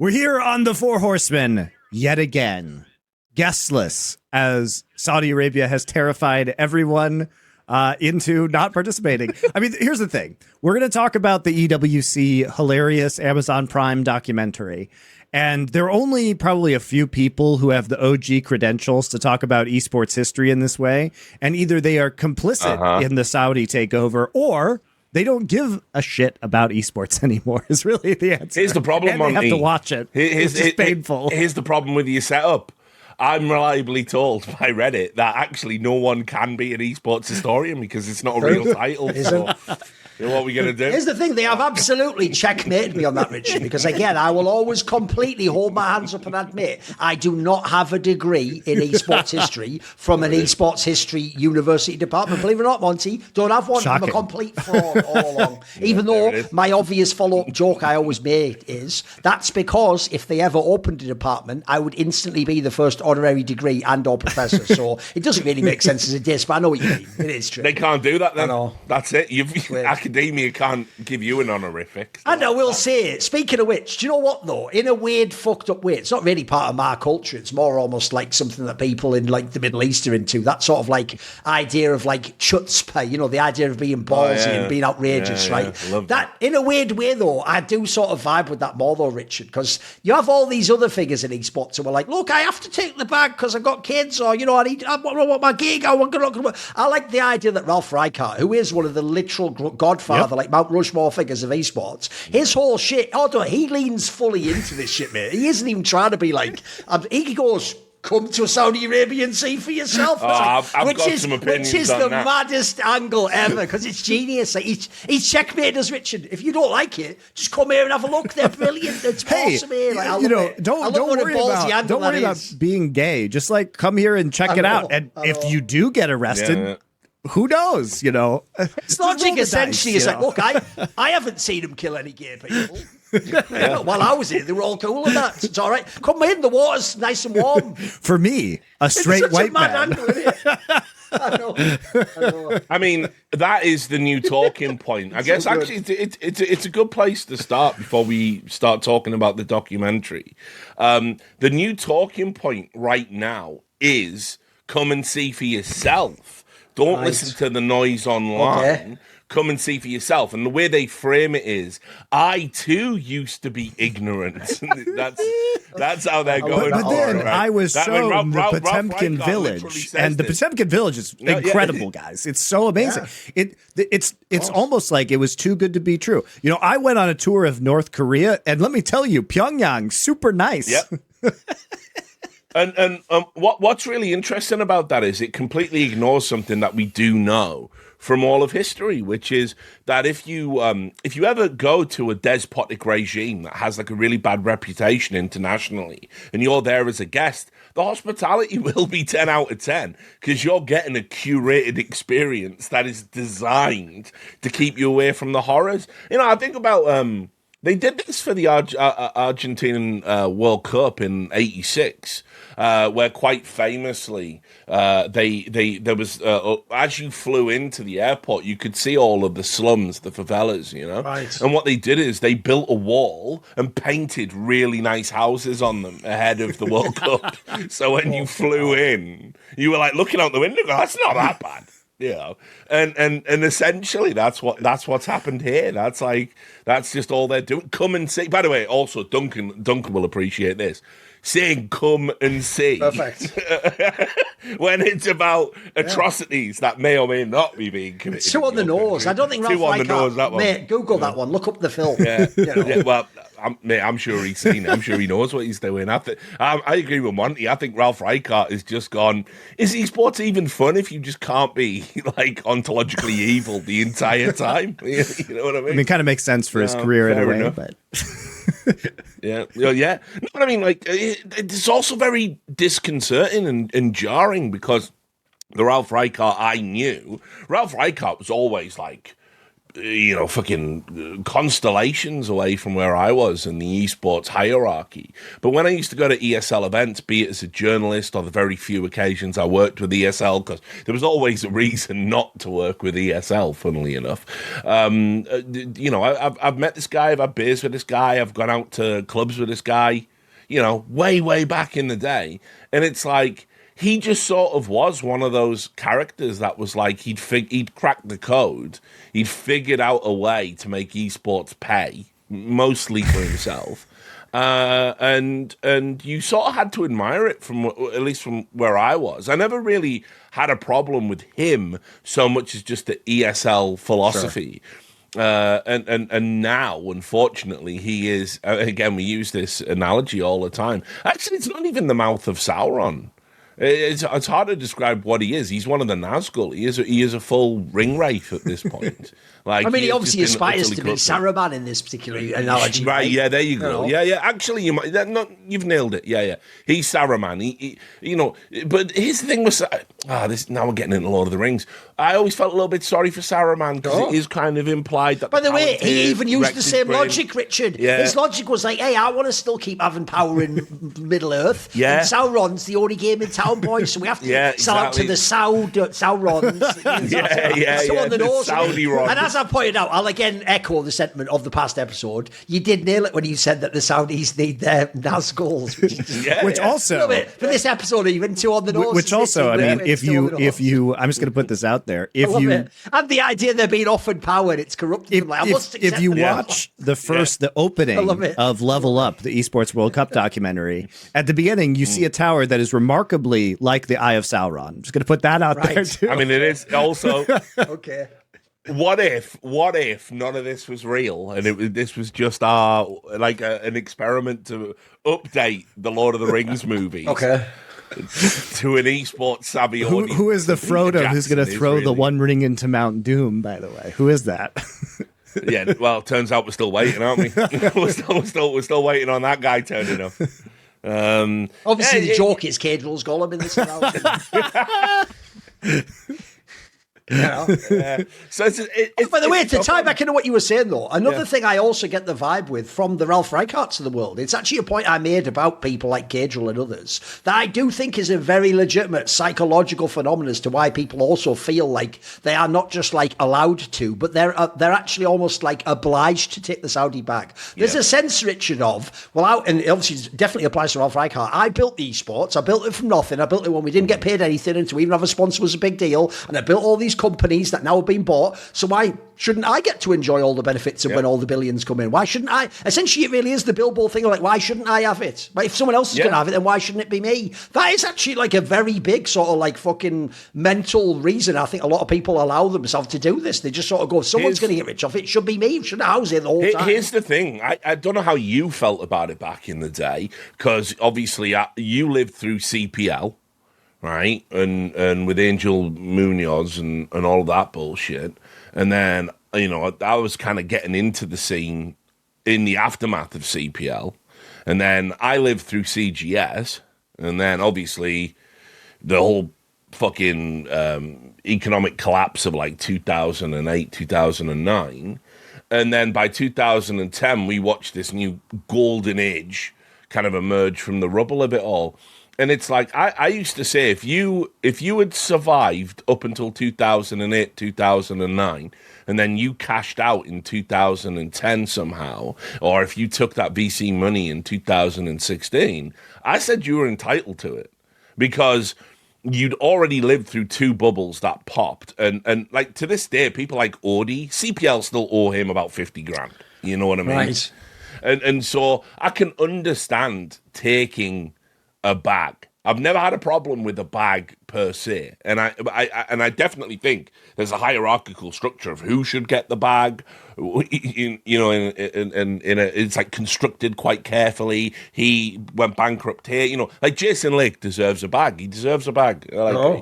We're here on the Four Horsemen yet again, guestless, as Saudi Arabia has terrified everyone into not participating. I mean, here's the thing. We're going to talk about the EWC hilarious Amazon Prime documentary. And there are only probably a few people who have the OG credentials to talk about esports history in this way. And either they are complicit in the Saudi takeover, or they don't give a shit about esports anymore, is really the answer. Here's the problem, and they have to watch it. It's painful. Here's the problem with your setup. I'm reliably told by Reddit that actually no one can be an esports historian because it's not a real title. So what are we going to do? Here's the thing. They have absolutely checkmated me on that, Richard, because, again, I will always completely hold my hands up and admit I do not have a degree in esports history from an esports history university department. Believe it or not, Monty, don't have one. Shocking. I'm a complete fraud all along. Even though my obvious follow-up joke I always make is that's because if they ever opened a department, I would instantly be the first honorary degree and or professor. So it doesn't really make sense as a diss, but I know what you mean. It is true. They can't do that then. I know. That's it. Academia can't give you an honorific. I know, we'll say it. Speaking of which, do you know what, though? In a weird, fucked up way, it's not really part of my culture. It's more almost like something that people in, like, the Middle East are into. That sort of, like, idea of, like, chutzpah, you know, the idea of being ballsy and being outrageous, right? That, in a weird way, though, I do sort of vibe with that more, though, Richard, because you have all these other figures in esports who are like, look, I have to take the bag because I've got kids, or, you know, I want my gig. I like the idea that Ralph Reichart, who is one of the literal godfather, like Mount Rushmore figures of esports, his whole shit, he leans fully into this shit, mate. He isn't even trying to be like, he goes, come to Saudi Arabia and see for yourself. I've got some opinions which is on the that. maddest angle ever, because it's genius. Like, he's checkmated us, Richard. If you don't like it, just come here and have a look. They're brilliant. It's awesome here. Like, don't worry about being gay. Just like come here and check it out. And if you do get arrested, who knows, you know? It's logic, essentially. It's like, look, I haven't seen him kill any gay people. While I was here, they were all cool with that. It's all right. Come in, the water's nice and warm. For me, a straight white man. Angle, isn't it? I know. I mean, that is the new talking point. I guess actually it's a good place to start before we start talking about the documentary. The new talking point right now is come and see for yourself. Don't listen to the noise online. Okay. Come and see for yourself. And the way they frame it is, I too used to be ignorant. that's how they're going. But then I was shown the Ralph Potemkin Village, and the Potemkin Village is incredible, guys. It's so amazing. Yeah. It's almost like it was too good to be true. You know, I went on a tour of North Korea, and let me tell you, Pyongyang, super nice. Yep. And what's really interesting about that is it completely ignores something that we do know from all of history, which is that if you ever go to a despotic regime that has like a really bad reputation internationally, and you're there as a guest, the hospitality will be 10 out of 10 because you're getting a curated experience that is designed to keep you away from the horrors. You know, I think about they did this for the Argentinian World Cup in '86. Where quite famously, there was as you flew into the airport, you could see all of the slums, the favelas, you know. Right. And what they did is they built a wall and painted really nice houses on them ahead of the World Cup. So when you flew in, you were like looking out the window, going, "That's not that bad." You know, and essentially that's what's happened here. That's just all they're doing. Come and see. By the way, also Duncan will appreciate this. Saying come and see. Perfect. When it's about atrocities that may or may not be being committed. It's too on the nose. I don't think Ralph Reichart, mate, Google that one. Look up the film. Yeah. You know. Yeah, well, I'm sure he's seen it. I'm sure he knows what he's doing. I agree with Monty. I think Ralph Reichart has just gone, is esports even fun if you just can't be like ontologically evil the entire time? You know what I mean? I mean, it kind of makes sense for his career in a way, but... Yeah. No, but I mean, like, it's also very disconcerting and jarring because the Ralph Reichart I knew, Ralph Reichart was always like fucking constellations away from where I was in the esports hierarchy. But when I used to go to ESL events, be it as a journalist or the very few occasions I worked with ESL, because there was always a reason not to work with ESL, funnily enough. I've met this guy, I've had beers with this guy, I've gone out to clubs with this guy, way, way back in the day. And it's like, he just sort of was one of those characters that was like he'd cracked the code. He'd figured out a way to make esports pay, mostly for himself. And you sort of had to admire it at least from where I was. I never really had a problem with him so much as just the ESL philosophy. Sure. And now, unfortunately, he is, again, we use this analogy all the time. Actually, it's not even the mouth of Sauron. It's hard to describe what he is. He's one of the Nazgul. He is a full ring wraith at this point. Like, he obviously aspires to be Saruman in this particular analogy. Right? Yeah, there you go. Yeah. Actually, you've nailed it. Yeah. He's Saruman. But his thing was this. Now we're getting into Lord of the Rings. I always felt a little bit sorry for Saruman because it is kind of implied that. By the way, he even used the same logic, Richard. Yeah. His logic was like, "Hey, I want to still keep having power in Middle Earth. Yeah. And Sauron's the only game in town, boys, so we have to sell out to the Saurons. So on the nose. Saudi Ron. And as I pointed out, I'll again echo the sentiment of the past episode. You did nail it when you said that the Saudis need their Nazguls, which also for this episode even too on the nose. Which also, I mean, if you, I'm just going to put this out there. And the idea they're being offered power and it's corrupted. If you watch the opening of Level Up, the Esports World Cup documentary, at the beginning you see a tower that is remarkably like the Eye of Sauron. I'm just going to put that out there too. I mean, it is also okay. What if none of this was real and this was just an experiment to update the Lord of the Rings movies? Okay. To an esports savvy audience. Who is the Frodo who's going to throw the One Ring into Mount Doom, by the way? Who is that? Yeah, well, it turns out we're still waiting, aren't we? we're still waiting on that guy turning up. Obviously, the joke is Caedrel's Gollum in this analogy. So by the way, to tie back into what you were saying, though, another thing I also get the vibe with from the Ralph Reichardts of the world, it's actually a point I made about people like Caedrel and others that I do think is a very legitimate psychological phenomenon as to why people also feel like they are not just like allowed to, but they're actually almost like obliged to take the Saudi bag. There's a sense, Richard, of, and it obviously definitely applies to Ralph Reichart. I built esports. I built it from nothing. I built it when we didn't get paid anything, and to even have a sponsor was a big deal. And I built all these companies that now have been bought. So why shouldn't I get to enjoy all the benefits of when all the billions come in? Why shouldn't I? Essentially, it really is the Billboard thing of like, why shouldn't I have it? Like, if someone else is going to have it, then why shouldn't it be me? That is actually like a very big sort of like fucking mental reason. I think a lot of people allow themselves to do this. They just sort of go, if someone's going to get rich off it, should be me. Should I house it the whole time? Here's the thing. I don't know how you felt about it back in the day, because obviously you lived through CPL. Right, and with Angel Munoz and all of that bullshit, and then I was kind of getting into the scene in the aftermath of CPL, and then I lived through CGS, and then obviously the whole fucking economic collapse of like 2008, 2009, and then by 2010 we watched this new golden age kind of emerge from the rubble of it all. And it's like, I used to say, if you had survived up until 2008, 2009, and then you cashed out in 2010 somehow, or if you took that VC money in 2016, I said you were entitled to it because you'd already lived through two bubbles that popped. And like to this day, people like Audi, CPL still owe him about 50 grand. You know what I mean? Right. And so I can understand taking a bag. I've never had a problem with a bag per se, and I definitely think there's a hierarchical structure of who should get the bag, it's like constructed quite carefully. He went bankrupt here. Like Jason Licht deserves a bag. He deserves a bag.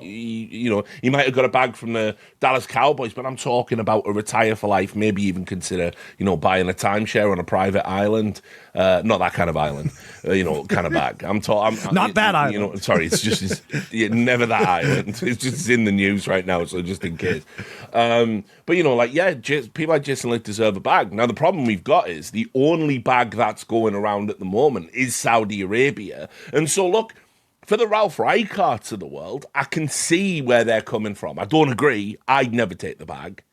He might have got a bag from the Dallas Cowboys, but I'm talking about a retire for life. Maybe even consider buying a timeshare on a private island. Not that kind of island. Kind of bag. Not that island. Sorry, it's never that island. It's just in the news right now, so just in case. But people like Jason Licht deserve a bag. Now the problem we've got is the only bag that's going around at the moment is Saudi Arabia, and so look, for the Ralph Reikarts of the world, I can see where they're coming from. I don't agree. I'd never take the bag,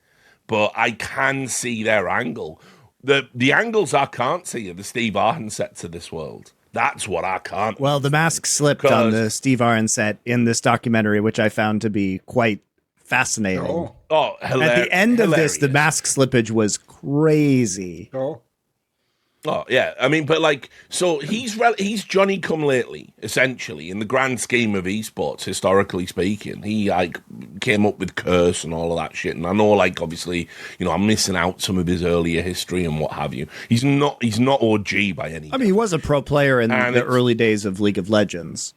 but I can see their angle. The angles I can't see are the Steve Arden sets of this world. That's what I can't. Well, the mask slipped on the Steve Arden set in this documentary, which I found to be quite fascinating. Oh, hilarious. At the end of this, the mask slippage was crazy. Oh yeah, I mean, but so he's Johnny Come Lately, essentially, in the grand scheme of esports, historically speaking. He came up with Curse and all of that shit, and I know, obviously, I'm missing out some of his earlier history and what have you. He's not OG by any. I mean, he was a pro player in the early days of League of Legends.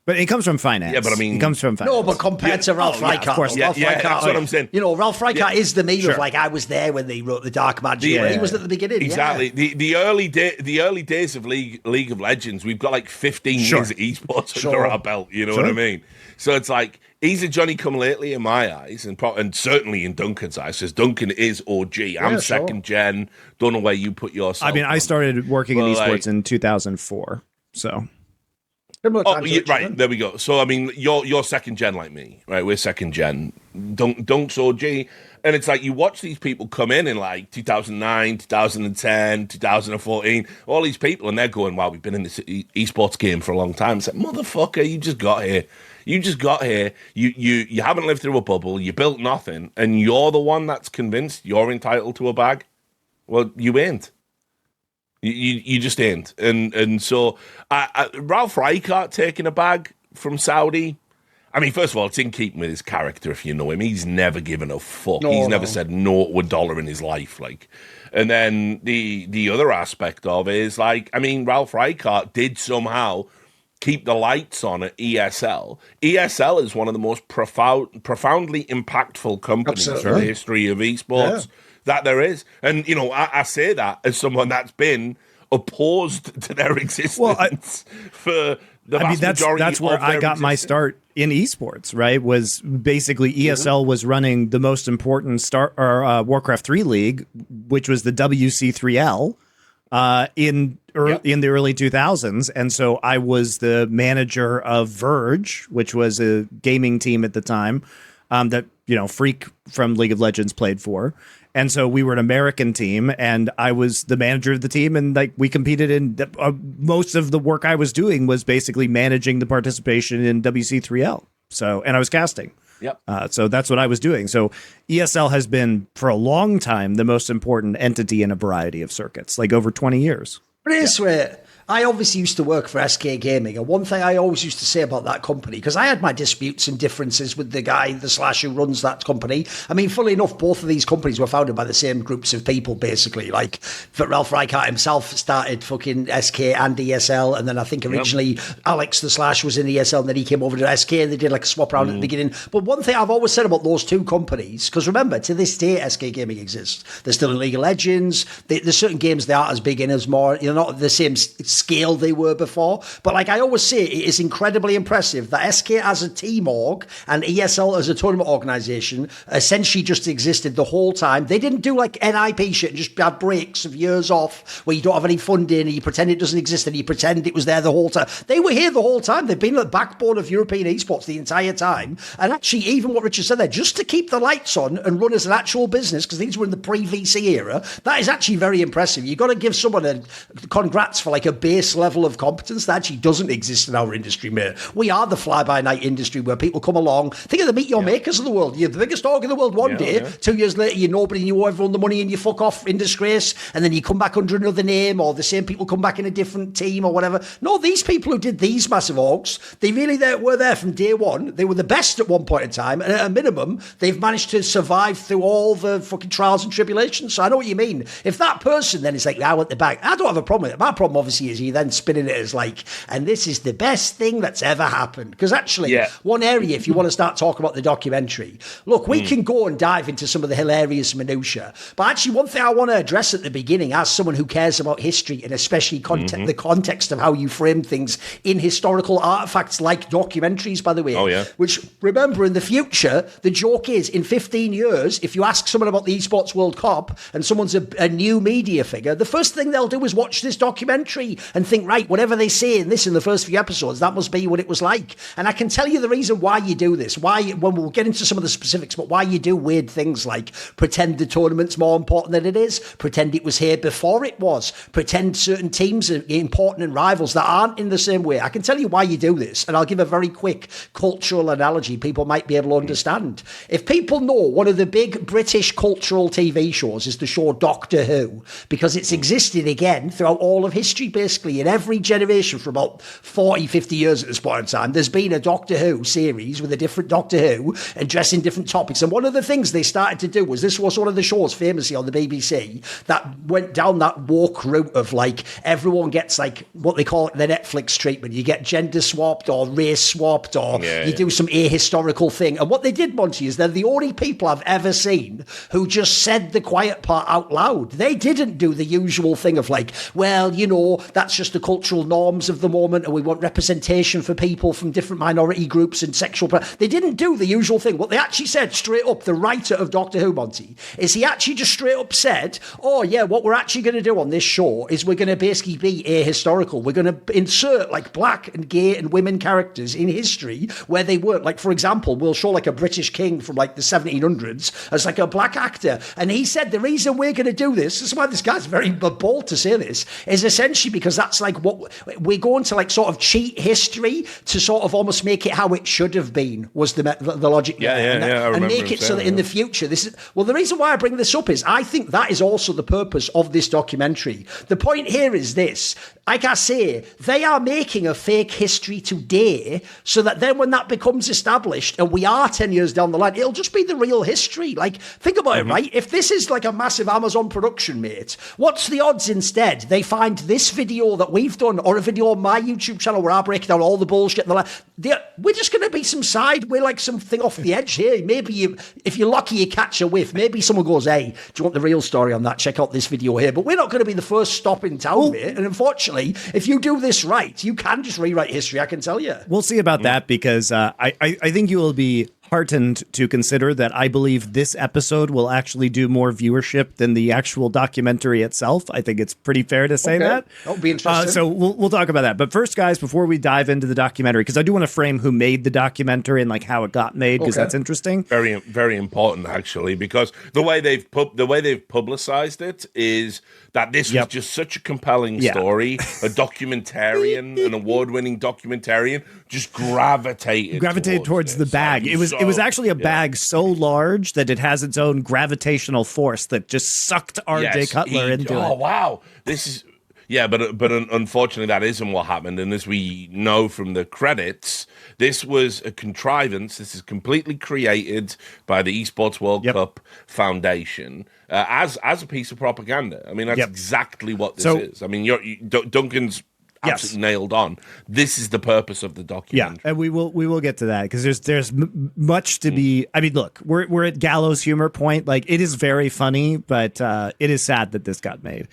But he comes from finance. Yeah, but I mean, he comes from finance. No, but compared to Ralph Reichart, of course, Ralph Reichart, that's what I'm saying. Ralph Reichart is the meme of I was there when they wrote the Dark Magic. He was at the beginning. Exactly. Yeah. The early days of League of Legends, we've got 15 years of esports under our belt. You know what I mean? So it's he's a Johnny Come Lately in my eyes, and certainly in Duncan's eyes, because Duncan is OG. I'm second gen. Don't know where you put yourself. I mean, I started working in esports in 2004, so. Right, there we go. So I mean, you're second gen like me, right? We're second gen. Dunk's OG, and it's you watch these people come in 2009, 2010, 2014, all these people, and they're going, "Wow, we've been in this esports game for a long time." It's motherfucker, you just got here. You haven't lived through a bubble. You built nothing, and you're the one that's convinced you're entitled to a bag. Well, you ain't. You just ain't. And so Ralph Reichart taking a bag from Saudi, I mean, first of all, it's in keeping with his character if you know him. He's never given a fuck. He's never said no to a dollar in his life. And then the other aspect of it is Ralph Reichart did somehow keep the lights on at ESL. ESL is one of the most profoundly impactful companies in the history of esports. Yeah. That there is. And, I say that as someone that's been opposed to their existence for the vast majority that's where I got my start in esports, right? Was basically ESL was running the most important Warcraft 3 league, which was the WC3L in the early 2000s. And so I was the manager of Verge, which was a gaming team at the time that, Freak from League of Legends played for. And so we were an American team, and I was the manager of the team, and we competed in most of the work I was doing was basically managing the participation in WC3L. So, and I was casting. Yep. So that's what I was doing. So ESL has been for a long time the most important entity in a variety of circuits, over 20 years. But it is sweet. I obviously used to work for SK Gaming, and one thing I always used to say about that company, because I had my disputes and differences with the guy, the Slash, who runs that company. I mean, funnily enough, both of these companies were founded by the same groups of people, basically. But Ralph Reichart himself started fucking SK and ESL, and then I think originally Alex the Slash was in ESL, and then he came over to SK, and they did a swap around at the beginning. But one thing I've always said about those two companies, because remember, to this day, SK Gaming exists. They're still in League of Legends. There's certain games they aren't as big in as more, not the same scale they were before. But I always say, it is incredibly impressive that SK as a team org and ESL as a tournament organisation essentially just existed the whole time. They didn't do NIP shit and just have breaks of years off where you don't have any funding and you pretend it doesn't exist and you pretend it was there the whole time. They were here the whole time. They've been the backbone of European esports the entire time. And actually, even what Richard said there, just to keep the lights on and run as an actual business, because these were in the pre-VC era, that is actually very impressive. You've got to give someone a congrats for $1 billion base level of competence that actually doesn't exist in our industry, mate. We are the fly-by-night industry where people come along. Think of the Meet Your Makers of the world. You're the biggest dog in the world one day. 2 years later, you're nobody, you owe everyone the money and you fuck off in disgrace. And then you come back under another name, or the same people come back in a different team or whatever. No, these people who did these massive orgs, they really were there from day one. They were the best at one point in time. And at a minimum, they've managed to survive through all the fucking trials and tribulations. So I know what you mean. If that person then is like, I want the bag, I don't have a problem with it. My problem obviously is you then spinning it as like, and this is the best thing that's ever happened. Because actually, one area, if you want to start talking about the documentary, look, we can go and dive into some of the hilarious minutiae. But actually, one thing I want to address at the beginning, as someone who cares about history and especially the context of how you frame things in historical artifacts like documentaries, by the way, which, remember, in the future, the joke is in 15 years, if you ask someone about the Esports World Cup and someone's a new media figure, the first thing they'll do is watch this documentary and think, right, whatever they say in the first few episodes, that must be what it was like. And I can tell you the reason why you do this, when we'll get into some of the specifics, but why you do weird things like pretend the tournament's more important than it is, pretend it was here before it was, pretend certain teams are important and rivals that aren't in the same way. I can tell you why you do this, and I'll give a very quick cultural analogy people might be able to understand. If people know one of the big British cultural TV shows is the show Doctor Who, because it's existed again throughout all of history, basically, in every generation for about 40, 50 years at this point in time, there's been a Doctor Who series with a different Doctor Who addressing different topics. And one of the things they started to do was, this was one of the shows famously on the BBC that went down that woke route of like, everyone gets like what they call the Netflix treatment. You get gender swapped or race swapped, or you do some ahistorical thing. And what they did, Monty, is they're the only people I've ever seen who just said the quiet part out loud. They didn't do the usual thing of like, well, you know, that's just the cultural norms of the moment and we want representation for people from different minority groups and sexual... They didn't do the usual thing. What they actually said straight up, the writer of Doctor Who, Monty, is he actually just straight up said, oh yeah, what we're actually going to do on this show is we're going to basically be ahistorical. We're going to insert like black and gay and women characters in history where they weren't. Like, for example, we'll show like a British king from like the 1700s as like a black actor. And he said the reason we're going to do this is why this guy's very bold to say this, is essentially because that's like what we're going to like sort of cheat history to sort of almost make it how it should have been, was the logic there. And make it so that in the future, this is, well, the reason why I bring this up is I think that is also the purpose of this documentary. The point here is this, like I say, they are making a fake history today so that then when that becomes established and we are 10 years down the line, it'll just be the real history. Like, think about it, right? If this is like a massive Amazon production, mate, what's the odds instead they find this video that we've done or a video on my YouTube channel where I break down all the bullshit and we're just going to be some side, we're like something off the edge here. Maybe if you're lucky, you catch a whiff. Maybe someone goes, hey, do you want the real story on that? Check out this video here. But we're not going to be the first stop in town, mate. And unfortunately, if you do this right, you can just rewrite history, I can tell you. We'll see about that, because I think you will be heartened to consider that I believe this episode will actually do more viewership than the actual documentary itself. I think it's pretty fair to say that. That'll be interesting. So we'll talk about that. But first, guys, before we dive into the documentary, because I do want to frame who made the documentary and like how it got made, because that's interesting. Very, very important, actually, because the way they've publicized it is that this was just such a compelling story. A documentarian, an award-winning documentarian, just gravitated towards the bag. It was actually a bag so large that it has its own gravitational force that just sucked R.J. Cutler into it. Oh wow, this is but unfortunately that isn't what happened. And as we know from the credits, this was a contrivance. This is completely created by the Esports World Cup Foundation as a piece of propaganda. I mean, that's exactly what this is. I mean, Duncan's absolutely nailed on. This is the purpose of the documentary. Yeah, and we will get to that, because there's much to be. I mean, look, we're at gallows humor point. Like, it is very funny, but it is sad that this got made.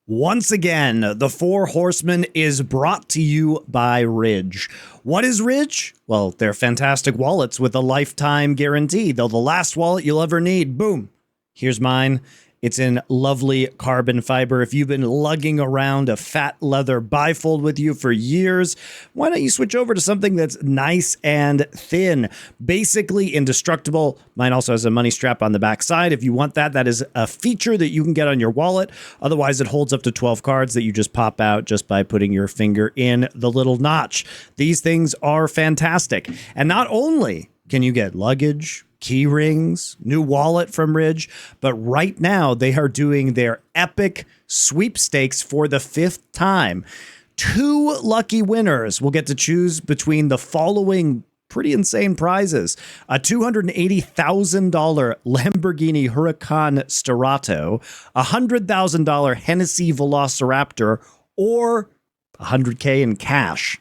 Once again, the Four Horsemen is brought to you by Ridge. What is Ridge? Well, they're fantastic wallets with a lifetime guarantee. They're the last wallet you'll ever need. Boom. Here's mine. It's in lovely carbon fiber. If you've been lugging around a fat leather bifold with you for years, why don't you switch over to something that's nice and thin? Basically indestructible. Mine also has a money strap on the back side. If you want that, that is a feature that you can get on your wallet. Otherwise, it holds up to 12 cards that you just pop out just by putting your finger in the little notch. These things are fantastic. And not only can you get luggage, key rings, new wallet from Ridge, but right now they are doing their epic sweepstakes for the 5th time. 2 lucky winners will get to choose between the following pretty insane prizes: a $280,000 Lamborghini Huracan Sterato, a $100,000 Hennessy Velociraptor, or $100K in cash.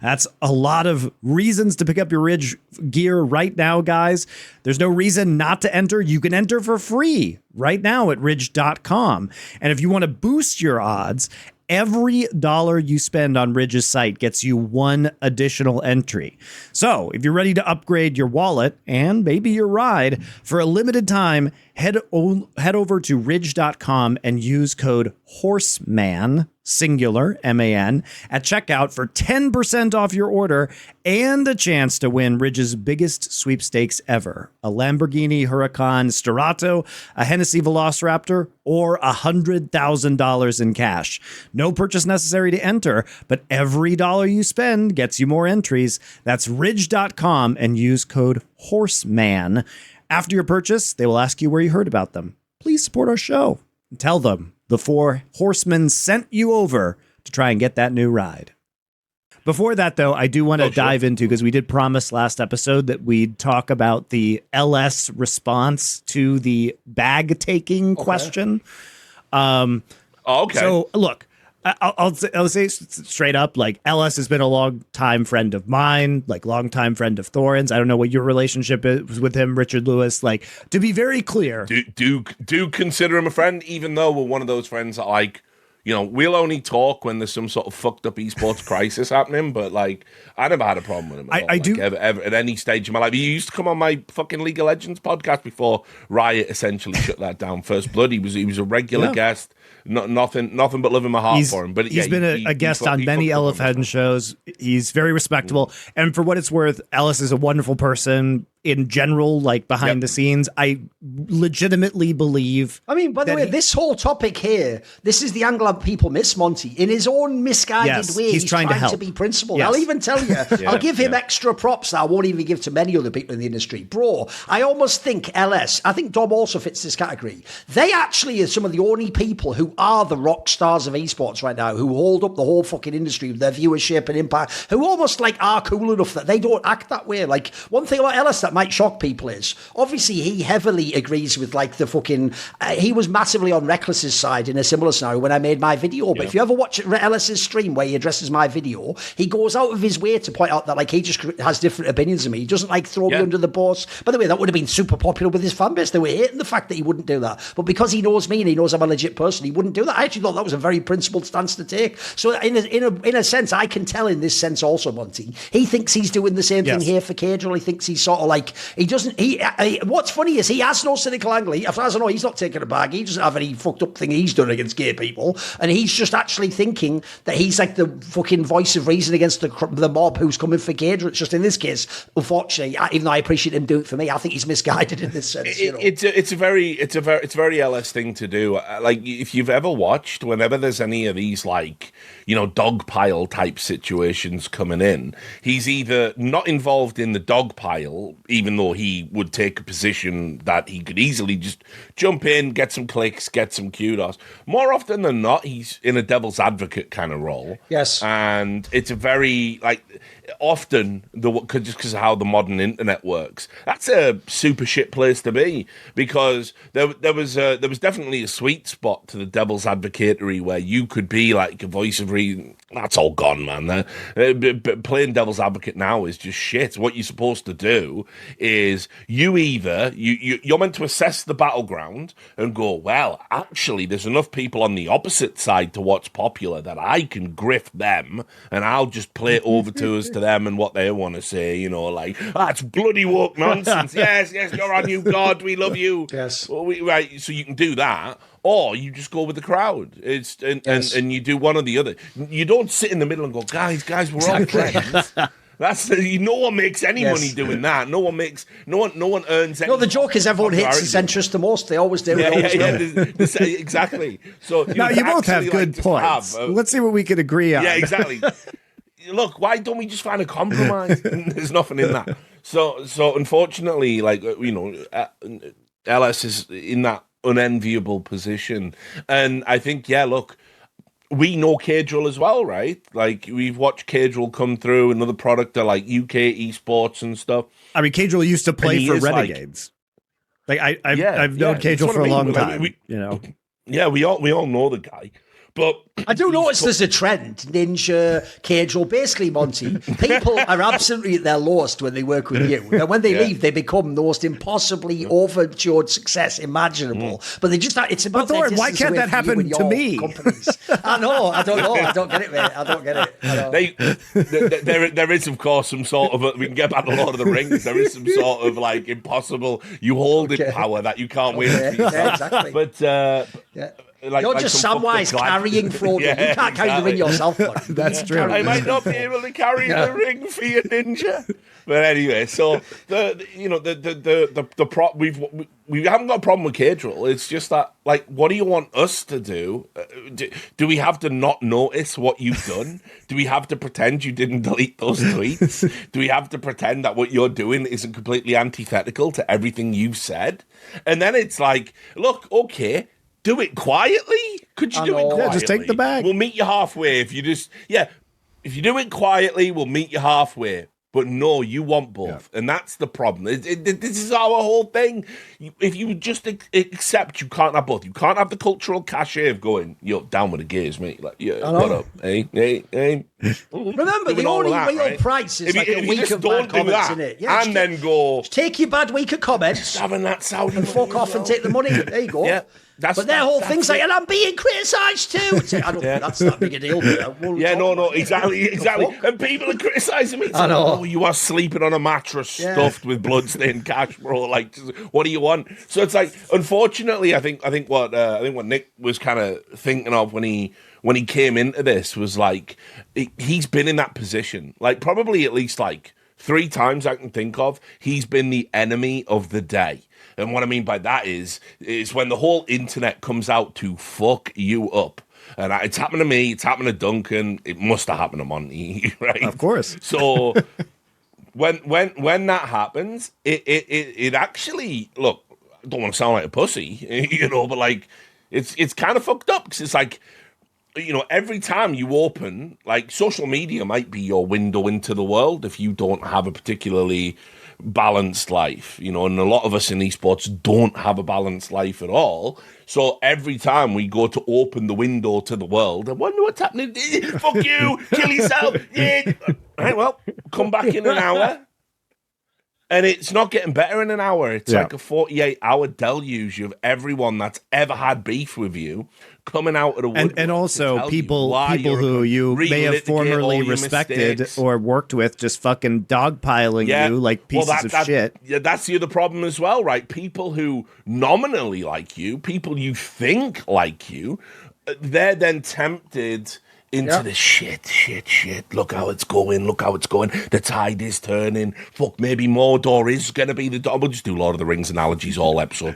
That's a lot of reasons to pick up your Ridge gear right now, guys. There's no reason not to enter. You can enter for free right now at ridge.com. And if you want to boost your odds, every dollar you spend on Ridge's site gets you 1 additional entry. So if you're ready to upgrade your wallet and maybe your ride, for a limited time, head over to ridge.com and use code HORSEMAN, singular, M-A-N, at checkout for 10% off your order and a chance to win Ridge's biggest sweepstakes ever: a Lamborghini Huracan Sterato, a Hennessy Velociraptor, or $100,000 in cash. No purchase necessary to enter, but every dollar you spend gets you more entries. That's ridge.com and use code HORSEMAN. After your purchase, they will ask you where you heard about them. Please support our show and tell them the Four Horsemen sent you over to try and get that new ride. Before that, though, I do want to dive into, because we did promise last episode that we'd talk about the LS response to the bag taking question. So, look, I'll say straight up, like, LS has been a long time friend of mine, like long time friend of Thorin's. I don't know what your relationship is with him, Richard Lewis. Like, to be very clear, do consider him a friend, even though we're one of those friends that, like, you know, we'll only talk when there's some sort of fucked up esports crisis happening. But, like, I never had a problem with him at all. I do ever at any stage of my life. He used to come on my fucking League of Legends podcast before Riot essentially shut that down. First Blood, he was a regular guest. Nothing but love in my heart for him. But he's been a guest on many Elephant shows. He's very respectable. And for what it's worth, Ellis is a wonderful person in general, like behind the scenes. I legitimately believe. I mean, by the way, this whole topic here, this is the angle that people miss, Monty. In his own misguided way, he's trying to be principled. I'll even tell you, I'll give him extra props that I won't even give to many other people in the industry. Bro, I almost think LS, I think Dom also fits this category. They actually are some of the only people who are the rock stars of esports right now, who hold up the whole fucking industry with their viewership and impact, who almost like are cool enough that they don't act that way. Like, one thing about LS that might shock people is, obviously he heavily agrees with like the fucking, he was massively on Reckless's side in a similar scenario when I made my video. But if you ever watch Ellis's stream where he addresses my video, he goes out of his way to point out that like he just has different opinions than me. He doesn't like throw me under the bus. By the way, that would have been super popular with his fan base. They were hating the fact that he wouldn't do that. But because he knows me and he knows I'm a legit person, he wouldn't do that. I actually thought that was a very principled stance to take. So in a sense, I can tell in this sense also, Monty, he thinks he's doing the same thing here for Caedrel. He thinks he's sort of like, he doesn't, what's funny is he has no cynical angle. As far as I know, he's not taking a bag. He doesn't have any fucked up thing he's done against gay people. And he's just actually thinking that he's like the fucking voice of reason against the mob who's coming for Caedrel. It's just in this case, unfortunately, even though I appreciate him doing it for me, I think he's misguided in this sense. It's a very LS thing to do. Like, if you've ever watched, whenever there's any of these, like, you know, dog pile type situations coming in, he's either not involved in the dog pile, even though he would take a position that he could easily just jump in, get some clicks, get some kudos. More often than not, he's in a devil's advocate kind of role. Yes. And it's a very, like, often, just because of how the modern internet works, that's a super shit place to be, because there was definitely a sweet spot to the devil's advocatery where you could be like a voice of reason, That's all gone, man. Playing devil's advocate now is just shit. What you're supposed to do is you're meant to assess the battleground and go, well, actually, there's enough people on the opposite side to what's popular that I can grift them, and I'll just play overtures to them and what they want to say. Like, that's bloody woke nonsense. yes, you're our new god. We love you. Yes. Well, right. So you can do that. Or you just go with the crowd. And you do one or the other. You don't sit in the middle and go, guys, we're all friends. No one makes any money doing that. No one earns any. No, the joke is everyone hits the centrist the most. They always do. Exactly. So now you both have good points. Let's see what we can agree on. Yeah, exactly. Look, why don't we just find a compromise? There's nothing in that. So unfortunately, LS is in that unenviable position. And I think, look, we know Caedrel as well, right? Like, we've watched Caedrel come through, another product of like UK esports and stuff. I mean, Caedrel used to play for Renegades. I've known Caedrel for a long time. Yeah, we all know the guy. But I do notice there's a trend, Ninja, Caedrel, basically, Monty. People are absolutely at their lowest when they work with you. And when they leave, they become the most impossibly overjoyed success imaginable. But they just, it's about But Thorin, why can't that happen to me? Companies. I know, I don't know. I don't get it, mate. I don't get it. There is, of course, some sort of, we can get back to Lord of the Rings, there is some sort of, like, impossible, you hold it power that you can't win. Yeah, exactly. But, you're just Samwise carrying Frodo. You can't carry the ring yourself. That's true. I might not be able to carry the ring for you, Ninja. But anyway, so we haven't got a problem with Caedrel. It's just that, like, what do you want us to do? Do we have to not notice what you've done? Do we have to pretend you didn't delete those tweets? Do we have to pretend that what you're doing isn't completely antithetical to everything you've said? And then it's like, look, okay, do it quietly. Could you do it quietly? Yeah, just take the bag. We'll meet you halfway. If you do it quietly, we'll meet you halfway. But no, you want both. Yeah. And that's the problem. This is our whole thing. If you just accept you can't have both. You can't have the cultural cachet of going, you're down with the gays, mate. Like, yeah, what up? Hey. Remember, the only real price is like a week of bad comments, isn't it? Yeah, and then go... Take your bad week of comments having that Saudi and fuck off and take the money. There you go. Yeah. But their whole thing's like, and I'm being criticised too. I don't think that's that big a deal. Exactly. And people are criticising me. I know. Oh, you are sleeping on a mattress stuffed with bloodstained cash, bro. Like, what do you want? So it's like, unfortunately, I think what Nick was kind of thinking of when he came into this was like, he's been in that position, like probably at least like 3 times I can think of. He's been the enemy of the day. And what I mean by that is when the whole internet comes out to fuck you up. And it's happened to me, it's happened to Duncan, it must have happened to Monty, right? Of course. So when that happens, it actually, look, I don't want to sound like a pussy, but like, it's kind of fucked up, because it's like, every time you open, like, social media might be your window into the world if you don't have a particularly balanced life, and a lot of us in esports don't have a balanced life at all. So every time we go to open the window to the world, I wonder what's happening. Fuck you, kill yourself. Yeah. Right, well, come back in an hour. And it's not getting better in an hour. It's like a 48-hour deluge of everyone that's ever had beef with you coming out of the woodwork. And also people who you may have formerly respected or worked with just fucking dogpiling you like pieces of shit. Yeah, that's the other problem as well, right? People who nominally like you, people you think like you, they're then tempted into the shit. Look how it's going. The tide is turning. Fuck, maybe Mordor is going to be the... We'll just do Lord of the Rings analogies all episode.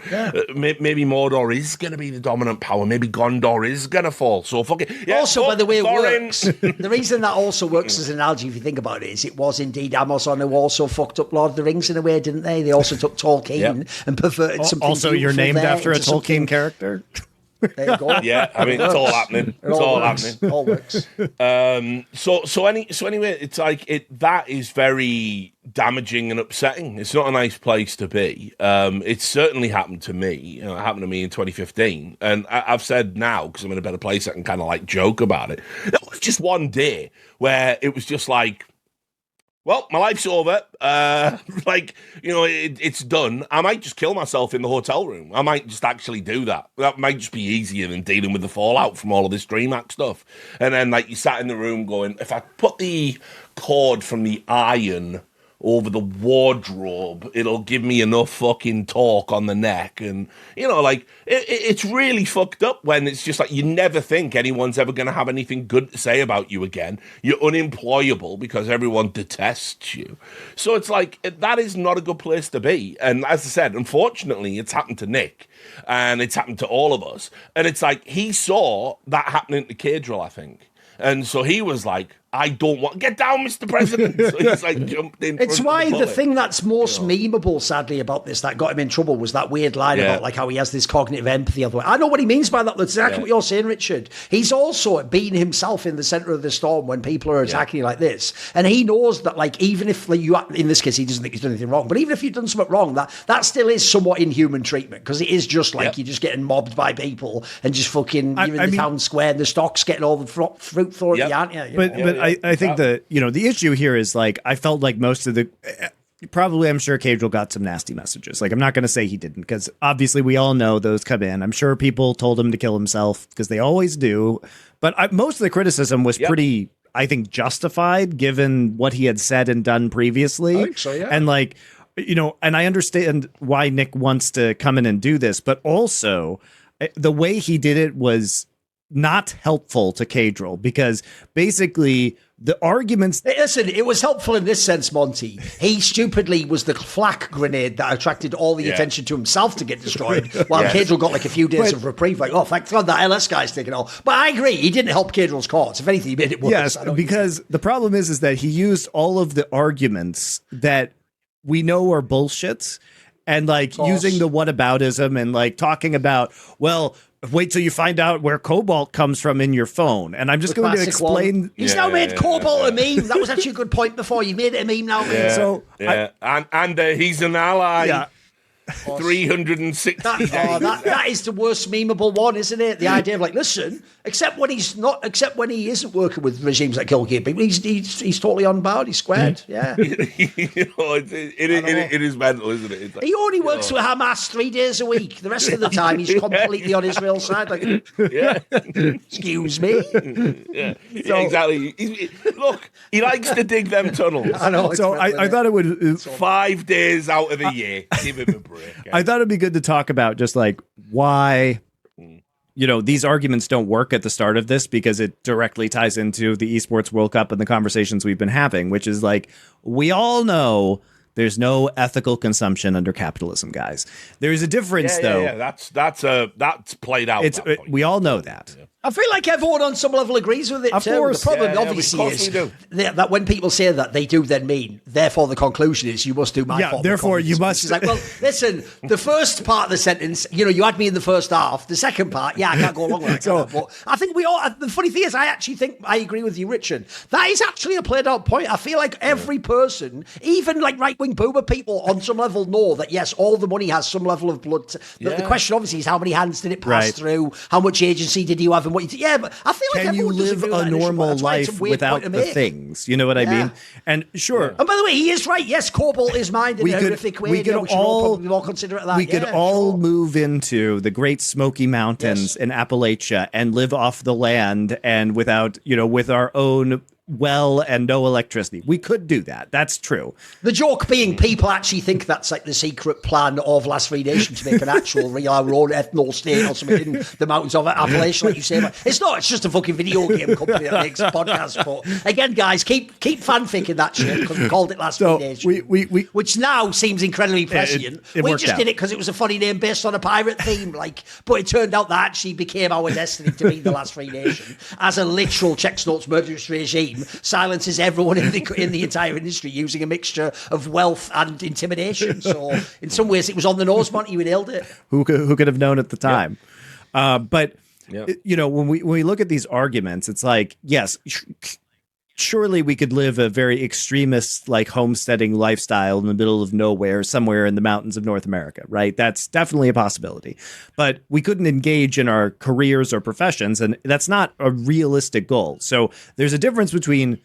Maybe Mordor is going to be the dominant power. Maybe Gondor is going to fall. So fuck it. Yeah, also, by the way, it works. The reason that also works as an analogy, if you think about it, is it was indeed Amazon who also fucked up Lord of the Rings in a way, didn't they? They also took Tolkien and perverted something. Also, you're named after a Tolkien character? There you go. Yeah, I mean, it's all happening. It's all happening. It all works. So anyway, it's like that is very damaging and upsetting. It's not a nice place to be. It's certainly happened to me. It happened to me in 2015, and I've said now, because I'm in a better place, I can kind of like joke about it. There was just one day where it was just like, well, my life's over. It's done. I might just kill myself in the hotel room. I might just actually do that. That might just be easier than dealing with the fallout from all of this DreamHack stuff. And then, like, you sat in the room going, if I put the cord from the iron over the wardrobe, it'll give me enough fucking torque on the neck. And, it's really fucked up when it's just like you never think anyone's ever going to have anything good to say about you again. You're unemployable because everyone detests you. So it's like, that is not a good place to be. And as I said, unfortunately, it's happened to Nick. And it's happened to all of us. And it's like, he saw that happening to Caedrel, I think. And so he was like, I don't want... Get down, Mr. President! So he's like jumped in. It's why the thing that's most memeable, sadly, about this, that got him in trouble, was that weird line about like how he has this cognitive empathy. I know what he means by that. That's exactly what you're saying, Richard. He's also been himself in the centre of the storm when people are attacking you like this. And he knows that, like, even if you... In this case, he doesn't think he's done anything wrong. But even if you've done something wrong, that still is somewhat inhuman treatment, because it is just like you're just getting mobbed by people and just fucking... You're in the town square and the stock's getting all the fruit thrown at you. But I think the issue here is, like, I felt like most of the probably, I'm sure Caedrel got some nasty messages. Like, I'm not going to say he didn't, because obviously we all know those come in. I'm sure people told him to kill himself, because they always do. But most of the criticism was pretty, I think, justified given what he had said and done previously. I think so, yeah. And like, and I understand why Nick wants to come in and do this, but also the way he did it was not helpful to Caedrel, because basically the arguments... Listen, it was helpful in this sense, Monty. He stupidly was the flak grenade that attracted all the attention to himself to get destroyed, while Caedrel got like a few days of reprieve, like, oh, thank God that LS guy's taken off. But I agree, he didn't help Caedrel's cause. If anything, he made it worse. Yes, because the problem is that he used all of the arguments that we know are bullshit, and like using the whataboutism and like talking about, well, wait till you find out where cobalt comes from in your phone. And I'm just going to explain. He's now made cobalt a meme. That was actually a good point before. You made it a meme now. So he's an ally. Yeah. 360 that is the worst memeable one, isn't it? The idea of like, listen, except when he isn't working with regimes that kill people, he's totally on board, he's squared. Yeah. It is mental, isn't it? Like, he only works with Hamas 3 days a week. The rest of the time he's completely on Israel's side. Like, excuse me. Exactly. Look, he likes to dig them tunnels. I know. So I thought it would 5 days out of the year. Give him a break. I thought it'd be good to talk about just like why, these arguments don't work at the start of this, because it directly ties into the Esports World Cup and the conversations we've been having, which is like, we all know there's no ethical consumption under capitalism, guys. There's a difference, though. Yeah, that's played out. We all know that. Yeah. I feel like everyone on some level agrees with it. Of course. The problem, obviously, is that when people say that, they do then mean, therefore the conclusion is you must do my form. Therefore you must. It's like, well, listen, the first part of the sentence, you had me in the first half. The second part, I can't go along with that. So, but I think we all, the funny thing is, I actually think I agree with you, Richard. That is actually a played out point. I feel like every person, even like right-wing boomer people on some level, know that, yes, all the money has some level of blood. The question, obviously, is how many hands did it pass through? How much agency did you have? And what you but I feel like can you live a normal life without the things? You know what I mean? And sure. And by the way, he is right. Yes, cobalt is mined in a horrific way. We should all be more considerate of that. We could all move into the Great Smoky Mountains in Appalachia and live off the land and without, with our own well and no electricity. We could do that. That's true. The joke being, people actually think that's like the secret plan of Last Free Nation to make an actual real our own ethno state or something in the mountains of Appalachia, like you say. But it's not. It's just a fucking video game company that makes podcasts. But again, guys, keep fanficking that shit, because we called it Last Free Nation, which now seems incredibly prescient. We just did it because it was a funny name based on a pirate theme, but it turned out that actually became our destiny to be the Last Free Nation as a literal checks notes murderous regime silences everyone in the entire industry using a mixture of wealth and intimidation. So in some ways it was on the nose, Monty. You nailed it. Who could have known at the time? But Yeah. when we look at these arguments, it's like, yes, surely we could live a very extremist, like, homesteading lifestyle in the middle of nowhere, somewhere in the mountains of North America, right? That's definitely a possibility. But we couldn't engage in our careers or professions, and that's not a realistic goal. So there's a difference between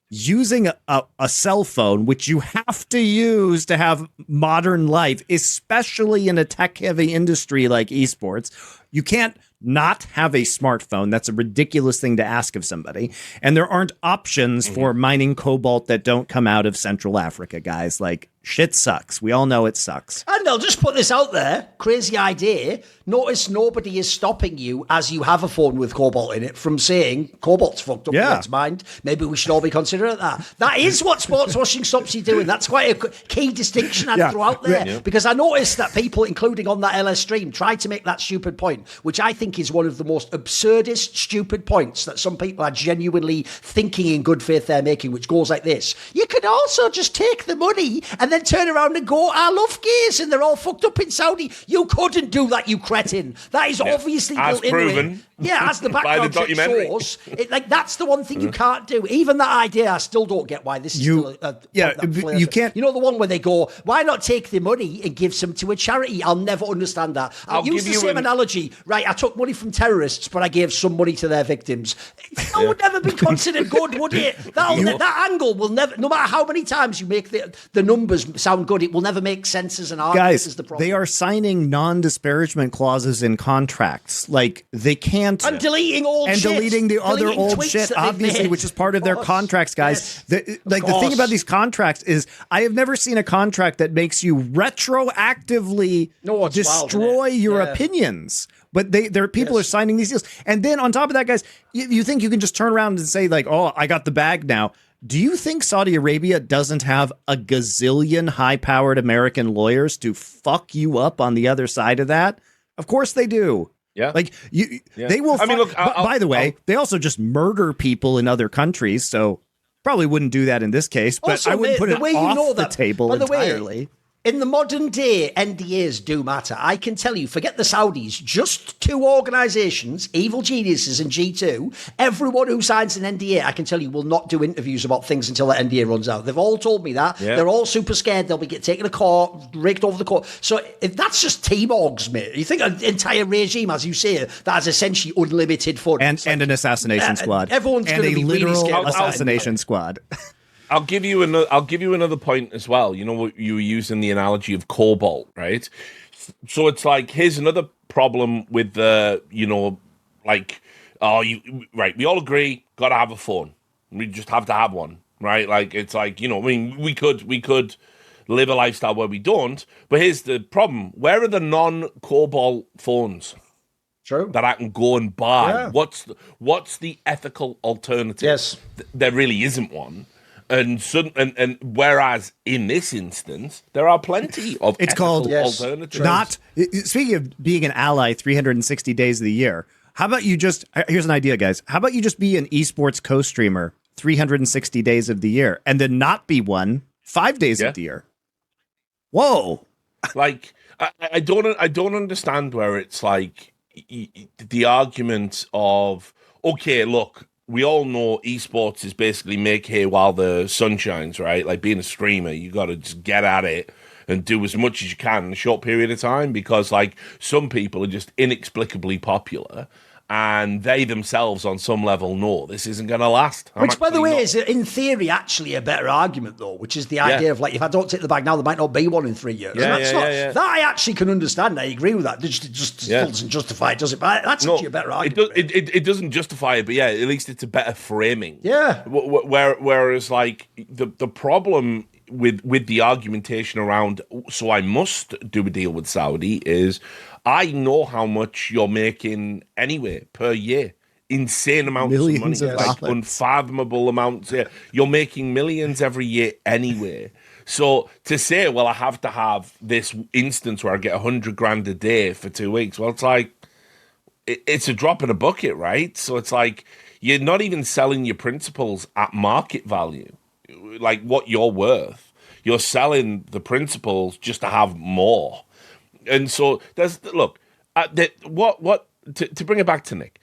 using a cell phone, which you have to use to have modern life, especially in a tech-heavy industry like esports. You can't not have a smartphone. That's a ridiculous thing to ask of somebody. And there aren't options for mining cobalt that don't come out of Central Africa, guys. Like, shit sucks. We all know it sucks. And I'll just put this out there. Crazy idea. Notice nobody is stopping you as you have a phone with cobalt in it from saying cobalt's fucked up in its mind. Maybe we should all be considerate of that. That is what sports washing stops you doing. That's quite a key distinction I'd throw out there. Because I noticed that people, including on that LS stream, tried to make that stupid point, which I think is one of the most absurdist, stupid points that some people are genuinely thinking in good faith they're making, which goes like this. You could also just take the money and then turn around and go, I love gays and they're all fucked up in Saudi. You couldn't do that, you cretin. That is obviously built into it. Yeah, as the background check shows. That's the one thing you can't do. Even that idea, I still don't get why this is still you can't. You know the one where they go, why not take the money and give some to a charity? I'll never understand that. I'll use the same analogy. Right, I took money from terrorists, but I gave some money to their victims. That would never be considered good, would it? That angle will never, no matter how many times you make the numbers sound good, it will never make sense as an argument. Guys, is the problem. They are signing non-disparagement clauses in contracts. Like, they can't. And deleting old and shit. Deleting the other old shit, obviously, which is part of their contracts, guys. Yes, the thing about these contracts is I have never seen a contract that makes you retroactively destroy your opinions. But people are signing these deals. And then on top of that, guys, you think you can just turn around and say, like, oh, I got the bag now. Do you think Saudi Arabia doesn't have a gazillion high-powered American lawyers to fuck you up on the other side of that? Of course they do. Yeah. Like, they will. I mean, look, by the way, they also just murder people in other countries. So probably wouldn't do that in this case, but also, I wouldn't put it off the table entirely. In the modern day, NDAs do matter. I can tell you, forget the Saudis, just two organisations, Evil Geniuses and G2, everyone who signs an NDA, I can tell you, will not do interviews about things until that NDA runs out. They've all told me that. Yeah. They're all super scared. They'll be taken to court, raked over the court. So if that's just team orgs, mate. You think an entire regime, as you say, that has essentially unlimited funds. And an assassination squad. Everyone's going to be literal really scared. assassination squad. I'll give you another point as well. You know what, you were using the analogy of cobalt, right? So it's like, here's another problem with the, we all agree, got to have a phone. We just have to have one, right? Like, it's like, we could live a lifestyle where we don't, but here's the problem. Where are the non-cobalt phones? True. That I can go and buy? Yeah. What's the ethical alternative? Yes. There really isn't one. And whereas in this instance, there are plenty of alternatives. Speaking of being an ally 360 days of the year, how about you just, here's an idea, guys. How about you just be an esports co-streamer 360 days of the year and then not be one 5 days of the year? Whoa. Like, I don't understand where it's like the argument of, okay, look, we all know esports is basically make hay while the sun shines, right? Like, being a streamer, you got to just get at it and do as much as you can in a short period of time, because, like, some people are just inexplicably popular and they themselves on some level know this isn't going to last. Which, by the way, is in theory actually a better argument, though, which is the idea of, like, if I don't take the bag now, there might not be one in 3 years. That I actually can understand. I agree with that. It just still doesn't justify it, does it? But that's actually a better argument. It doesn't justify it, but yeah, at least it's a better framing. Yeah. Whereas, like, the problem with the argumentation around, so I must do a deal with Saudi, is I know how much you're making anyway per year. Insane amounts millions of money, like unfathomable amounts. Yeah. You're making millions every year anyway. So to say, well, I have to have this instance where I get 100 grand a day for 2 weeks, well, it's like, it's a drop in a bucket, right? So it's like, you're not even selling your principles at market value, like what you're worth. You're selling the principles just to have more. And so what to bring it back to Nick,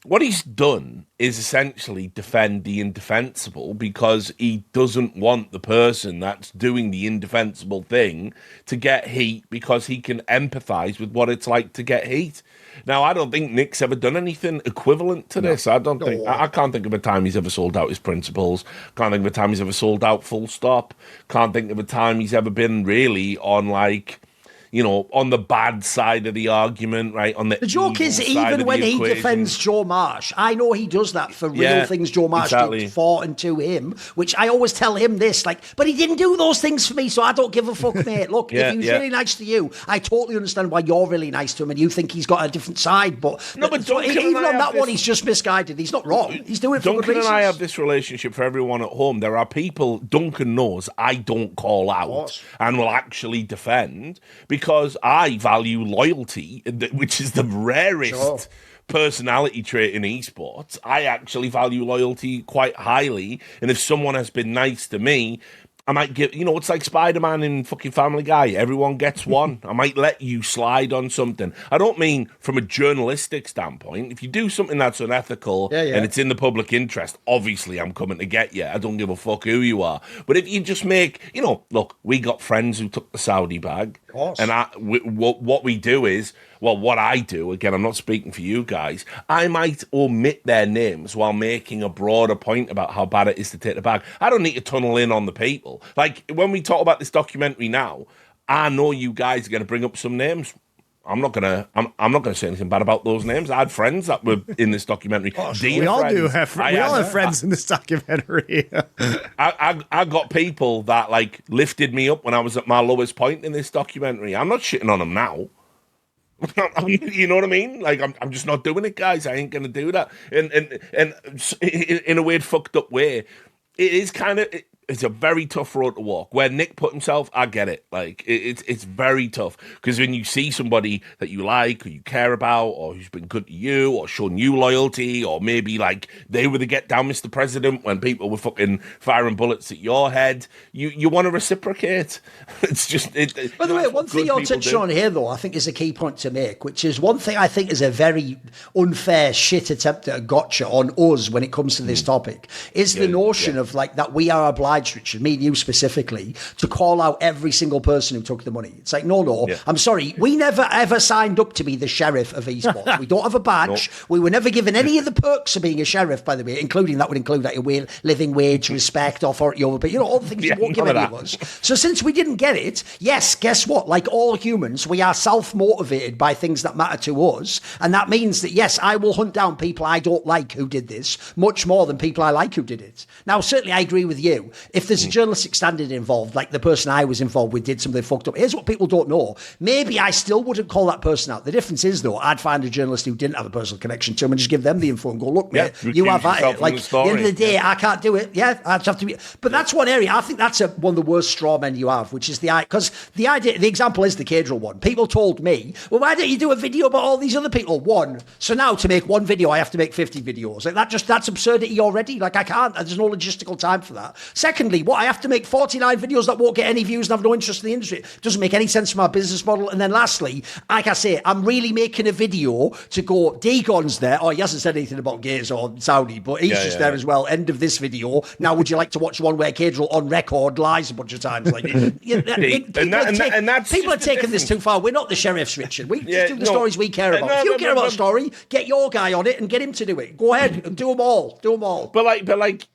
what he's done is essentially defend the indefensible because he doesn't want the person that's doing the indefensible thing to get heat because he can empathize with what it's like to get heat. Now, I don't think Nick's ever done anything equivalent to this. I can't think of a time he's ever sold out his principles. Can't think of a time he's ever sold out full stop. Can't think of a time he's ever been really on, like, you know, on the bad side of the argument, right? On the joke is, even when he defends Joe Marsh, I know he does that for real things Joe Marsh did for and to him, which I always tell him this, like, but he didn't do those things for me, so I don't give a fuck, mate. Look, if he was really nice to you, I totally understand why you're really nice to him and you think he's got a different side, but even on that one, he's just misguided. He's not wrong. He's doing it for good reasons. Duncan and I have this relationship for everyone at home. There are people Duncan knows I don't call out and will actually defend because I value loyalty, which is the rarest personality trait in esports. I actually value loyalty quite highly, and if someone has been nice to me, I might give, you know, it's like Spider-Man in fucking Family Guy. Everyone gets one. I might let you slide on something. I don't mean from a journalistic standpoint. If you do something that's unethical and it's in the public interest, obviously I'm coming to get you. I don't give a fuck who you are. But if you just make, you know, look, we got friends who took the Saudi bag. And what we do is, well, what I do, again, I'm not speaking for you guys, I might omit their names while making a broader point about how bad it is to take the bag. I don't need to tunnel in on the people. Like, when we talk about this documentary now, I know you guys are going to bring up some names. I'm not gonna say anything bad about those names. I had friends that were in this documentary. We all have friends in this documentary. I got people that, like, lifted me up when I was at my lowest point in this documentary. I'm not shitting on them now. You know what I mean? Like, I'm just not doing it, guys. I ain't gonna do that. And in a weird, fucked up way, it is kind of. It's a very tough road to walk. Where Nick put himself, I get it. Like, it's very tough because when you see somebody that you like or you care about or who's been good to you or shown you loyalty or maybe, like, they were the get down Mr. President when people were fucking firing bullets at your head, you want to reciprocate. It's just... By the way, one thing you're touching on here, though, I think is a key point to make, which is one thing I think is a very unfair shit attempt at a gotcha on us when it comes to this topic, is the notion of, like, that we are obliged, Richard, me and you specifically, to call out every single person who took the money. It's like, no, I'm sorry. We never ever signed up to be the sheriff of esports. We don't have a badge. We were never given any of the perks of being a sheriff, by the way, including that would include like a living wage, respect, authority over, but you know, all the things you won't give any of us. So since we didn't get it, yes, guess what? Like all humans, we are self-motivated by things that matter to us. And that means that, yes, I will hunt down people I don't like who did this much more than people I like who did it. Now, certainly I agree with you. If there's a journalistic standard involved, like the person I was involved with did something fucked up, here's what people don't know. Maybe I still wouldn't call that person out. The difference is, though, I'd find a journalist who didn't have a personal connection to him and just give them the info and go, look, mate, you have at it. Like, at the end of the day, I can't do it. Yeah, I'd have to be. But that's one area. I think that's one of the worst straw men you have, which is because the example is the Caedrel one. People told me, well, why don't you do a video about all these other people? So now to make one video, I have to make 50 videos. Like that's absurdity already. Like, I can't. There's no logistical time for that. Secondly, I have to make 49 videos that won't get any views and have no interest in the industry. It doesn't make any sense for my business model. And then lastly, like I say, I'm really making a video to go, Dagon's there. Oh, he hasn't said anything about gays or Saudi, but he's there as well. End of this video. Now, would you like to watch one where Caedrel on record lies a bunch of times? Like, people are taking this too far. We're not the sheriffs, Richard. We just do the stories we care about. If you care about a story, get your guy on it and get him to do it. Go ahead and do them all. Do them all. But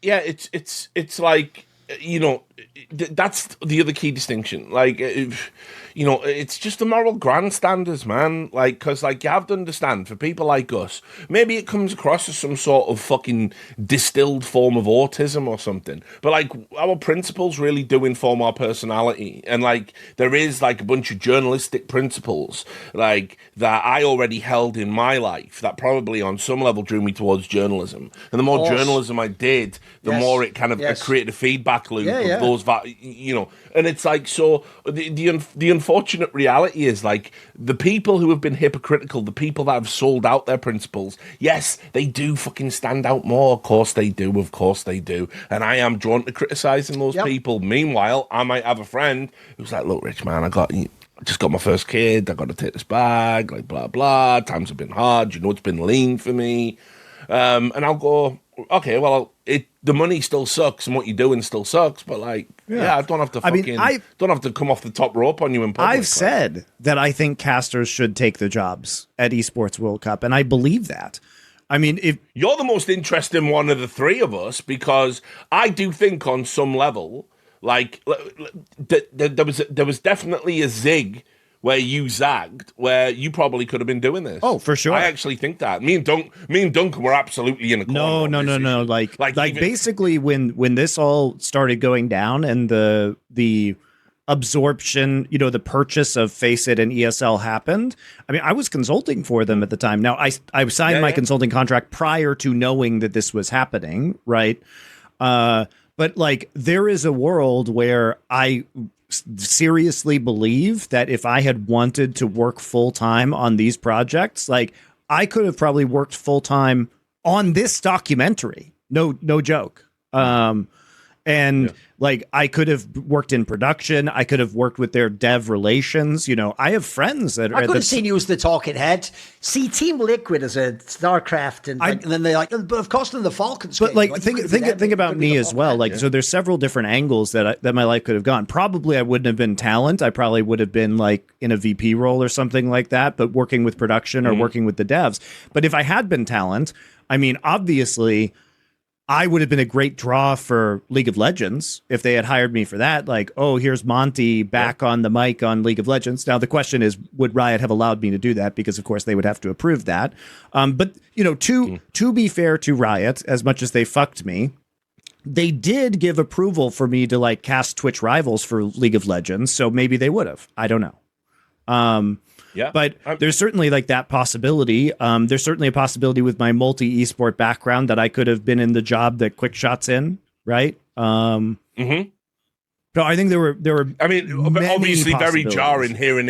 yeah, it's like, you know, that's the other key distinction. Like, you know, it's just the moral grandstanders, man. Like, because, like, you have to understand, for people like us, maybe it comes across as some sort of fucking distilled form of autism or something. But, like, our principles really do inform our personality. And, like, there is, like, a bunch of journalistic principles, like, that I already held in my life that probably on some level drew me towards journalism. And the more journalism I did, the more it kind of created a feedback loop of those, you know. And it's like, so the unfortunate reality is, like, the people who have been hypocritical, the people that have sold out their principles, yes, they do fucking stand out more. Of course they do. And I am drawn to criticizing those people. Meanwhile, I might have a friend who's like, look, Rich, man, I just got my first kid. I got to take this bag, like blah blah. Times have been hard. You know, it's been lean for me. And I'll go, okay, well, the money still sucks and what you're doing still sucks, but like, I don't have to don't have to come off the top rope on you in public. I've said that I think casters should take the jobs at Esports World Cup, and I believe that. I mean, if you're the most interesting one of the three of us, because I do think on some level, like there was definitely a zig where you zagged, where you probably could have been doing this. Oh, for sure. I actually think that. Me and Duncan were absolutely in a corner. No. Like basically when this all started going down and the absorption, you know, the purchase of Face It and ESL happened. I mean, I was consulting for them at the time. Now, I signed my consulting contract prior to knowing that this was happening, right? But like, there is a world where I seriously believe that if I had wanted to work full time on these projects, like I could have probably worked full time on this documentary. No joke. Like I could have worked in production. I could have worked with their dev relations. You know, I have friends that I could have seen you as the talking head. See Team Liquid as a StarCraft, and then they're like, but of course, then the Falcons. But like, think about me as well. Like, so there's several different angles that my life could have gone. Probably I wouldn't have been talent. I probably would have been like in a VP role or something like that, but working with production or working with the devs. But if I had been talent, I mean, obviously, I would have been a great draw for League of Legends if they had hired me for that. Like, oh, here's Monty back on the mic on League of Legends. Now, the question is, would Riot have allowed me to do that? Because, of course, they would have to approve that. But, you know, to be fair to Riot, as much as they fucked me, they did give approval for me to, like, cast Twitch Rivals for League of Legends. So maybe they would have. I don't know. But there's certainly like that possibility. There's certainly a possibility with my multi-esport background that I could have been in the job that Quickshot's in, right? So I think there were. I mean, obviously, very jarring hearing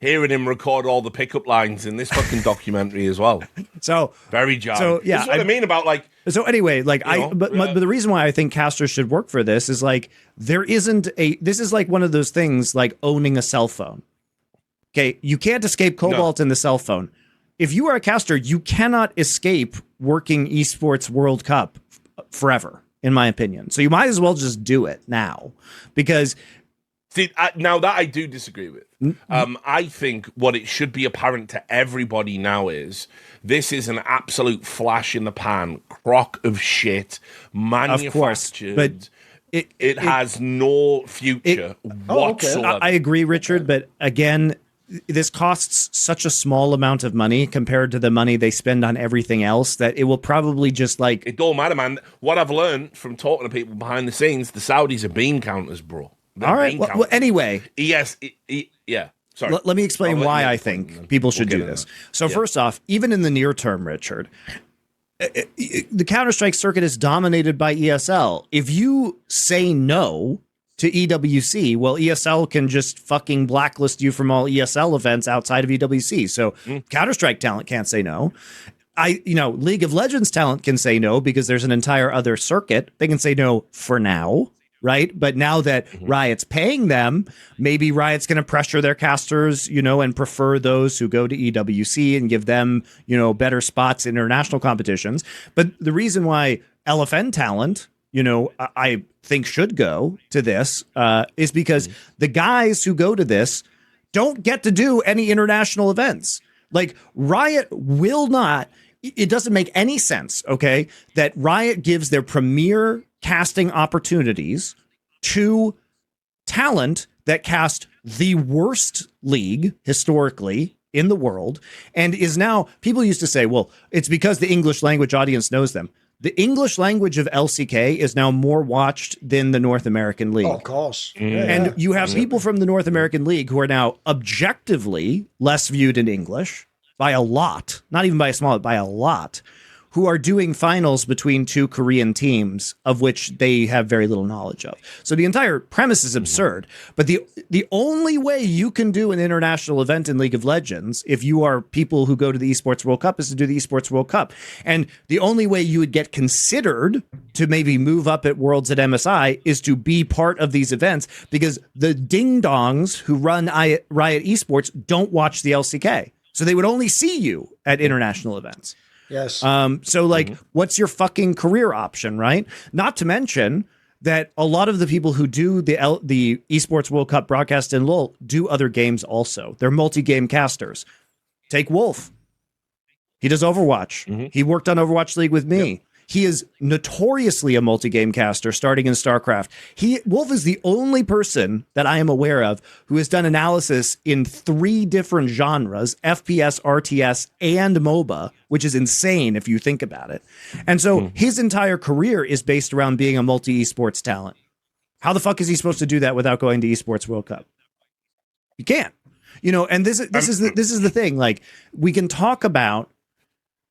him record all the pickup lines in this fucking documentary as well. So very jarring. So yeah, that's what I mean about like. So anyway, like but the reason why I think casters should work for this is like this is like one of those things like owning a cell phone. Okay, you can't escape Cobalt in the cell phone. If you are a caster, you cannot escape working Esports World Cup forever, in my opinion. So you might as well just do it now, because now that I do disagree with. I think what it should be apparent to everybody now is this is an absolute flash in the pan, crock of shit, manufactured. Of course, but it has no future whatsoever. I agree, Richard, but again, this costs such a small amount of money compared to the money they spend on everything else that it will probably just like... It don't matter, man. What I've learned from talking to people behind the scenes, the Saudis are bean counters, bro. They're all right. Well, anyway. Yeah. Sorry. Let me explain why I think people should do this. So first off, even in the near term, Richard, the Counter-Strike circuit is dominated by ESL. If you say no to EWC, well, ESL can just fucking blacklist you from all ESL events outside of EWC. So Counter-Strike talent can't say no. League of Legends talent can say no because there's an entire other circuit. They can say no for now, right? But now that Riot's paying them, maybe Riot's going to pressure their casters, and prefer those who go to EWC and give them, better spots in international competitions. But the reason why LFN talent, I think should go to this is because the guys who go to this don't get to do any international events. Like Riot will not, it doesn't make any sense, okay, that Riot gives their premier casting opportunities to talent that cast the worst league historically in the world and is now, people used to say, well, it's because the English language audience knows them. The English language of LCK is now more watched than the North American League. Oh, of course. And you have people from the North American League who are now objectively less viewed in English by a lot, not even by a small, by a lot, who are doing finals between two Korean teams of which they have very little knowledge of. So the entire premise is absurd. But the only way you can do an international event in League of Legends, if you are people who go to the Esports World Cup, is to do the Esports World Cup. And the only way you would get considered to maybe move up at Worlds at MSI is to be part of these events, because the ding-dongs who run Riot Esports don't watch the LCK. So they would only see you at international events. Yes. So like, what's your fucking career option, right? Not to mention that a lot of the people who do the Esports World Cup broadcast in LoL do other games also. They're multi-game casters. Take Wolf. He does Overwatch. He worked on Overwatch League with me. Yep. He is notoriously a multi-game caster starting in StarCraft. Wolf is the only person that I am aware of who has done analysis in 3 different genres, FPS, RTS, and MOBA, which is insane if you think about it. And so his entire career is based around being a multi-esports talent. How the fuck is he supposed to do that without going to Esports World Cup? You can't. And this is the thing. Like, we can talk about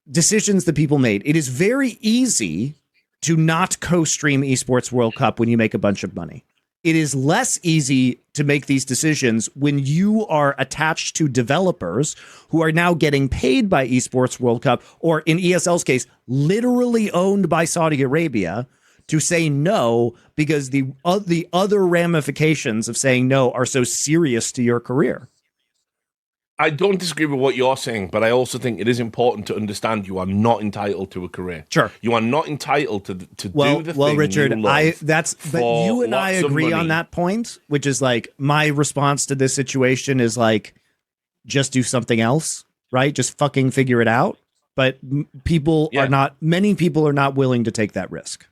decisions that people made. It is very easy to not co-stream Esports World Cup when you make a bunch of money. It is less easy to make these decisions when you are attached to developers who are now getting paid by Esports World Cup, or in ESL's case, literally owned by Saudi Arabia, to say no, because the other ramifications of saying no are so serious to your career. I don't disagree with what you're saying, but I also think it is important to understand you are not entitled to a career. Sure, you are not entitled to do the thing. Well, Richard, you love but you and I agree on that point, which is like, my response to this situation is like, just do something else, right? Just fucking figure it out. But many people are not willing to take that risk.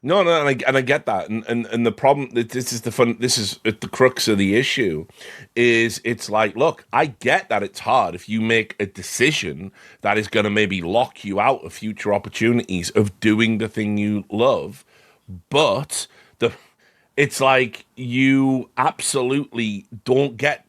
No, and I get that, and the problem, this is the crux of the issue, is it's like, look, I get that it's hard if you make a decision that is going to maybe lock you out of future opportunities of doing the thing you love, but it's like, you absolutely don't get.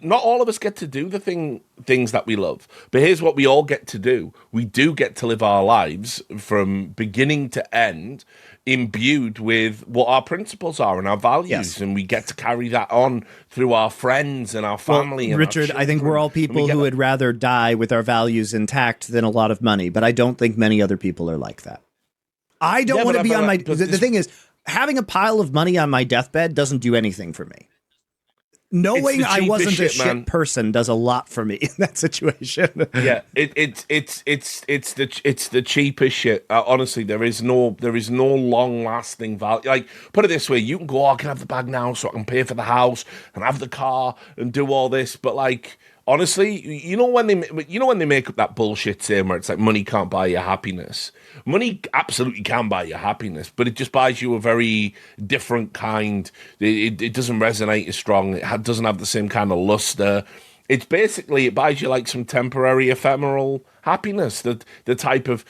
Not all of us get to do the things that we love, but here's what we all get to do. We do get to live our lives from beginning to end, imbued with what our principles are and our values, yes. And we get to carry that on through our friends and our family. Well, and Richard, I think we're all people who would rather die with our values intact than a lot of money, but I don't think many other people are like that. I don't want to be on my... The thing is, having a pile of money on my deathbed doesn't do anything for me. Knowing I wasn't a shit person does a lot for me in that situation. Yeah, it's the cheapest shit. Honestly, there is no long lasting value. Like, put it this way, you can go, I can have the bag now, so I can pay for the house and have the car and do all this. But like, honestly, when they make up that bullshit saying where it's like, money can't buy your happiness. Money absolutely can buy your happiness, but it just buys you a very different kind. It doesn't resonate as strong. It doesn't have the same kind of luster. It's basically, it buys you like some temporary ephemeral happiness, the type of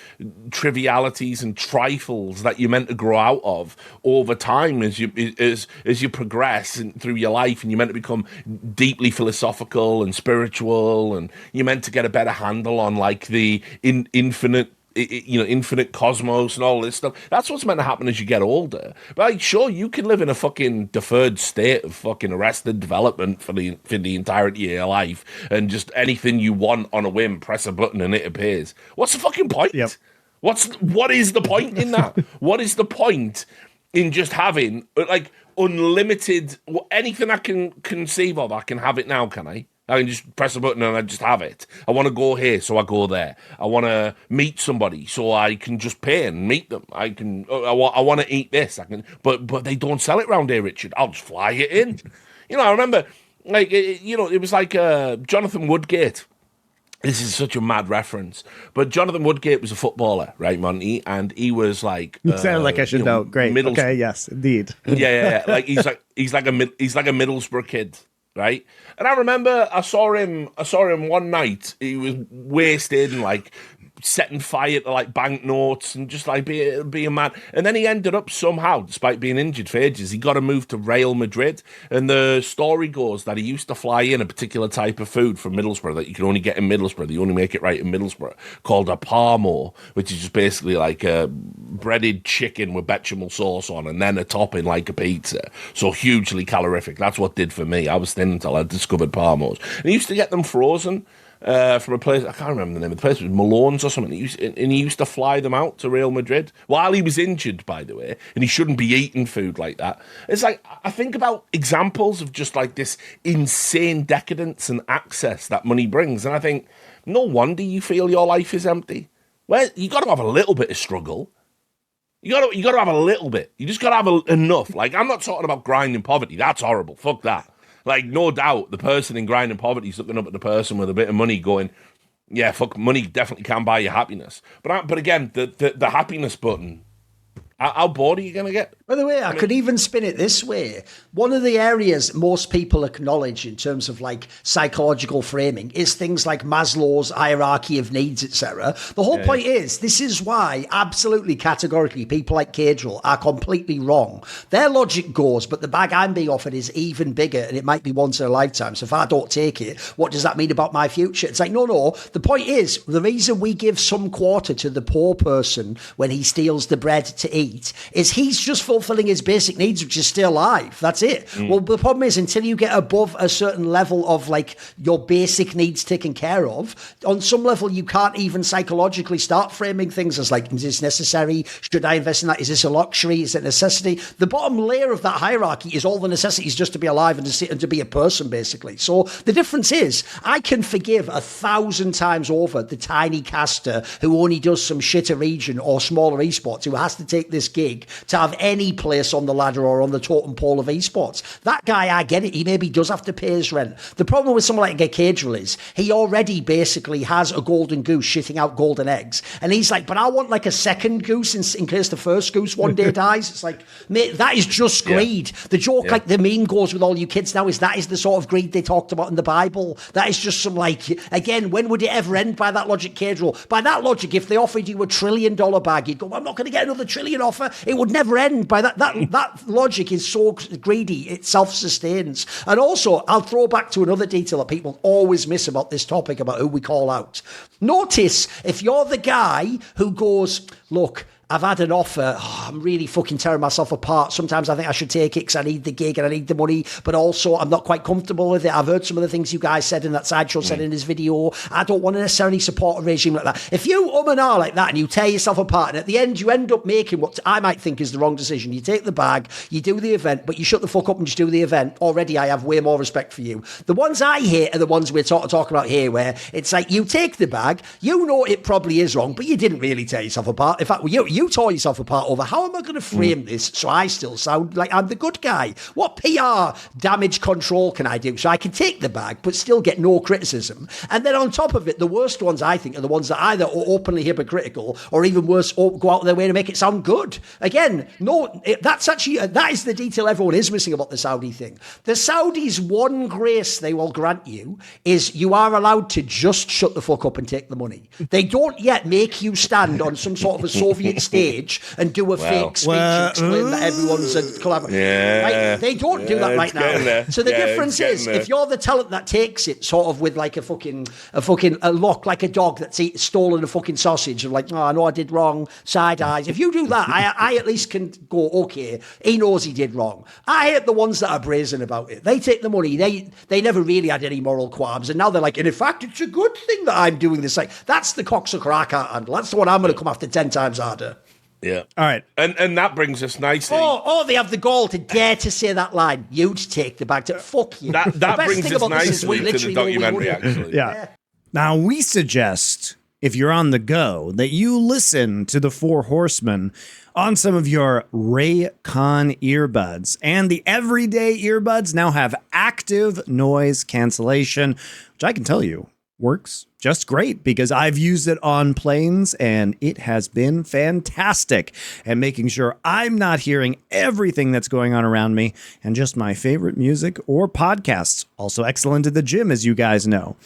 trivialities and trifles that you're meant to grow out of over time as you progress through your life, and you're meant to become deeply philosophical and spiritual, and you're meant to get a better handle on like the infinite cosmos and all this stuff. That's what's meant to happen as you get older. But like, sure, you can live in a fucking deferred state of fucking arrested development for the entirety of your life, and just anything you want on a whim, press a button and it appears. What's the fucking point? Yep. What is the point in that? What is the point in just having like unlimited anything I can conceive of? I can have it now, can I? I can just press a button and I just have it. I want to go here, so I go there. I want to meet somebody, so I can just pay and meet them. I want to eat this. I can, but they don't sell it around here, Richard. I'll just fly it in. I remember, like, it was like Jonathan Woodgate. This is such a mad reference, but Jonathan Woodgate was a footballer, right, Monty? And he was like, you sound like I should know. Great. Okay. Yes, indeed. Yeah. Like he's like a Middlesbrough kid. Right, and I remember I saw him one night. He was wasted and like setting fire to like banknotes and just like being mad. And then he ended up somehow, despite being injured for ages, he got a move to Real Madrid. And the story goes that he used to fly in a particular type of food from Middlesbrough that you can only get in Middlesbrough. They only make it right in Middlesbrough, called a parmo, which is just basically like a breaded chicken with bechamel sauce on and then a topping like a pizza. So hugely calorific. That's what did for me. I was thin until I discovered parmos. And he used to get them frozen. From a place, I can't remember the name of the place, it was Malone's or something. He used to fly them out to Real Madrid while he was injured, by the way, and he shouldn't be eating food like that. It's like, I think about examples of just like this insane decadence and access that money brings, and I think, no wonder you feel your life is empty. Well, you got to have a little bit of struggle. You got to have a little bit. You just got to have enough. Like, I'm not talking about grinding poverty. That's horrible. Fuck that. Like, no doubt, the person in grinding poverty is looking up at the person with a bit of money going, yeah, fuck, money definitely can buy you happiness. But again, the happiness button, how bored are you going to get? By the way, I could even spin it this way. One of the areas most people acknowledge in terms of like psychological framing is things like Maslow's hierarchy of needs, etc. The whole point is, this is why absolutely categorically people like Caedrel are completely wrong. Their logic goes, but the bag I'm being offered is even bigger and it might be once in a lifetime. So if I don't take it, what does that mean about my future? It's like, no. The point is, the reason we give some quarter to the poor person when he steals the bread to eat is he's just fulfilling his basic needs, which is stay alive. That's it. Well, the problem is, until you get above a certain level of like your basic needs taken care of, on some level you can't even psychologically start framing things as like, is this necessary? Should I invest in that? Is this a luxury? Is it a necessity? The bottom layer of that hierarchy is all the necessities just to be alive and to be a person, basically. So the difference is, I can forgive 1,000 times over the tiny caster who only does some shitter region or smaller esports, who has to take this gig to have any place on the ladder or on the totem pole of esports. That guy, I get it. He maybe does have to pay his rent. The problem with someone like Caedrel is he already basically has a golden goose shitting out golden eggs. And he's like, but I want like a second goose in case the first goose one day dies. It's like, mate, that is just greed. The joke, like the meme goes with all you kids now, is that is the sort of greed they talked about in the Bible. That is just some like, again, when would it ever end by that logic, Caedrel? By that logic, if they offered you $1 trillion bag, you'd go, I'm not going to get another trillion offer. It would never end. By that logic is so greedy, it self-sustains. And also, I'll throw back to another detail that people always miss about this topic, about who we call out. Notice, if you're the guy who goes, look, I've had an offer. Oh, I'm really fucking tearing myself apart. Sometimes I think I should take it because I need the gig and I need the money, but also I'm not quite comfortable with it. I've heard some of the things you guys said in that Sideshow said in his video. I don't want to necessarily support a regime like that. If you and ah like that and you tear yourself apart, and at the end you end up making what I might think is the wrong decision. You take the bag, you do the event, but you shut the fuck up and just do the event. Already I have way more respect for you. The ones I hate are the ones we're talking about here, where it's like you take the bag, you know it probably is wrong, but you didn't really tear yourself apart. In fact, you tore yourself apart over how am I going to frame this so I still sound like I'm the good guy? What PR damage control can I do so I can take the bag but still get no criticism? And then on top of it, the worst ones I think are the ones that either are openly hypocritical or even worse, go out of their way to make it sound good. Again, that is the detail everyone is missing about the Saudi thing. The Saudis' one grace they will grant you is you are allowed to just shut the fuck up and take the money. They don't yet make you stand on some sort of a Soviet stage and do a fake speech and explain that everyone's a collaborator. Yeah. They don't do that right now. So the difference is, there. if you're the talent that takes it sort of with like a lock, like a dog that's stolen a fucking sausage and like, oh, I know I did wrong, side eyes. If you do that, I at least can go, okay, he knows he did wrong. I hate the ones that are brazen about it. They take the money. They never really had any moral qualms. And now they're like, and in fact, it's a good thing that I'm doing this. Like, that's the cocksucker I can't handle. That's the one I'm going to come after 10 times harder. Yeah. All right. And that brings us nicely. Or they have the gall to dare to say that line. You'd take the bag to fuck you. That brings us nicely to the documentary, actually. Yeah. Now, we suggest, if you're on the go, that you listen to the Four Horsemen on some of your Raycon earbuds. And the everyday earbuds now have active noise cancellation, which I can tell you works just great because I've used it on planes and it has been fantastic at making sure I'm not hearing everything that's going on around me and just my favorite music or podcasts. Also excellent at the gym, as you guys know.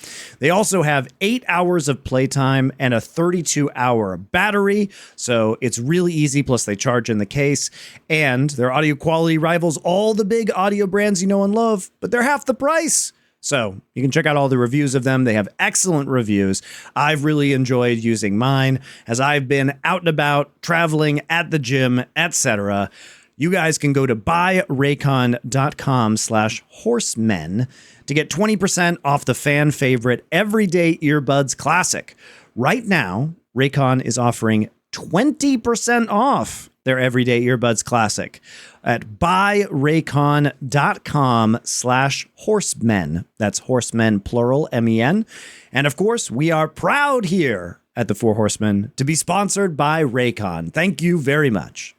They also have 8 hours of playtime and a 32-hour battery, so it's really easy. Plus, they charge in the case, and their audio quality rivals all the big audio brands you know and love, but they're half the price. So you can check out all the reviews of them. They have excellent reviews. I've really enjoyed using mine as I've been out and about, traveling, at the gym, etc. You guys can go to buyraycon.com/horsemen to get 20% off the fan favorite Everyday Earbuds Classic. Right now, Raycon is offering 20% off their Everyday Earbuds Classic at buyraycon.com/horsemen. That's horsemen, plural, MEN. And of course, we are proud here at the Four Horsemen to be sponsored by Raycon. Thank you very much.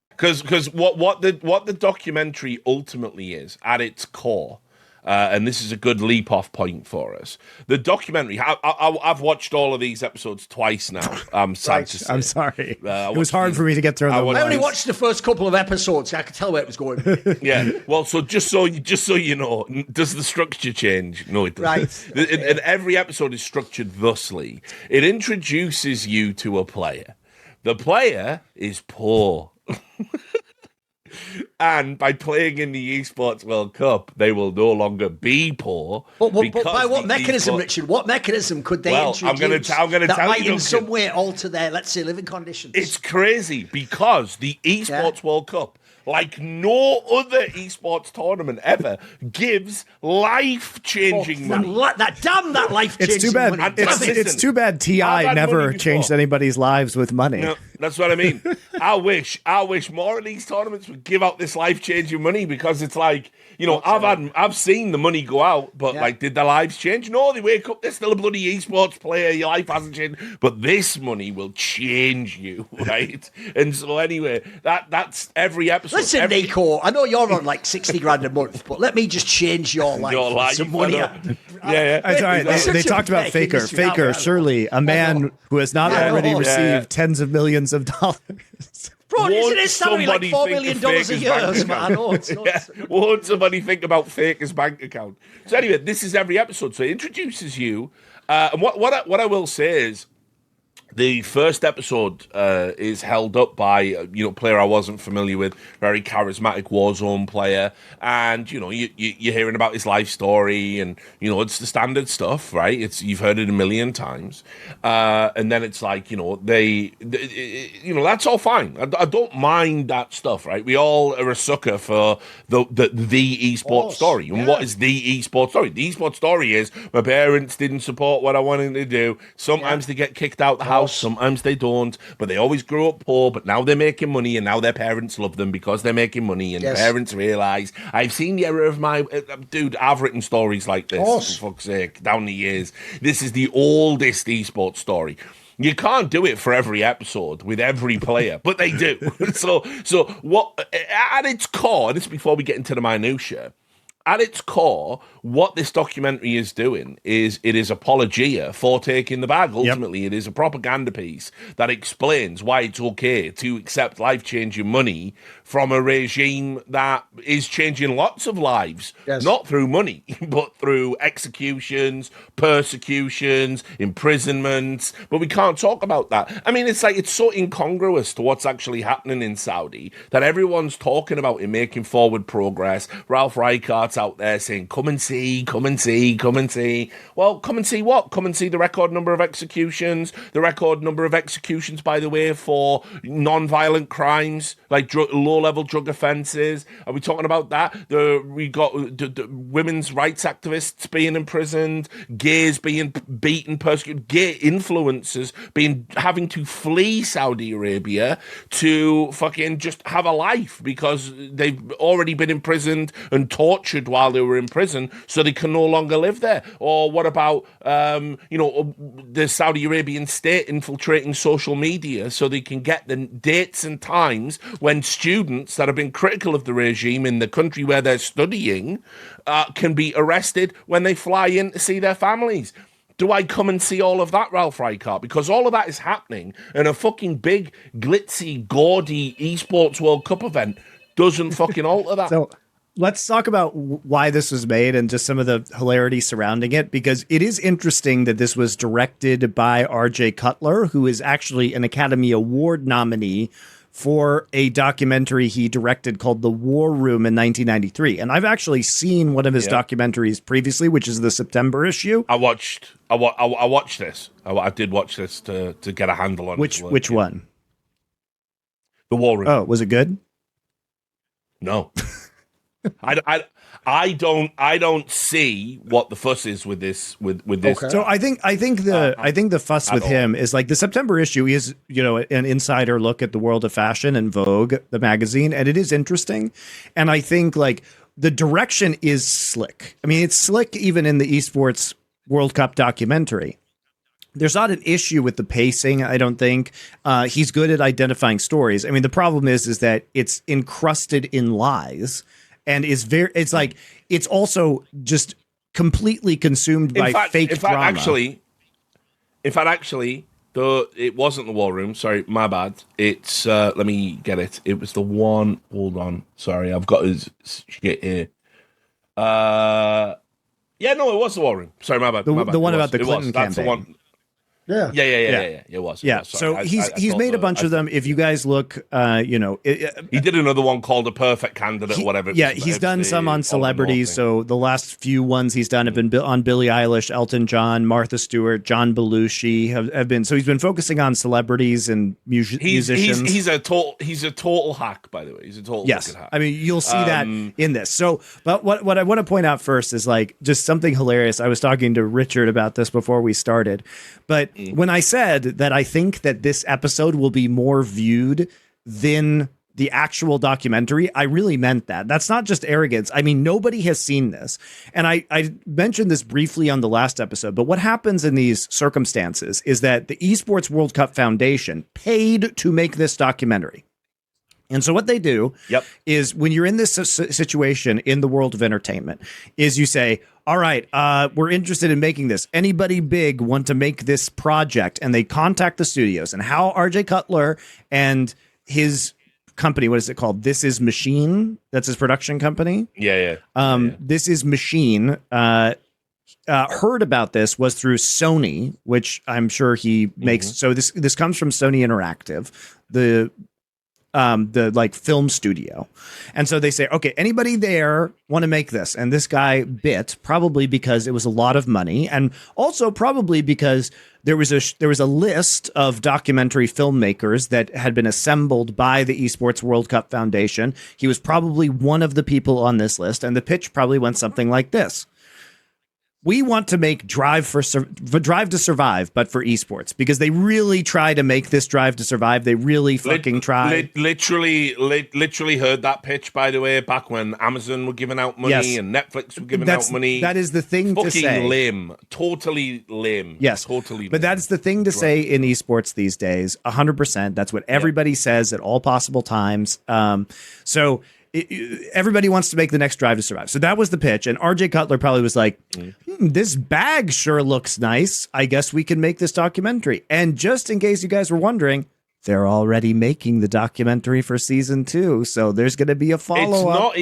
Because what the documentary ultimately is at its core, and this is a good leap off point for us. The documentary, I've watched all of these episodes twice now. I'm sad to say. I'm sorry. It was hard for me to get through them. I only watched the first couple of episodes. I could tell where it was going. Yeah. Well, so just so you know, does the structure change? No, it doesn't. Right. And every episode is structured thusly. It introduces you to a player. The player is poor. And by playing in the Esports World Cup, they will no longer be poor. But by what mechanism, Richard? What mechanism could they introduce I'm going to tell you, might in some way alter their, let's say, living conditions? It's crazy because the Esports World Cup, like no other esports tournament ever, gives life-changing money. That life-changing It's too bad. money. It's too bad TI never changed anybody's lives with money. No, that's what I mean. I wish more of these tournaments would give out this life-changing money because it's like, you know, I've seen the money go out, but like, did their lives change? No, they wake up, they're still a bloody esports player. Your life hasn't changed, but this money will change you, right? And so anyway, that's every episode. Listen, Nico, I know you're on like 60 grand a month, but let me just change your life. Your life, some money. That's all right. They talked about Faker. Faker, surely a man who has not already received tens of millions of dollars. Bro, isn't his salary like $4 million a year? I know, Won't somebody think about Faker's bank account? So anyway, this is every episode. So it introduces you. And what I will say is, the first episode is held up by a player I wasn't familiar with, very charismatic Warzone player, and you're hearing about his life story, and it's the standard stuff, right? You've heard it a million times, and then it's like that's all fine. I don't mind that stuff, right? We all are a sucker for the esports story, and what is the esports story? The esports story is my parents didn't support what I wanted to do. Sometimes they get kicked out the house. Sometimes they don't, but they always grew up poor, but now they're making money, and now their parents love them because they're making money, and parents realize, I've seen the error of my... dude, I've written stories like this, for fuck's sake, down the years. This is the oldest esports story. You can't do it for every episode with every player, but they do. So what, at its core, and this is before we get into the minutiae, at its core, what this documentary is doing is it is apologia for taking the bag. Ultimately, it is a propaganda piece that explains why it's okay to accept life-changing money from a regime that is changing lots of lives, not through money, but through executions, persecutions, imprisonments. But we can't talk about that. I mean, it's like, it's so incongruous to what's actually happening in Saudi that everyone's talking about it making forward progress. Ralph Reichardt's out there saying, come and see, come and see, come and see. Well, come and see what? Come and see the record number of executions. The record number of executions, by the way, for non-violent crimes, like low-level drug offences. Are we talking about that? We got the women's rights activists being imprisoned, gays being beaten, persecuted, gay influencers having to flee Saudi Arabia to fucking just have a life because they've already been imprisoned and tortured while they were in prison, so they can no longer live there. Or what about the Saudi Arabian state infiltrating social media so they can get the dates and times when students that have been critical of the regime in the country where they're studying can be arrested when they fly in to see their families. do I come and see all of that, Ralph Reichart? Because all of that is happening, and a fucking big, glitzy, gaudy Esports World Cup event doesn't fucking alter that. So let's talk about why this was made and just some of the hilarity surrounding it, because it is interesting that this was directed by R.J. Cutler, who is actually an Academy Award nominee for a documentary he directed called The War Room in 1993. And I've actually seen one of his documentaries previously, which is the September issue. I watched this. I did watch this to get a handle on which one? The War Room. Oh, was it good? No. I don't see what the fuss is with this with this. Okay. So I think the fuss with him is like the September issue is, an insider look at the world of fashion and Vogue, the magazine, and it is interesting. And I think like the direction is slick. I mean, it's slick even in the Esports World Cup documentary. There's not an issue with the pacing, I don't think. He's good at identifying stories. I mean, the problem is that it's encrusted in lies. And it's also just completely consumed by fake drama. In fact, actually, though it wasn't the War Room. Sorry, my bad. It's let me get it. It was the one. Hold on. Sorry, I've got his shit here. Yeah, no, it was the War Room. Sorry, my bad. The one about the Clinton campaign. That's the one. Yeah. It was. So he's made a bunch of them. If you guys look, he did another one called A Perfect Candidate or whatever. Yeah, he's done some on celebrities. So the last few ones he's done have been on Billie Eilish, Elton John, Martha Stewart, John Belushi have been. So he's been focusing on celebrities and musicians. He's a total hack, by the way. He's a total hack. I mean, you'll see that in this. So, but what I want to point out first is like just something hilarious. I was talking to Richard about this before we started, but when I said that I think that this episode will be more viewed than the actual documentary, I really meant that. That's not just arrogance. I mean, nobody has seen this. And I mentioned this briefly on the last episode, but what happens in these circumstances is that the Esports World Cup Foundation paid to make this documentary. And so what they do is when you're in this situation in the world of entertainment is you say, all right, we're interested in making this. Anybody big want to make this project? And they contact the studios. And how RJ Cutler and his company, what is it called? This Is Machine. That's his production company. This Is Machine. Heard about this was through Sony, which I'm sure he makes. So this comes from Sony Interactive, the like film studio. And so they say, okay, anybody there want to make this? And this guy bit, probably because it was a lot of money, and also probably because there was a list of documentary filmmakers that had been assembled by the Esports World Cup Foundation. He was probably one of the people on this list, and the pitch probably went something like this. We want to make Drive to Survive, but for esports, because they really try to make this Drive to Survive. They really fucking try. Literally heard that pitch, by the way, back when Amazon were giving out money and Netflix were giving out money. That is the thing to say. Fucking lame. Totally lame. Yes. Totally lame. But that's the thing to say in esports these days. 100%. That's what everybody says at all possible times. Everybody wants to make the next Drive to Survive. So that was the pitch. And RJ Cutler probably was like, this bag sure looks nice. I guess we can make this documentary. And just in case you guys were wondering, they're already making the documentary for season 2. So there's going to be a follow-up.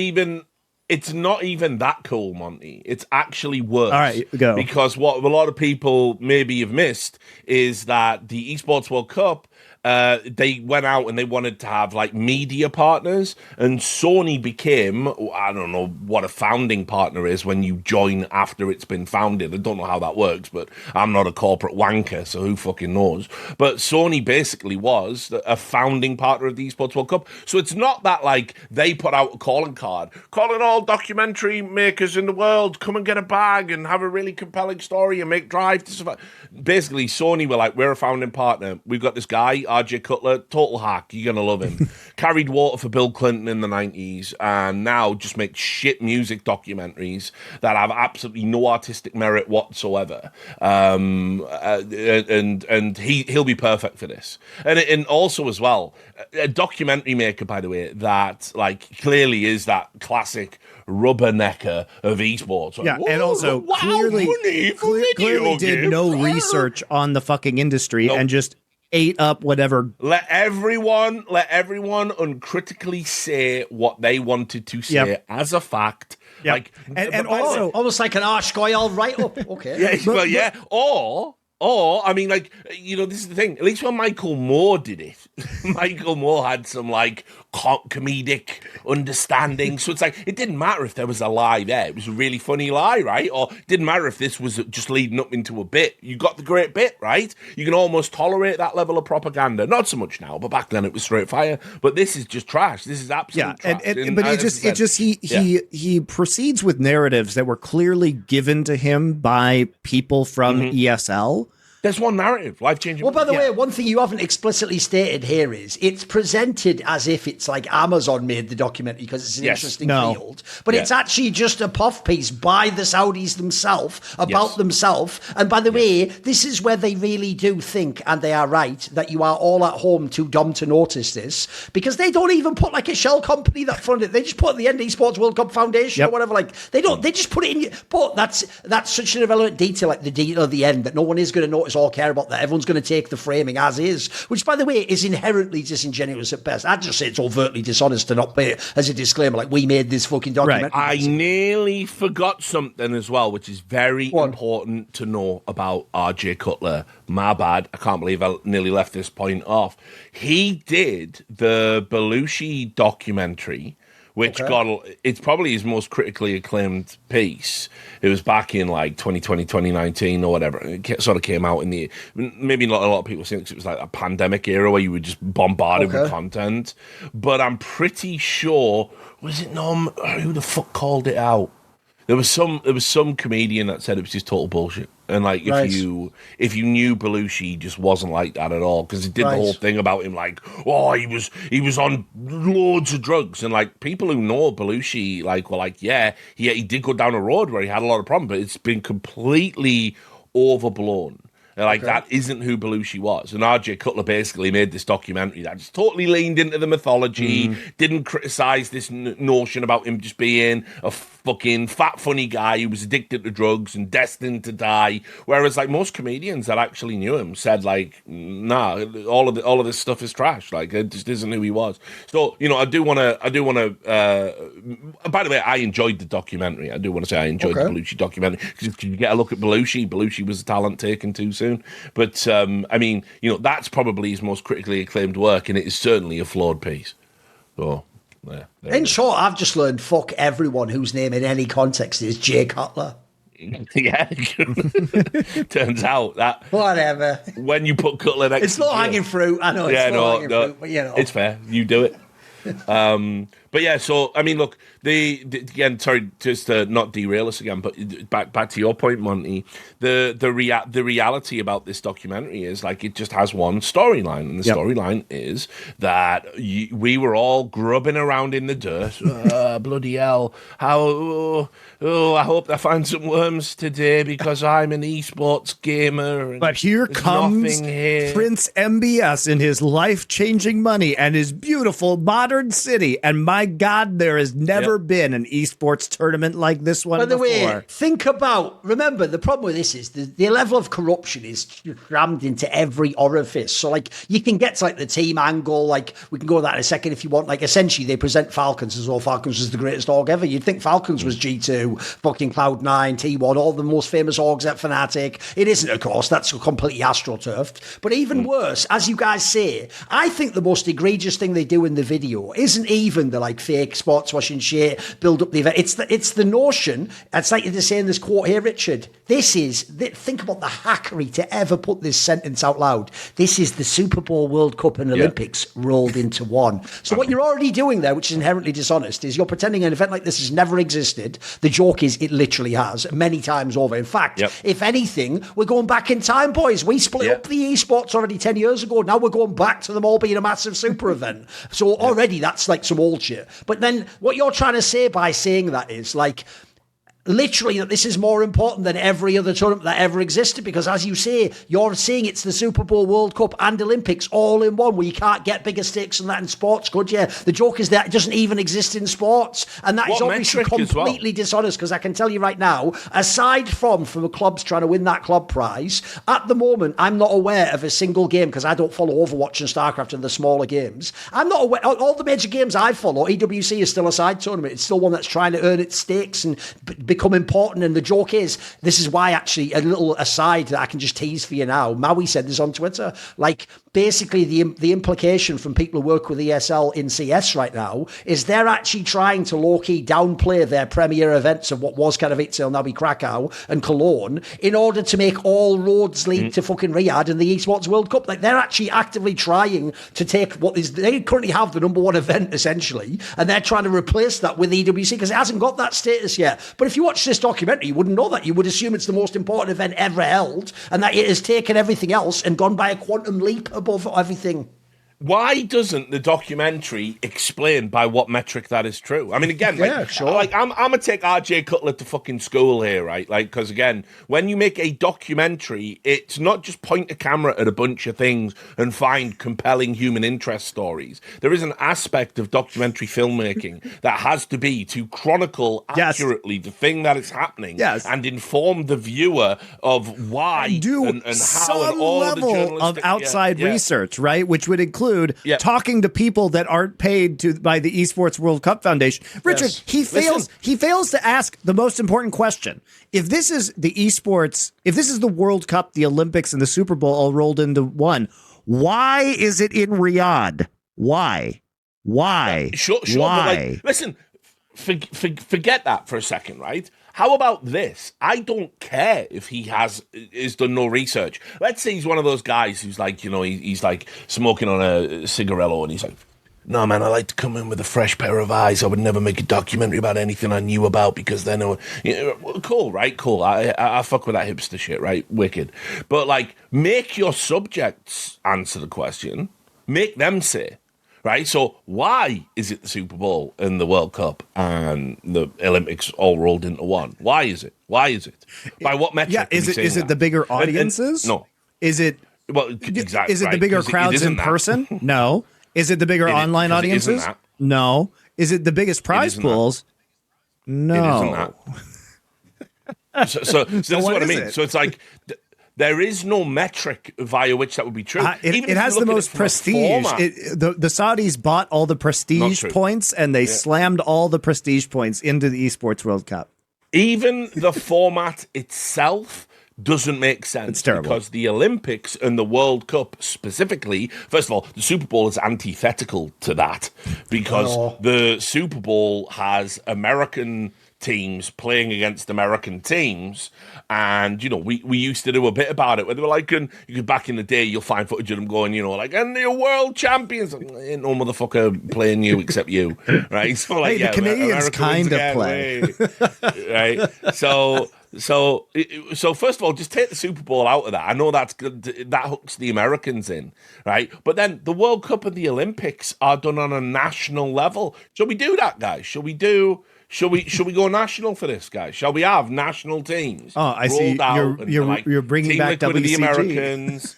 It's not even that cool, Monty. It's actually worse. All right, go. Because what a lot of people maybe have missed is that the Esports World Cup, they went out and they wanted to have like media partners, and Sony became, I don't know what a founding partner is when you join after it's been founded. I don't know how that works, but I'm not a corporate wanker, so who fucking knows? But Sony basically was a founding partner of the Esports World Cup. So it's not that like they put out a calling card, calling all documentary makers in the world, come and get a bag and have a really compelling story and make Drive to Survive. Basically, Sony were like, we're a founding partner. We've got this guy, RJ Cutler, total hack. You're gonna love him. Carried water for Bill Clinton in the 90s, and now just makes shit music documentaries that have absolutely no artistic merit whatsoever. And he'll be perfect for this. And also as well, a documentary maker, by the way, that like clearly is that classic rubbernecker of esports. Like, yeah, and also clearly did no research on the fucking industry and just ate up whatever. Let everyone uncritically say what they wanted to say as a fact. Yep. Like, and also almost like an arse guy, all right up. Okay. Yeah, Or, I mean, like, you know, this is the thing. At least when Michael Moore did it, Michael Moore had some, like, comedic understanding. So it's like, it didn't matter if there was a lie there. It was a really funny lie, right? Or it didn't matter if this was just leading up into a bit. You got the great bit, right? You can almost tolerate that level of propaganda. Not so much now, but back then it was straight fire. But this is just trash. This is absolute trash. He proceeds with narratives that were clearly given to him by people from ESL. There's one narrative, life-changing. Well, by the way, one thing you haven't explicitly stated here is it's presented as if it's like Amazon made the documentary because it's an interesting field, but it's actually just a puff piece by the Saudis themselves about themselves. And by the way, this is where they really do think, and they are right, that you are all at home too dumb to notice this, because they don't even put like a shell company that funded it. They just put the end Esports World Cup Foundation or whatever. Like they don't. They just put it in. But that's such an irrelevant detail, like the detail of the end, that no one is going to notice or care about that. Everyone's going to take the framing as is, which, by the way, is inherently disingenuous at best. I'd just say it's overtly dishonest to not pay it as a disclaimer, like we made this fucking documentary. Right. I nearly forgot something as well, which is very important to know about RJ Cutler. My bad. I can't believe I nearly left this point off. He did the Belushi documentary, which it's probably his most critically acclaimed piece. It was back in like 2020, 2019 or whatever. It sort of came out in the, maybe not a lot of people think it was like a pandemic era where you were just bombarded with content. But I'm pretty sure, was it who the fuck called it out? There was some comedian that said it was just total bullshit. And like if you knew Belushi, he just wasn't like that at all, because he did the whole thing about him like, oh, he was on loads of drugs, and like people who know Belushi like were like, yeah, he did go down a road where he had a lot of problems, but it's been completely overblown. Like, that isn't who Belushi was. And RJ Cutler basically made this documentary that just totally leaned into the mythology, didn't criticize this notion about him just being a fucking fat, funny guy who was addicted to drugs and destined to die. Whereas, like, most comedians that actually knew him said, like, nah, all of this stuff is trash. Like, it just isn't who he was. So, you know, I do want to, by the way, I enjoyed the documentary. I do want to say I enjoyed the Belushi documentary, because you get a look at Belushi was a talent taken too soon. But, I mean, you know, that's probably his most critically acclaimed work, and it is certainly a flawed piece. So, yeah. In short, I've just learned fuck everyone whose name in any context is Jay Cutler. Yeah. Turns out that... Whatever. When you put Cutler next it's not hanging fruit. I know it's not hanging fruit, but, you know. It's fair. You do it. But yeah, so I mean, look, the again, sorry, just to not derail us again, but back to your point, Monty. The reality about this documentary is, like, it just has one storyline, and the storyline is that we were all grubbing around in the dirt. Bloody hell! I hope I find some worms today because I'm an esports gamer. But here comes Prince MBS in his life-changing money and his beautiful modern city, and my God, there has never been an esports tournament like this one before. By the way, remember, the problem with this is the level of corruption is crammed into every orifice. So, like, you can get to, like, the team angle, like, we can go to that in a second if you want. Like, essentially, they present Falcons as well. Falcons was the greatest org ever. You'd think Falcons was G2, fucking Cloud9, T1, all the most famous orgs at Fnatic. It isn't, of course. That's completely astroturfed. But even worse, as you guys say, I think the most egregious thing they do in the video though, isn't even the like fake sports washing shit, build up the event. It's the notion. It's like you're saying this quote here, Richard. Think about the hackery to ever put this sentence out loud. This is the Super Bowl, World Cup, and Olympics rolled into one. So what you're already doing there, which is inherently dishonest, is you're pretending an event like this has never existed. The joke is it literally has many times over. In fact, if anything, we're going back in time, boys. We split up the esports already 10 years ago. Now we're going back to them all being a massive super event. So already that's like some old shit. But then what you're trying to say by saying that is like, literally that this is more important than every other tournament that ever existed, because as you say, you're saying it's the Super Bowl, World Cup and Olympics all in one, where you can't get bigger stakes than that in sports, could you? The joke is that it doesn't even exist in sports, and that is obviously completely dishonest, because I can tell you right now, aside from clubs trying to win that club prize, at the moment I'm not aware of a single game, because I don't follow Overwatch and StarCraft and the smaller games. I'm not aware, all the major games I follow, EWC is still a side tournament. It's still one that's trying to earn its stakes and become important. And the joke is, this is why, actually, a little aside that I can just tease for you now, Maui said this on Twitter, like, basically the implication from people who work with ESL in CS right now is they're actually trying to low-key downplay their premier events of what was kind of Itzel, now be Krakow and Cologne, in order to make all roads lead to fucking Riyadh and the Esports World Cup. Like, they're actually actively trying to take what is, they currently have the number one event essentially, and they're trying to replace that with EWC because it hasn't got that status yet. But if you watch this documentary, you wouldn't know that. You would assume it's the most important event ever held, and that it has taken everything else and gone by a quantum leap above everything. Why doesn't the documentary explain by what metric that is true? I mean, again, like I'm gonna take RJ Cutler to fucking school here, right? Like, because again, when you make a documentary, it's not just point a camera at a bunch of things and find compelling human interest stories. There is an aspect of documentary filmmaking that has to be to chronicle accurately the thing that is happening and inform the viewer of why and how some and all level the journalistic of outside research, right? Which would include talking to people that aren't paid by the Esports World Cup Foundation. Richard, he fails to ask the most important question. If this is the esports, if this is the World Cup, the Olympics, and the Super Bowl all rolled into one, why is it in Riyadh? Why? Sure. Why? But like, listen, forget that for a second, right? How about this? I don't care if he has done no research. Let's say he's one of those guys who's like, you know, he's like smoking on a cigarello and he's like, no, man, I like to come in with a fresh pair of eyes. I would never make a documentary about anything I knew about because then, cool, right? Cool. I fuck with that hipster shit, right? Wicked. But like, make your subjects answer the question. Make them say. Right, so why is it the Super Bowl and the World Cup and the Olympics all rolled into one? Why is it? By what metric? Yeah, is it the bigger audiences? No. Is it? Well, exactly. Is it the bigger crowds in person? No. Is it the bigger online audiences? No. Is it the biggest prize pools? No. So this is what I mean. So it's like. There is no metric via which that would be true. It has the most prestige. The Saudis bought all the prestige points, and they slammed all the prestige points into the Esports World Cup. Even the format itself doesn't make sense. It's terrible. Because the Olympics and the World Cup specifically, first of all, the Super Bowl is antithetical to that because the Super Bowl has American teams playing against American teams, and you know we used to do a bit about it where they were like, and you could, back in the day you'll find footage of them going, you know, like, and they're world champions. Like, ain't no motherfucker playing you except you, right? So like, the Canadians kind of play, right? So first of all, just take the Super Bowl out of that. I know that's good, that hooks the Americans in, right? But then the World Cup and the Olympics are done on a national level. Shall we do that, guys? Should we go national for this, guys? Shall we have national teams? Oh, I see. You're bringing back WCG. The Americans.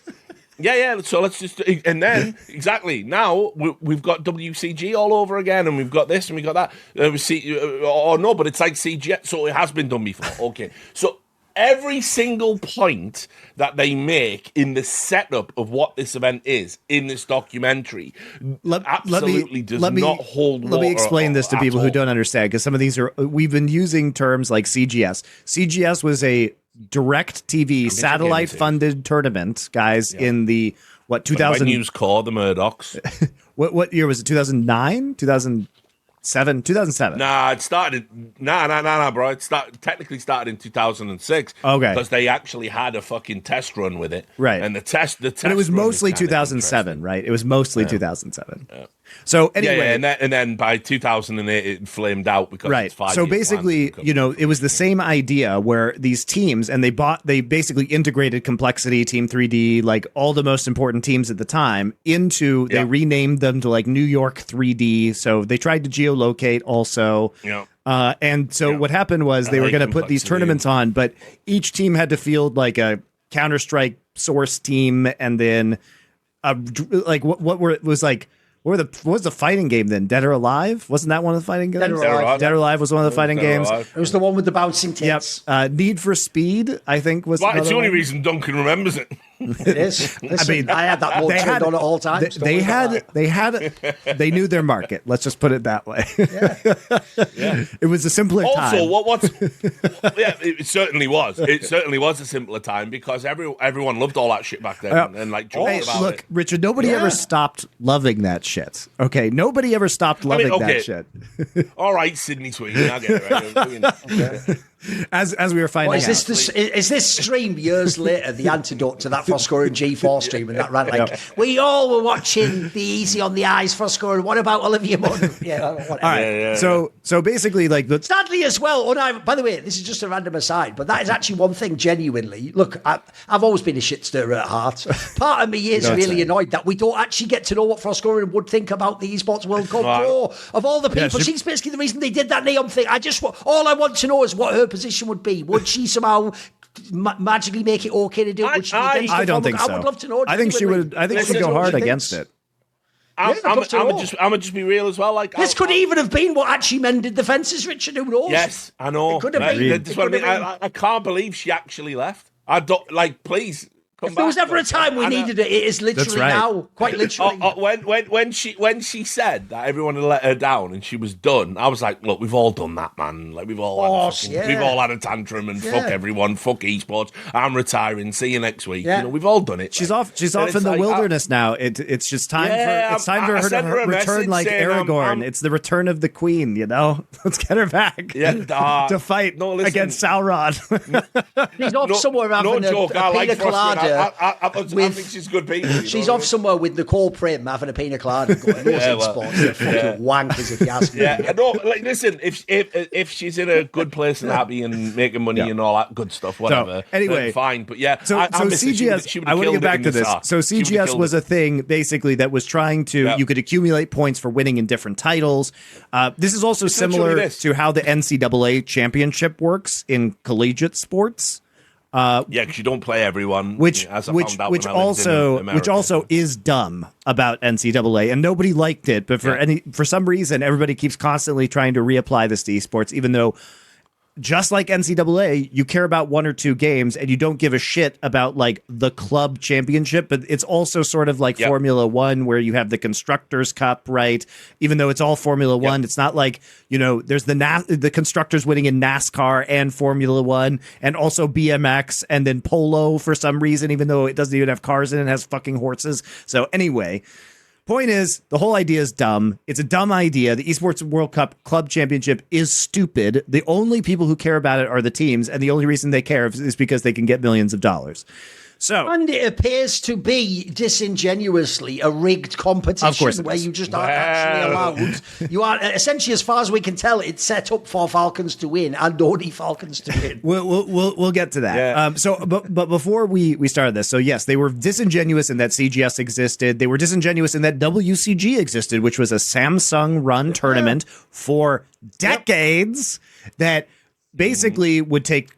Yeah. So let's just, and then exactly now we've got WCG all over again, and we've got this and we got that. But it's like CG. So it has been done before. Okay, so every single point that they make in the setup of what this event is in this documentary absolutely does not hold water. Let me explain this to people who don't understand, because some of these are, we've been using terms like CGS. CGS was a direct TV satellite funded tournament, guys, in the 2000 News Corps, the Murdochs. What year was it? 2009, 2007, 2007. Nah, it started. Nah, bro. Technically started in 2006. Okay, because they actually had a fucking test run with it. Right, and the test. But it was mostly 2007, right? It was mostly 2007. Yeah. So anyway, and then by 2008 it flamed out because it's 5 So years basically, it was the same idea where these teams, and they basically integrated Complexity, Team 3D, like all the most important teams at the time into. They renamed them to like New York 3D. So they tried to geolocate also. Yeah. And so what happened was they were going to put these tournaments on, but each team had to field like a Counter-Strike source team, and then what was the fighting game then? Dead or Alive? Wasn't that one of the fighting games? Dead or Alive was one of the fighting games. It was the one with the bouncing tits. Yep. Need for Speed, I think, was. Well, it's the only reason Duncan remembers it. It is. Listen, I had that one turned on at all times. They knew their market. Let's just put it that way. Yeah. It was a simpler time. Also, it certainly was. It certainly was a simpler time because everyone loved all that shit back then and like joked about it. Look, Richard, nobody ever stopped loving that shit. Okay, nobody ever stopped loving that shit. All right, Sydney Sweeney, I get it. Right? As we were finding out. Is this stream years later the antidote to that Froscore and G4 stream and that ran like, we all were watching the Easy on the Eyes Froscore, and what about Olivia Munn? All right. So basically, like sadly as well. By the way, this is just a random aside, but that is actually one thing. Genuinely, look, I've always been a shit stirrer at heart. Part of me is really annoyed that we don't actually get to know what Froscore would think about the Esports World Cup. Of all the people, she's basically the reason they did that neon thing. All I want to know is what her position would be. Would she somehow magically make it okay to do it? I don't think so. I would love to know. I think she would. I think she'd go hard against it. I'm gonna just be real as well. Like this could even have been what actually mended the fences, Richard. Who knows? Yes, I know. It could have been. That's what I mean. I can't believe she actually left. I don't please. If there was ever a time we needed it, it is literally now. Quite literally. When she said that everyone had let her down and she was done, I was like, look, we've all done that, man. Like we've all had a tantrum and fuck everyone, fuck esports. I'm retiring. See you next week. Yeah. We've all done it. She's off in the wilderness now. It's just time for her to return like Aragorn. It's the return of the queen. Let's get her back. To fight against Sauron. She's off somewhere having a pina colada. I think she's good people. She's off somewhere with Nicole Prim having a pina colada going. Sports, they're fucking wankers if you ask me. Yeah, no, listen, if she's in a good place and happy and making money and all that good stuff, whatever. So, anyway, then fine. But yeah, so CGS. I want to get back to this. So CGS was a thing basically that was trying to. You could accumulate points for winning in different titles. This is also similar to how the NCAA championship works in collegiate sports. Because you don't play everyone, which also is dumb about NCAA, and nobody liked it. But for some reason, everybody keeps constantly trying to reapply this to esports, even though. Just like NCAA, you care about one or two games and you don't give a shit about like the club championship, but it's also sort of like Formula One where you have the Constructors Cup, right? Even though it's all Formula One, it's not like, there's the Constructors winning in NASCAR and Formula One and also BMX and then Polo for some reason, even though it doesn't even have cars in it, it has fucking horses. So anyway, point is, the whole idea is dumb. It's a dumb idea. The Esports World Cup Club Championship is stupid. The only people who care about it are the teams, and the only reason they care is because they can get millions of dollars. And it appears to be disingenuously a rigged competition where you just aren't actually allowed. You are essentially, as far as we can tell, it's set up for Falcons to win and only Falcons to win. We'll get to that. Yeah. But before we started this, so yes, they were disingenuous in that CGS existed. They were disingenuous in that WCG existed, which was a Samsung run tournament for decades that basically would take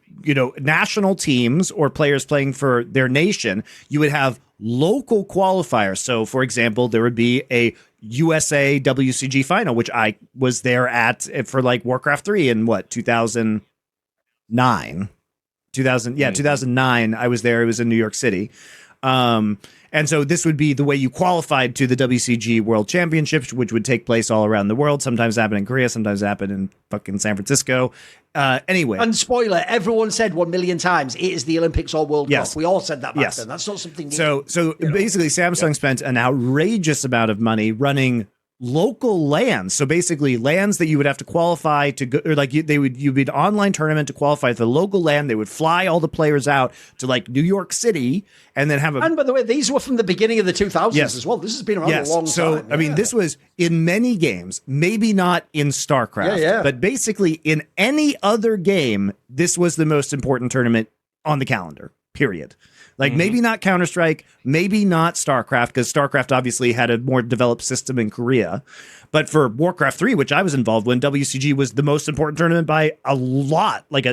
national teams or players playing for their nation. You would have local qualifiers. So, for example, there would be a USA WCG final, which I was there at for like Warcraft 3 in 2009. 2009. I was there. It was in New York City. And so this would be the way you qualified to the WCG World Championships, which would take place all around the world. Sometimes happen in Korea, sometimes happen in fucking San Francisco. Anyway. And spoiler, everyone said 1 million times, it is the Olympics or World Cup. We all said that back then. That's not something new. So basically, Samsung spent an outrageous amount of money running local lands. So basically lands that you would have to qualify to go, or like you'd be an online tournament to qualify for the local land. They would fly all the players out to like New York City and then have and by the way, these were from the beginning of the 2000s as well. This has been around a long time. So, I mean, this was in many games, maybe not in StarCraft, but basically in any other game, this was the most important tournament on the calendar, period. Like maybe not Counter-Strike, maybe not StarCraft, because StarCraft obviously had a more developed system in Korea. But for Warcraft 3, which I was involved in, WCG was the most important tournament by a lot. Like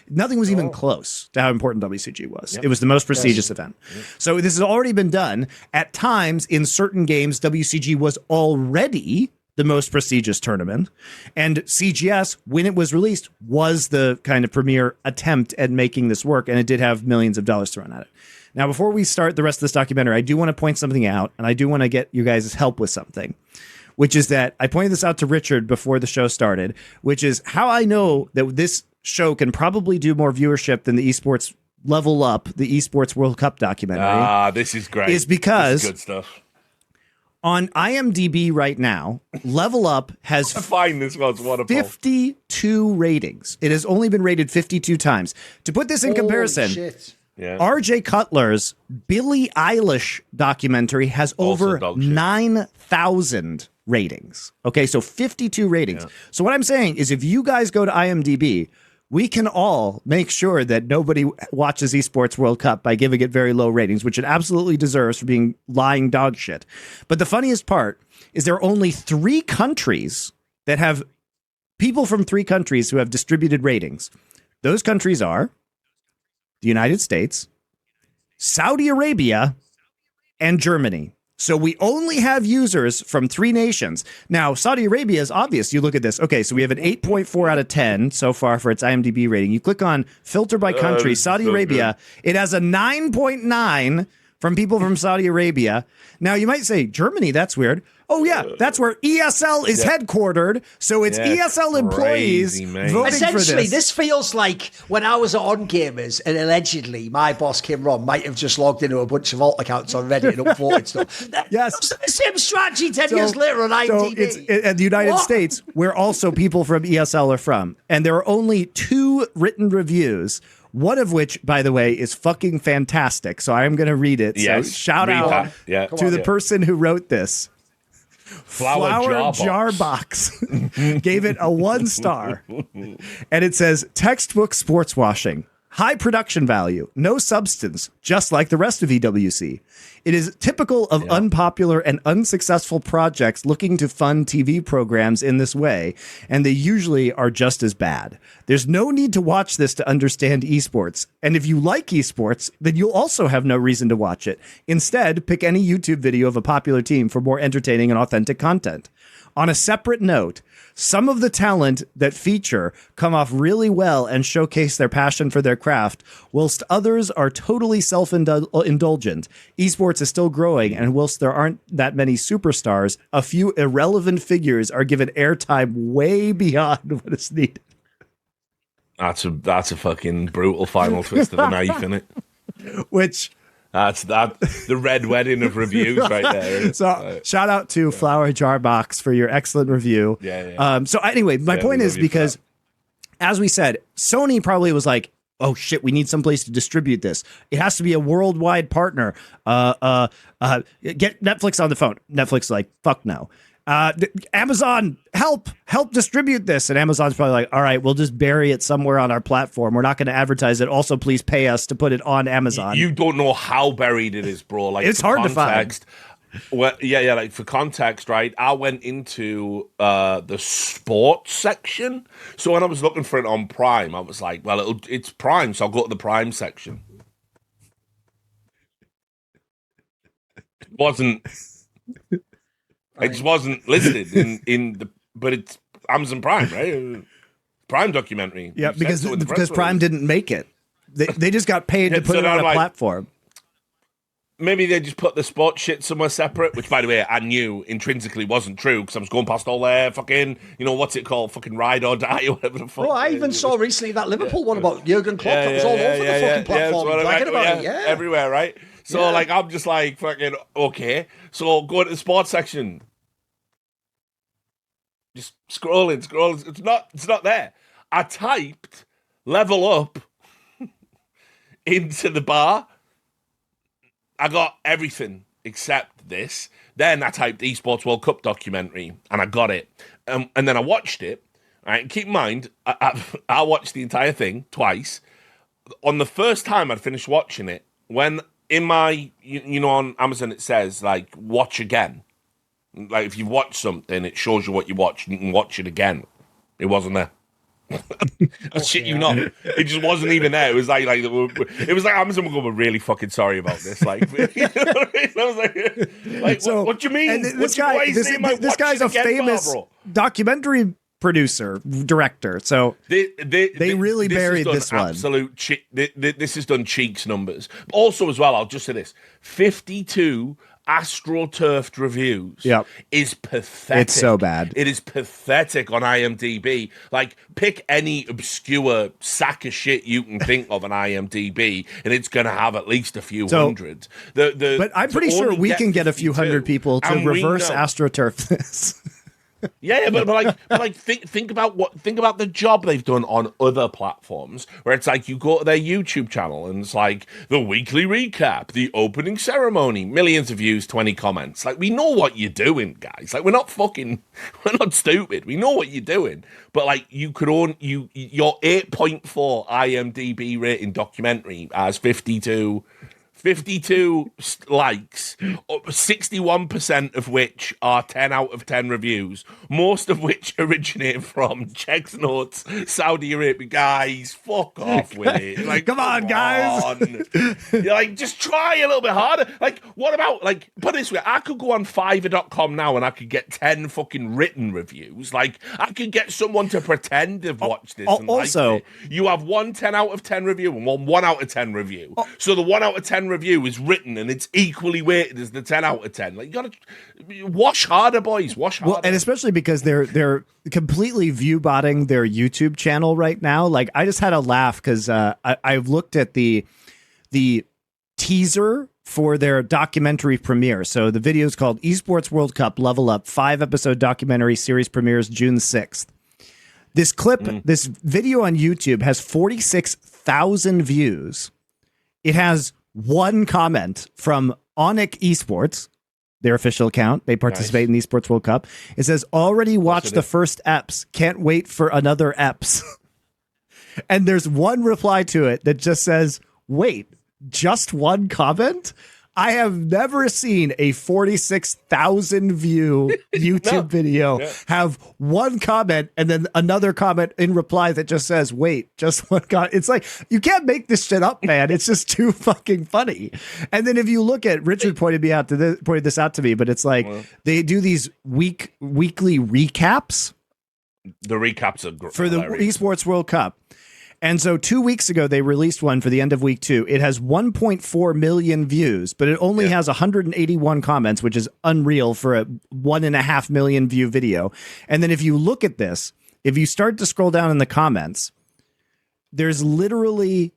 nothing was even close to how important WCG was. It was the most prestigious event. So this has already been done. At times in certain games, WCG was already the most prestigious tournament, and CGS, when it was released, was the kind of premier attempt at making this work, and it did have millions of dollars thrown at it. Now, before we start the rest of this documentary, I do want to point something out, and I do want to get you guys' help with something, which is that I pointed this out to Richard before the show started, which is how I know that this show can probably do more viewership than the Esports Level Up, the Esports World Cup documentary. This is great. Is because this is good stuff. On IMDb right now, Level Up has Find this one's wonderful. 52 ratings. It has only been rated 52 times. To put this in comparison, RJ Cutler's Billie Eilish documentary has over 9,000 ratings. Okay, so 52 ratings. So what I'm saying is if you guys go to IMDb, we can all make sure that nobody watches Esports World Cup by giving it very low ratings, which it absolutely deserves for being lying dog shit. But the funniest part is there are only 3 countries that have people from 3 countries who have distributed ratings. Those countries are the United States, Saudi Arabia, and Germany. So we only have users from 3 nations. Now, Saudi Arabia is obvious. You look at this. Okay, so we have an 8.4 out of 10 so far for its IMDb rating. You click on filter by country, Saudi Arabia. It has a 9.9 from people from Saudi Arabia. Now, you might say, Germany, that's weird. Oh, yeah, that's where ESL is headquartered. So it's ESL employees voting Essentially, for this feels like when I was at On Gamers and allegedly my boss, Kim Ron, might have just logged into a bunch of alt accounts on Reddit and upvoted stuff. Yes. The same strategy 10 years later on IMDb. So it's in the United States, where also people from ESL are from. And there are only 2 written reviews, one of which, by the way, is fucking fantastic. So I am going to read it. So shout out to the person who wrote this. Flower Jar Box gave it a 1 star. And it says, textbook sports washing. High production value, no substance, just like the rest of EWC. It is typical of unpopular and unsuccessful projects looking to fund TV programs in this way, and they usually are just as bad. There's no need to watch this to understand esports, and if you like esports, then you'll also have no reason to watch it. Instead, pick any YouTube video of a popular team for more entertaining and authentic content. On a separate note, some of the talent that feature come off really well and showcase their passion for their craft, whilst others are totally self-indulgent. Esports is still growing, and whilst there aren't that many superstars, a few irrelevant figures are given airtime way beyond what is needed. That's a fucking brutal final twist of the knife, isn't it? Which... That's the red wedding of reviews right there. So shout out to Flower Jar Box for your excellent review. So anyway, my point is because, as we said, Sony probably was like, oh shit, we need someplace to distribute this. It has to be a worldwide partner. Get Netflix on the phone. Netflix is like, fuck no. Amazon, help distribute this. And Amazon's probably like, all right, we'll just bury it somewhere on our platform. We're not going to advertise it. Also, please pay us to put it on Amazon. You don't know how buried it is, bro. Like, it's hard to find. Well, like for context, right? I went into the sports section. So when I was looking for it on Prime, I was like, well, it's Prime, so I'll go to the Prime section. It wasn't... It just wasn't listed in the, but it's Amazon Prime, right? Prime documentary. Yeah, because Prime didn't make it. They just got paid to put it on a platform. maybe they just put the sports shit somewhere separate, which, by the way, I knew intrinsically wasn't true because I was going past all their fucking, what's it called? Fucking Ride or Die or whatever the fuck. Oh, I even saw recently that Liverpool one about Jurgen Klopp. It was all over the fucking platform. Everywhere, right? So, I'm just like, fucking, okay. So, go to the sports section. Just scrolling. It's not there. I typed level up into the bar. I got everything except this. Then I typed Esports World Cup documentary and I got it. And then I watched it. Right? And keep in mind, I watched the entire thing twice. On the first time I'd finished watching it, when in my, on Amazon it says, like, watch again. Like, if you've watched something, it shows you what you watched, and you can watch it again. It wasn't there. I shit you not. It just wasn't even there. It was like Amazon would go, "We're really fucking sorry about this." Like, I was like, so, what do you mean? This guy's a famous documentary producer, director. So they really buried this one. This has done cheeks numbers. Also, as well, I'll just say this: 52 AstroTurfed reviews is pathetic. It's so bad. It is pathetic on IMDb. Like, pick any obscure sack of shit you can think of on IMDb, and it's going to have at least a few hundred. But I'm pretty sure we can get a few hundred people to reverse AstroTurf this. But think about the job they've done on other platforms where it's like you go to their YouTube channel and it's like the weekly recap, the opening ceremony, millions of views, 20 comments. Like, we know what you're doing, guys. Like, we're not stupid. We know what you're doing. But like, you could own your 8.4 IMDb rating documentary as 52 likes, 61% of which are 10 out of 10 reviews, most of which originate from Checks Notes, Saudi Arabia. Guys, fuck off with it. Like, come on, guys. You're like, just try a little bit harder. Like, what about, like, put it this way, I could go on Fiverr.com now and I could get 10 fucking written reviews. Like, I could get someone to pretend they've watched this and also, liked it. You have one 10 out of 10 review and one 1 out of 10 review. So the 1 out of 10 review is written and it's equally weighted as the 10 out of 10. Like, you gotta wash harder, boys. Wash harder. Well, and especially because they're completely view botting their YouTube channel right now. Like, I just had a laugh because I've looked at the teaser for their documentary premiere. So the video is called Esports World Cup Level Up, 5-episode documentary series premieres June 6th. This clip, this video on YouTube has 46,000 views. It has one comment from Onyx Esports, their official account. They participate in the Esports World Cup. It says, already watched the first EPs. Can't wait for another EPs. And there's one reply to it that just says, wait, just one comment? I have never seen a 46,000 view YouTube video have one comment and then another comment in reply that just says, wait, just one comment. It's like, you can't make this shit up, man. It's just too fucking funny. And then if you look at, Richard pointed this out to me, but it's like they do these weekly recaps. The recaps are great for the Esports World Cup. And so 2 weeks ago, they released one for the end of week 2. It has 1.4 million views, but it only has 181 comments, which is unreal for a 1.5 million view video. And then if you look at this, if you start to scroll down in the comments, there's literally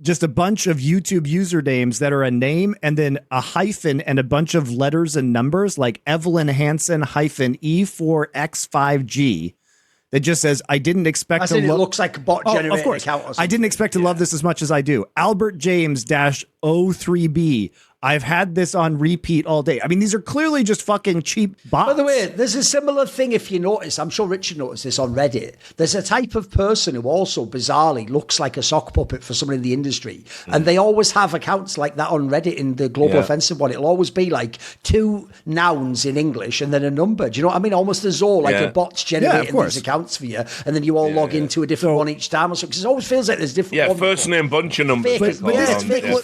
just a bunch of YouTube usernames that are a name and then a hyphen and a bunch of letters and numbers like Evelyn Hansen hyphen E4X5G. That just says, I didn't expect to love... It looks like a bot-generated account or something. I didn't expect to love this as much as I do. Albert James-03B. I've had this on repeat all day. I mean, these are clearly just fucking cheap bots. By the way, there's a similar thing if you notice. I'm sure Richard noticed this on Reddit. There's a type of person who also bizarrely looks like a sock puppet for someone in the industry. And they always have accounts like that on Reddit in the Global Offensive one. It'll always be like 2 nouns in English and then a number. Do you know what I mean? Almost as though like a bot's generating these accounts for you. And then you all log into a different one each time or something. Because it always feels like there's different ones. First name, bunch of numbers. But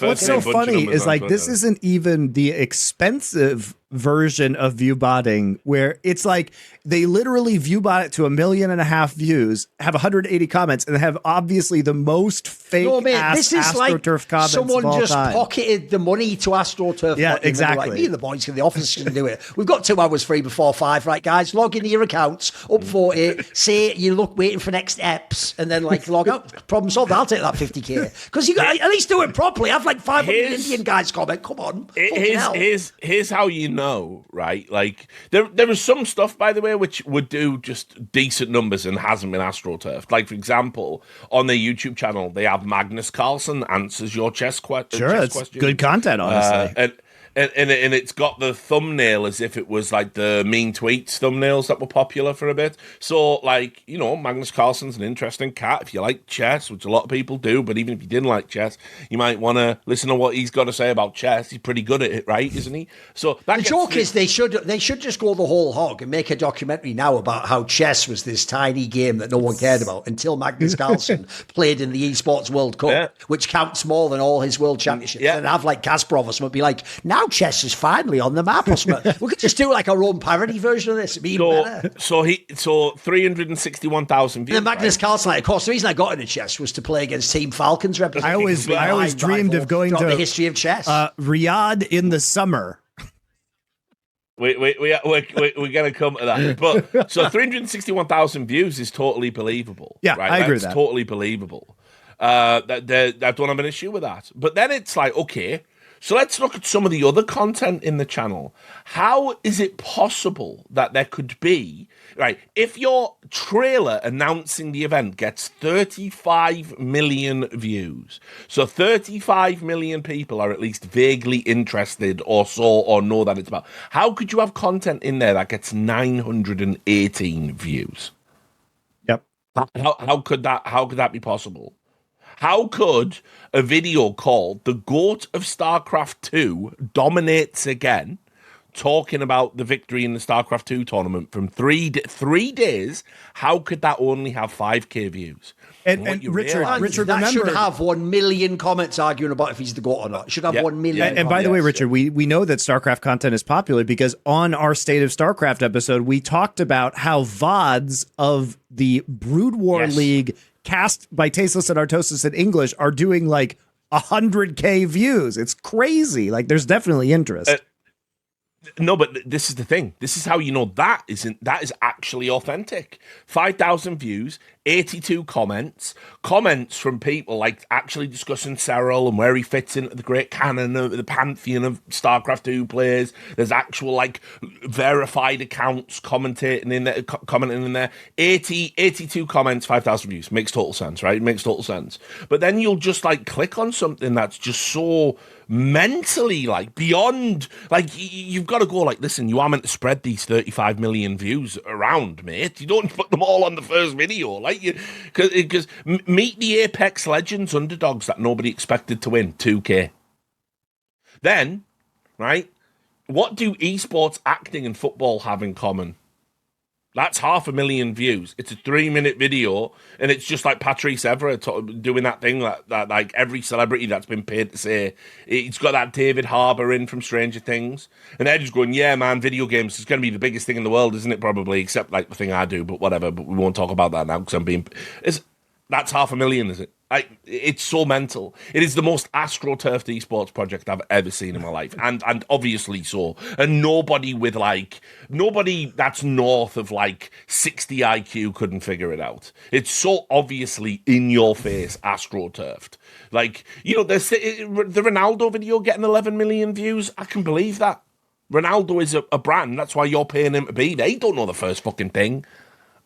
what's so funny is like this isn't even the expensive version of view botting where it's like they literally view bot it to 1.5 million views, have 180 comments, and have obviously the most fake ass AstroTurf comments someone of all just time. pocketed the money to AstroTurf. Yeah, exactly. Like, me and the boys in the office can do it. We've got 2 hours free before 5, right, guys? Log into your accounts, up 40, say you look waiting for next eps, and then like log out. Problem solved. I'll take that 50k because you got at least do it properly. Have like 500 Indian guys comment. Come on. Here's how you know, right? Like there is some stuff, by the way, which would do just decent numbers and hasn't been AstroTurfed. Like, for example, on their YouTube channel, they have Magnus Carlsen answers your chess question. Sure, it's good content, honestly. And it's got the thumbnail as if it was like the mean tweets thumbnails that were popular for a bit. So, like, you know, Magnus Carlsen's an interesting cat if you like chess, which a lot of people do. But even if you didn't like chess, you might want to listen to what he's got to say about chess. He's pretty good at it, right? Isn't he? So the joke is they should just go the whole hog and make a documentary now about how chess was this tiny game that no one cared about until Magnus Carlsen played in the Esports World Cup, which counts more than all his world championships. And have like Kasparov or something be like, now chess is finally on the map or something. We could just do like our own parody version of this. It'd be even better. So 361,000 views. And Magnus Carlsen, of course, the reason I got into chess was to play against Team Falcon's representation. I always dreamed of going to the history of chess. Riyadh in the summer. We're going to come to that. But so 361,000 views is totally believable. Yeah, right? I agree with that. Totally believable. I don't have an issue with that. But then it's like, okay, so let's look at some of the other content in the channel. How is it possible that there could be, right, if your trailer announcing the event gets 35 million views, so 35 million people are at least vaguely interested or saw or know that it's about, how could you have content in there that gets 918 views? Yep. How could that be possible? How could a video called The GOAT of StarCraft 2 Dominates Again, talking about the victory in the StarCraft 2 tournament from 3 days, how could that only have 5k views? And Richard, that remember, should have 1 million comments arguing about if he's the GOAT or not. It should have 1 million. And by the way, Richard, we know that StarCraft content is popular because on our State of StarCraft episode, we talked about how VODs of the Brood War League cast by Tasteless and Artosis in English are doing like 100k views. It's crazy. Like, there's definitely interest. No, but this is the thing. This is how you know that is actually authentic. 5,000 views, 82 comments from people like actually discussing Serral and where he fits into the great canon of the pantheon of StarCraft 2 players. There's actual like verified accounts commenting in there. 82 comments, 5,000 views. Makes total sense, right? It makes total sense. But then you'll just like click on something that's just so mentally like beyond, like you've got to go like, listen, you are meant to spread these 35 million views around, mate. You don't put them all on the first video, like you, because meet the Apex Legends underdogs that nobody expected to win 2k. Then, right, what do esports, acting, and football have in common? That's 500,000 views. It's a 3-minute video, and it's just like Patrice Evra doing that thing that like every celebrity that's been paid to say. It's got that David Harbour in from Stranger Things, and they're just going, yeah, man, video games is going to be the biggest thing in the world, isn't it? Probably, except like the thing I do, but whatever. But we won't talk about that now because that's 500,000, is it? It's so mental. It is the most AstroTurfed esports project I've ever seen in my life, and obviously so. And nobody that's north of like 60 IQ couldn't figure it out. It's so obviously in your face AstroTurfed. Like, you know, the Ronaldo video getting 11 million views. I can believe that. Ronaldo is a brand. That's why you're paying him to be there. He don't know the first fucking thing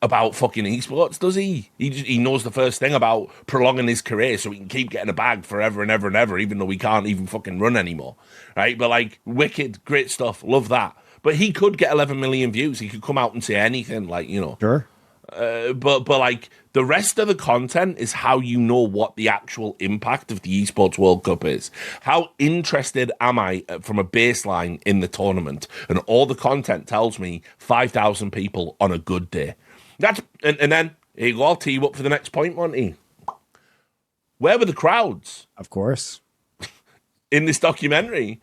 about fucking esports, does he? He knows the first thing about prolonging his career so he can keep getting a bag forever and ever and ever, even though he can't even fucking run anymore, right? But like, wicked, great stuff, love that. But he could get 11 million views. He could come out and say anything, like, you know. Sure. But like, the rest of the content is how you know what the actual impact of the Esports World Cup is. How interested am I from a baseline in the tournament? And all the content tells me 5,000 people on a good day. And then, here you go, I'll tee you up for the next point, Monty. Where were the crowds? Of course. In this documentary?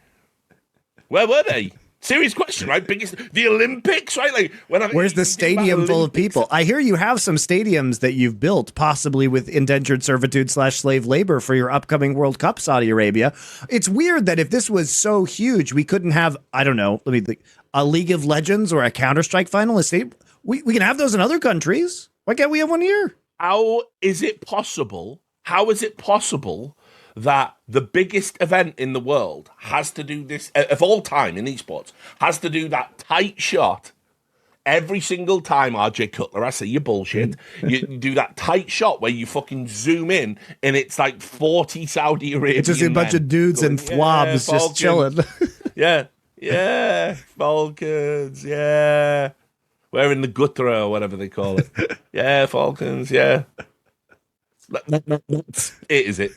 Where were they? Serious question, right? The Olympics, right? Like where's the stadium full of people? I hear you have some stadiums that you've built, possibly with indentured servitude / slave labor for your upcoming World Cup, Saudi Arabia. It's weird that if this was so huge, we couldn't have, I don't know, let me think, a League of Legends or a Counter-Strike final. We can have those in other countries. Why can't we have one here? How is it possible? That the biggest event in the world has to do this, of all time in esports, has to do that tight shot every single time, RJ Cutler, I say you bullshit. You do that tight shot where you fucking zoom in and it's like 40 Saudi Arabian It's just a bunch of dudes in thwabs just chilling. Yeah, Falcons, yeah. Wearing the gutra or whatever they call it. Yeah, Falcons, yeah. It is it.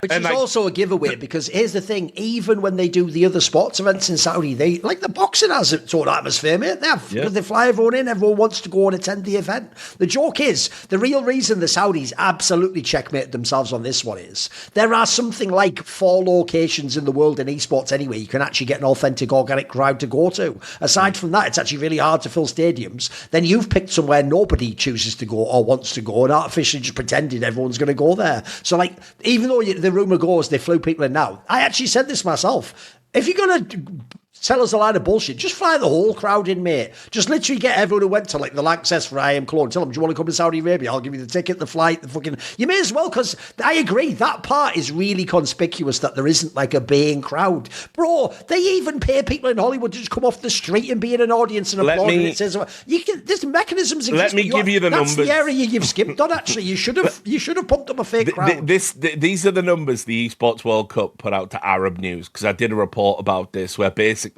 Which is also a giveaway, because here's the thing, even when they do the other sports events in Saudi, they, like the boxing has its own atmosphere, mate. They fly everyone in, everyone wants to go and attend the event. The joke is, the real reason the Saudis absolutely checkmated themselves on this one is, there are something like 4 locations in the world in esports anyway you can actually get an authentic organic crowd to go to. Aside from that, it's actually really hard to fill stadiums. Then you've picked somewhere nobody chooses to go or wants to go and artificially just pretended everyone's going to go there. So like, even though the rumour goes they flew people in now, I actually said this myself. If you're going to tell us a line of bullshit, just fly the whole crowd in, mate. Just literally get everyone who went to like the Lanxess for I Am Cologne, tell them, do you want to come to Saudi Arabia? I'll give you the ticket, the flight, the fucking... You may as well, because I agree, that part is really conspicuous that there isn't like a baying crowd. Bro, they even pay people in Hollywood to just come off the street and be in an audience and applaud. And it says, there's mechanisms exist. Let me give you the numbers. That's the area you've skipped on, actually. You should have pumped up a fake crowd. These are the numbers the Esports World Cup put out to Arab News, because I did a report about this where basically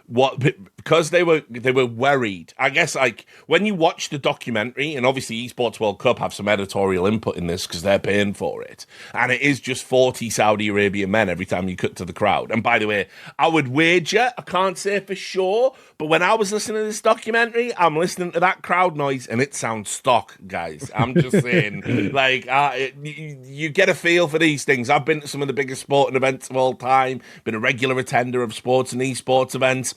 because they were worried. I guess like when you watch the documentary, and obviously Esports World Cup have some editorial input in this because they're paying for it, and it is just 40 Saudi Arabian men every time you cut to the crowd. And by the way, I would wager, I can't say for sure, but when I was listening to this documentary, I'm listening to that crowd noise and it sounds stock, guys. I'm just saying, like, you get a feel for these things. I've been to some of the biggest sporting events of all time, been a regular attender of sports and esports events.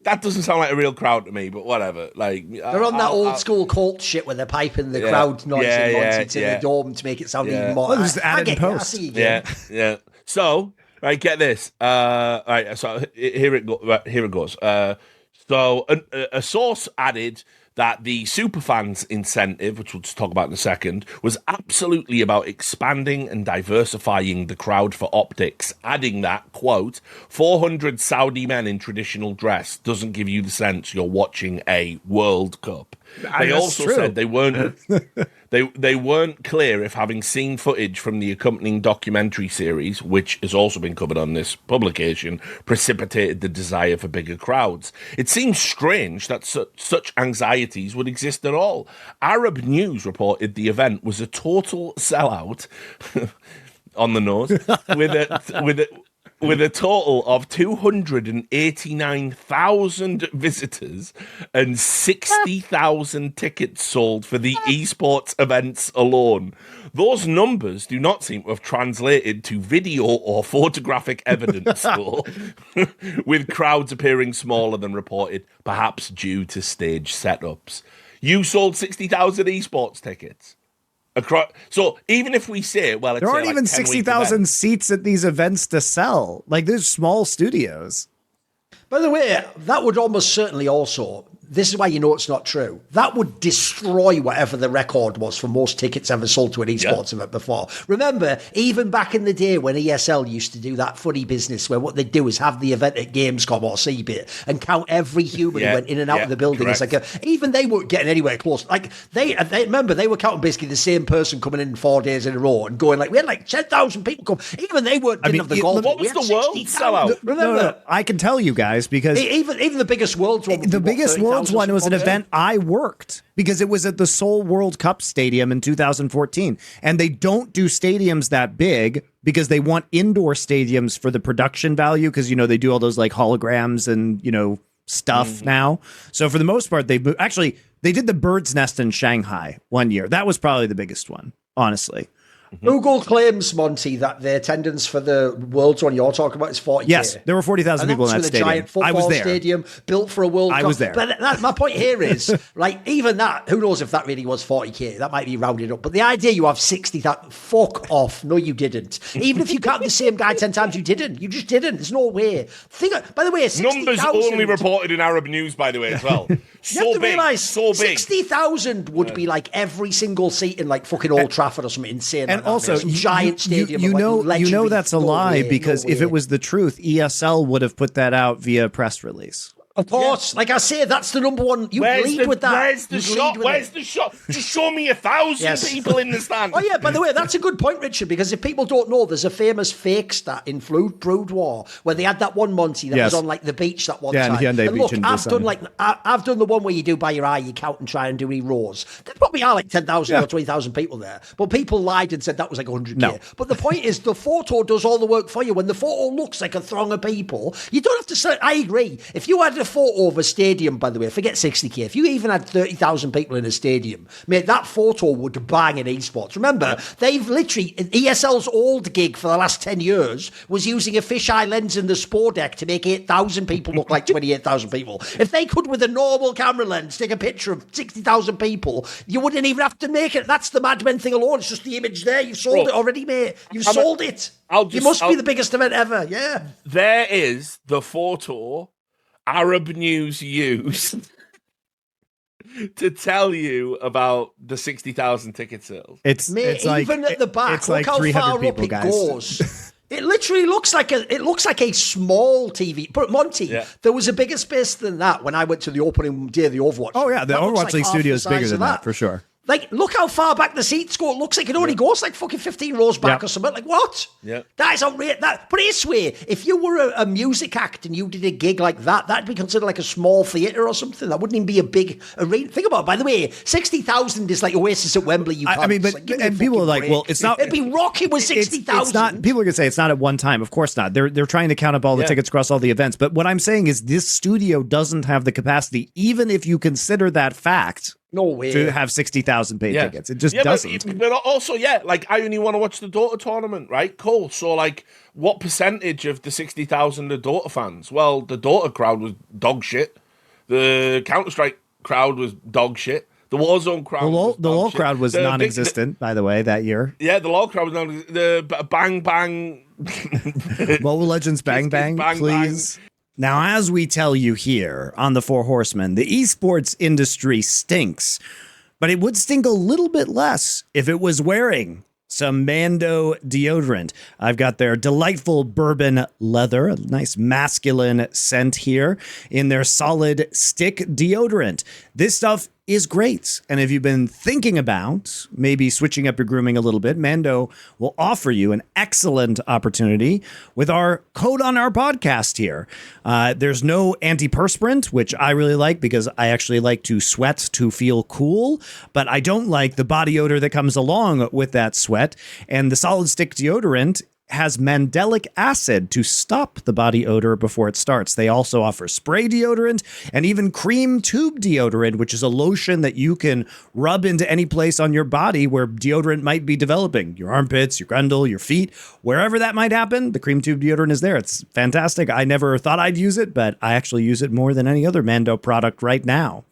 That doesn't sound like a real crowd to me, but whatever. Like, they're on that old school cult shit where they're piping the crowd noise into the dome to make it sound even more. Well, just add in post. Yeah. So, right, get this. Right, so here it goes. So a source added that the superfans incentive, which we'll just talk about in a second, was absolutely about expanding and diversifying the crowd for optics, adding that, quote, 400 Saudi men in traditional dress doesn't give you the sense you're watching a World Cup. They also said they weren't they weren't clear if having seen footage from the accompanying documentary series, which has also been covered on this publication, precipitated the desire for bigger crowds. It seems strange that such anxieties would exist at all. Arab News reported the event was a total sellout on the nose with a total of 289,000 visitors and 60,000 tickets sold for the esports events alone. Those numbers do not seem to have translated to video or photographic evidence, though, with crowds appearing smaller than reported, perhaps due to stage setups. You sold 60,000 esports tickets. So even if we say, well, it's there aren't even 60,000 seats at these events to sell. Like, there's small studios. By the way, that would almost certainly also, this is why you know it's not true, that would destroy whatever the record was for most tickets ever sold to an esports event before. Remember, even back in the day when ESL used to do that funny business where what they'd do is have the event at Gamescom or CeBIT and count every human who went in and out of the building. It's like even they weren't getting anywhere close. Like they remember, they were counting basically the same person coming in 4 days in a row and going like, we had like 10,000 people come. Even they didn't have the goal. What was the world sellout? Remember, no, I can tell you guys, because even the biggest Worlds one, the biggest Worlds one was an event I worked, because it was at the Seoul World Cup Stadium in 2014. And they don't do stadiums that big because they want indoor stadiums for the production value, because, you know, they do all those like holograms and, you know, stuff now. So for the most part, they did the Bird's Nest in Shanghai one year. That was probably the biggest one, honestly. Google claims, Monty, that the attendance for the World's one you're talking about is 40K. Yes, there were 40,000 people in that stadium. Giant football I was there. Stadium built for a World Cup. I was there. But my point here is, like, even that, who knows if that really was 40K? That might be rounded up. But the idea you have 60,000, fuck off. No, you didn't. Even if you count the same guy 10 times, you didn't. You just didn't. There's no way. By the way, 60,000. Numbers only reported in Arab news, by the way, as well. You have to realise, so big. 60,000 would be like every single seat in like fucking Old Trafford or something insane. And like also, some giant stadium. you know that's a lie because if it was the truth, ESL would have put that out via press release. Of course, like I say, that's the number one. You lead with that. Where's the shot? Where's the shot? Just show me 1,000 people in the stand. Oh yeah, by the way, that's a good point, Richard, because if people don't know, there's a famous fake stat in Brood War where they had that one Monty that was on like the beach that one time. And look, I've done the one where you do by your eye, you count and try and do any rows. There probably are like 10,000 or 20,000 people there, but people lied and said that was like 100K. No. But the point is, the photo does all the work for you. When the photo looks like a throng of people, you don't have to say. I agree. If you had a photo of a stadium, by the way, forget 60K. If you even had 30,000 people in a stadium, mate, that photo would bang in esports. Remember, they've literally, ESL's old gig for the last 10 years was using a fisheye lens in the Spore deck to make 8,000 people look like 28,000 people. If they could, with a normal camera lens, take a picture of 60,000 people, you wouldn't even have to make it. That's the Mad Men thing alone. It's just the image there. You've sold it already, mate. You've sold it. You must be the biggest event ever. Yeah. There is the photo Arab News used to tell you about the 60,000 ticket sales. It's like, even at the back, it's look like how far people, up it guys. goes. It literally looks like a small TV. But Monty, there was a bigger space than that when I went to the opening day of the Overwatch. Oh yeah, the Overwatch League studio is bigger than that for sure. Like, look how far back the seats go. It looks like it only goes like fucking 15 rows back or something. Like, what? Yeah. That is outrageous. But this way, if you were a music act and you did a gig like that, that'd be considered like a small theatre or something. That wouldn't even be a big arena. Think about it. By the way, 60,000 is like Oasis at Wembley. I mean, but and people are like, well, it's not. It'd be rocking with 60,000. It's not. People are gonna say it's not at one time. Of course not. They're trying to count up all the tickets across all the events. But what I'm saying is, this studio doesn't have the capacity, even if you consider that fact. No way. To have 60,000 paid tickets. It just doesn't. But also, like, I only want to watch the Dota tournament, right? Cool. So, like, what percentage of the 60,000 are Dota fans? Well, the Dota crowd was dog shit. The Counter-Strike crowd was dog shit. The Warzone crowd the LoL crowd was non-existent, by the way, that year. Yeah, the LoL crowd was non-existent. The Bang Bang... Mobile Legends Bang Bang, please. Bang. Now, as we tell you here on the Four Horsemen, the esports industry stinks, but it would stink a little bit less if it was wearing some Mando deodorant. I've got their delightful bourbon leather, a nice masculine scent here in their solid stick deodorant. This stuff is great. And if you've been thinking about maybe switching up your grooming a little bit, Mando will offer you an excellent opportunity with our code on our podcast here. There's no antiperspirant, which I really like because I actually like to sweat to feel cool, but I don't like the body odor that comes along with that sweat. And the solid stick deodorant has mandelic acid to stop the body odor before it starts. They also offer spray deodorant and even cream tube deodorant, which is a lotion that you can rub into any place on your body where deodorant might be developing. Your armpits, your grundle, your feet, wherever that might happen, the cream tube deodorant is there. It's fantastic. I never thought I'd use it, but I actually use it more than any other Mando product right now.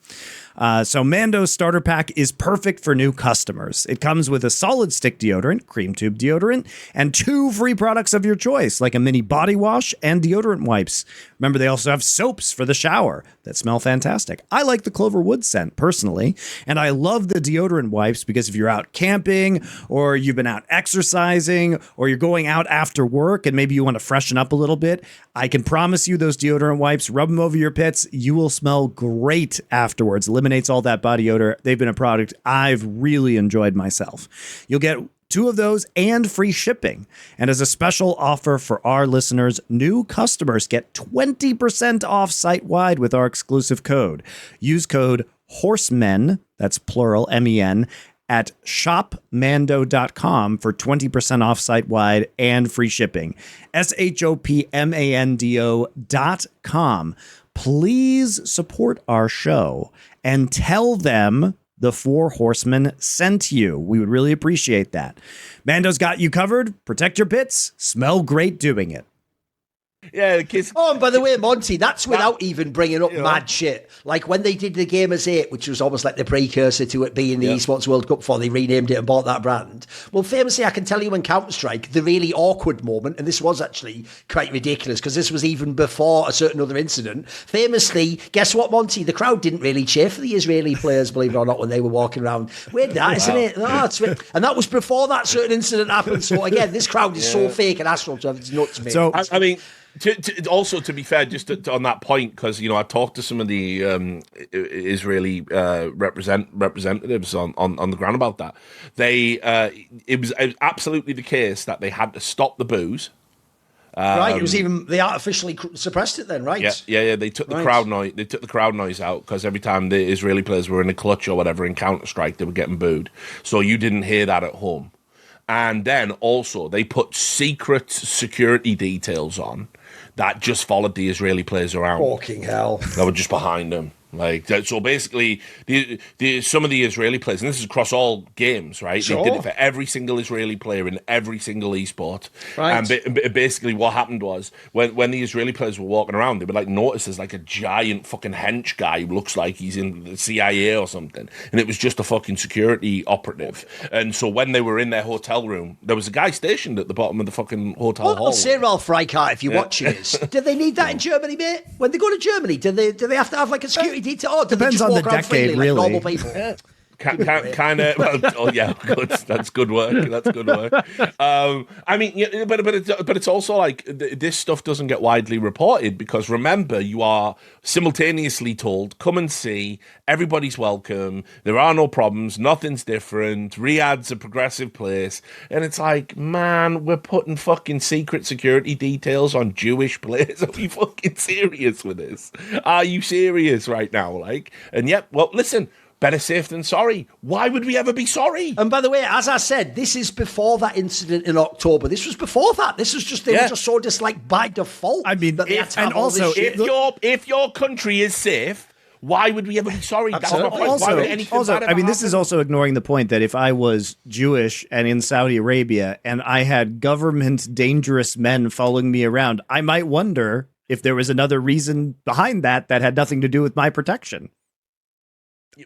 So Mando's starter pack is perfect for new customers. It comes with a solid stick deodorant, cream tube deodorant, and 2 free products of your choice, like a mini body wash and deodorant wipes. Remember, they also have soaps for the shower that smell fantastic. I like the Cloverwood scent personally, and I love the deodorant wipes because if you're out camping or you've been out exercising or you're going out after work and maybe you want to freshen up a little bit, I can promise you those deodorant wipes, rub them over your pits, you will smell great afterwards. Eliminates all that body odor. They've been a product I've really enjoyed myself. You'll get 2 of those and free shipping. And as a special offer for our listeners, new customers get 20% off site-wide with our exclusive code. Use code HORSEMEN, that's plural, M-E-N, at shopmando.com for 20% off site-wide and free shipping. shopmando.com. Please support our show and tell them the Four Horsemen sent you. We would really appreciate that. Mando's got you covered. Protect your bits. Smell great doing it. Yeah, the kids. Oh, and by the way, Monty, that's without even bringing up mad shit. Like when they did the Gamers 8, which was almost like the precursor to it being the Esports World Cup before they renamed it and bought that brand. Well, famously, I can tell you in Counter-Strike, the really awkward moment, and this was actually quite ridiculous because this was even before a certain other incident. Famously, guess what, Monty? The crowd didn't really cheer for the Israeli players, believe it or not, when they were walking around. Weird that, isn't it? Oh, it's weird. And that was before that certain incident happened. So again, this crowd is so fake and astral, it's nuts, mate. So, I mean... also, to be fair, just on that point, because I talked to some of the Israeli representatives on the ground about that. It was absolutely the case that they had to stop the booze. Right, it was even they artificially suppressed it then, right? Yeah. They took the crowd noise. They took the crowd noise out because every time the Israeli players were in a clutch or whatever in Counter-Strike, they were getting booed. So you didn't hear that at home. And then also they put secret security details on that just followed the Israeli players around. Fucking hell. That were just behind them. Like so basically some of the Israeli players, and this is across all games, right? Sure. They did it for every single Israeli player in every single esport. Right. And basically what happened was when the Israeli players were walking around, they would like notice there's like a giant fucking hench guy who looks like he's in the CIA or something. And it was just a fucking security operative. And so when they were in their hotel room, there was a guy stationed at the bottom of the fucking hotel hall. I'll say, Ralph Reichart, if you're watching this, do they need that in Germany, mate? When they go to Germany, do they have to have like a security detail? Oh, depends on the decade, really. Like normal people. Kind of. Well, oh yeah, good. That's good work. That's good work. I mean, but it's also like this stuff doesn't get widely reported because remember, you are simultaneously told, "Come and see. Everybody's welcome. There are no problems. Nothing's different. Riyadh's a progressive place." And it's like, man, we're putting fucking secret security details on Jewish players. Are we fucking serious with this? Are you serious right now? Like, and yet, well, listen. Better safe than sorry. Why would we ever be sorry? And by the way, as I said, this is before that incident in October. This was before that. This was just they were just so disliked by default. I mean, if your country is safe, why would we ever be sorry? Absolutely. I mean, this is also ignoring the point that if I was Jewish and in Saudi Arabia and I had government dangerous men following me around, I might wonder if there was another reason behind that had nothing to do with my protection.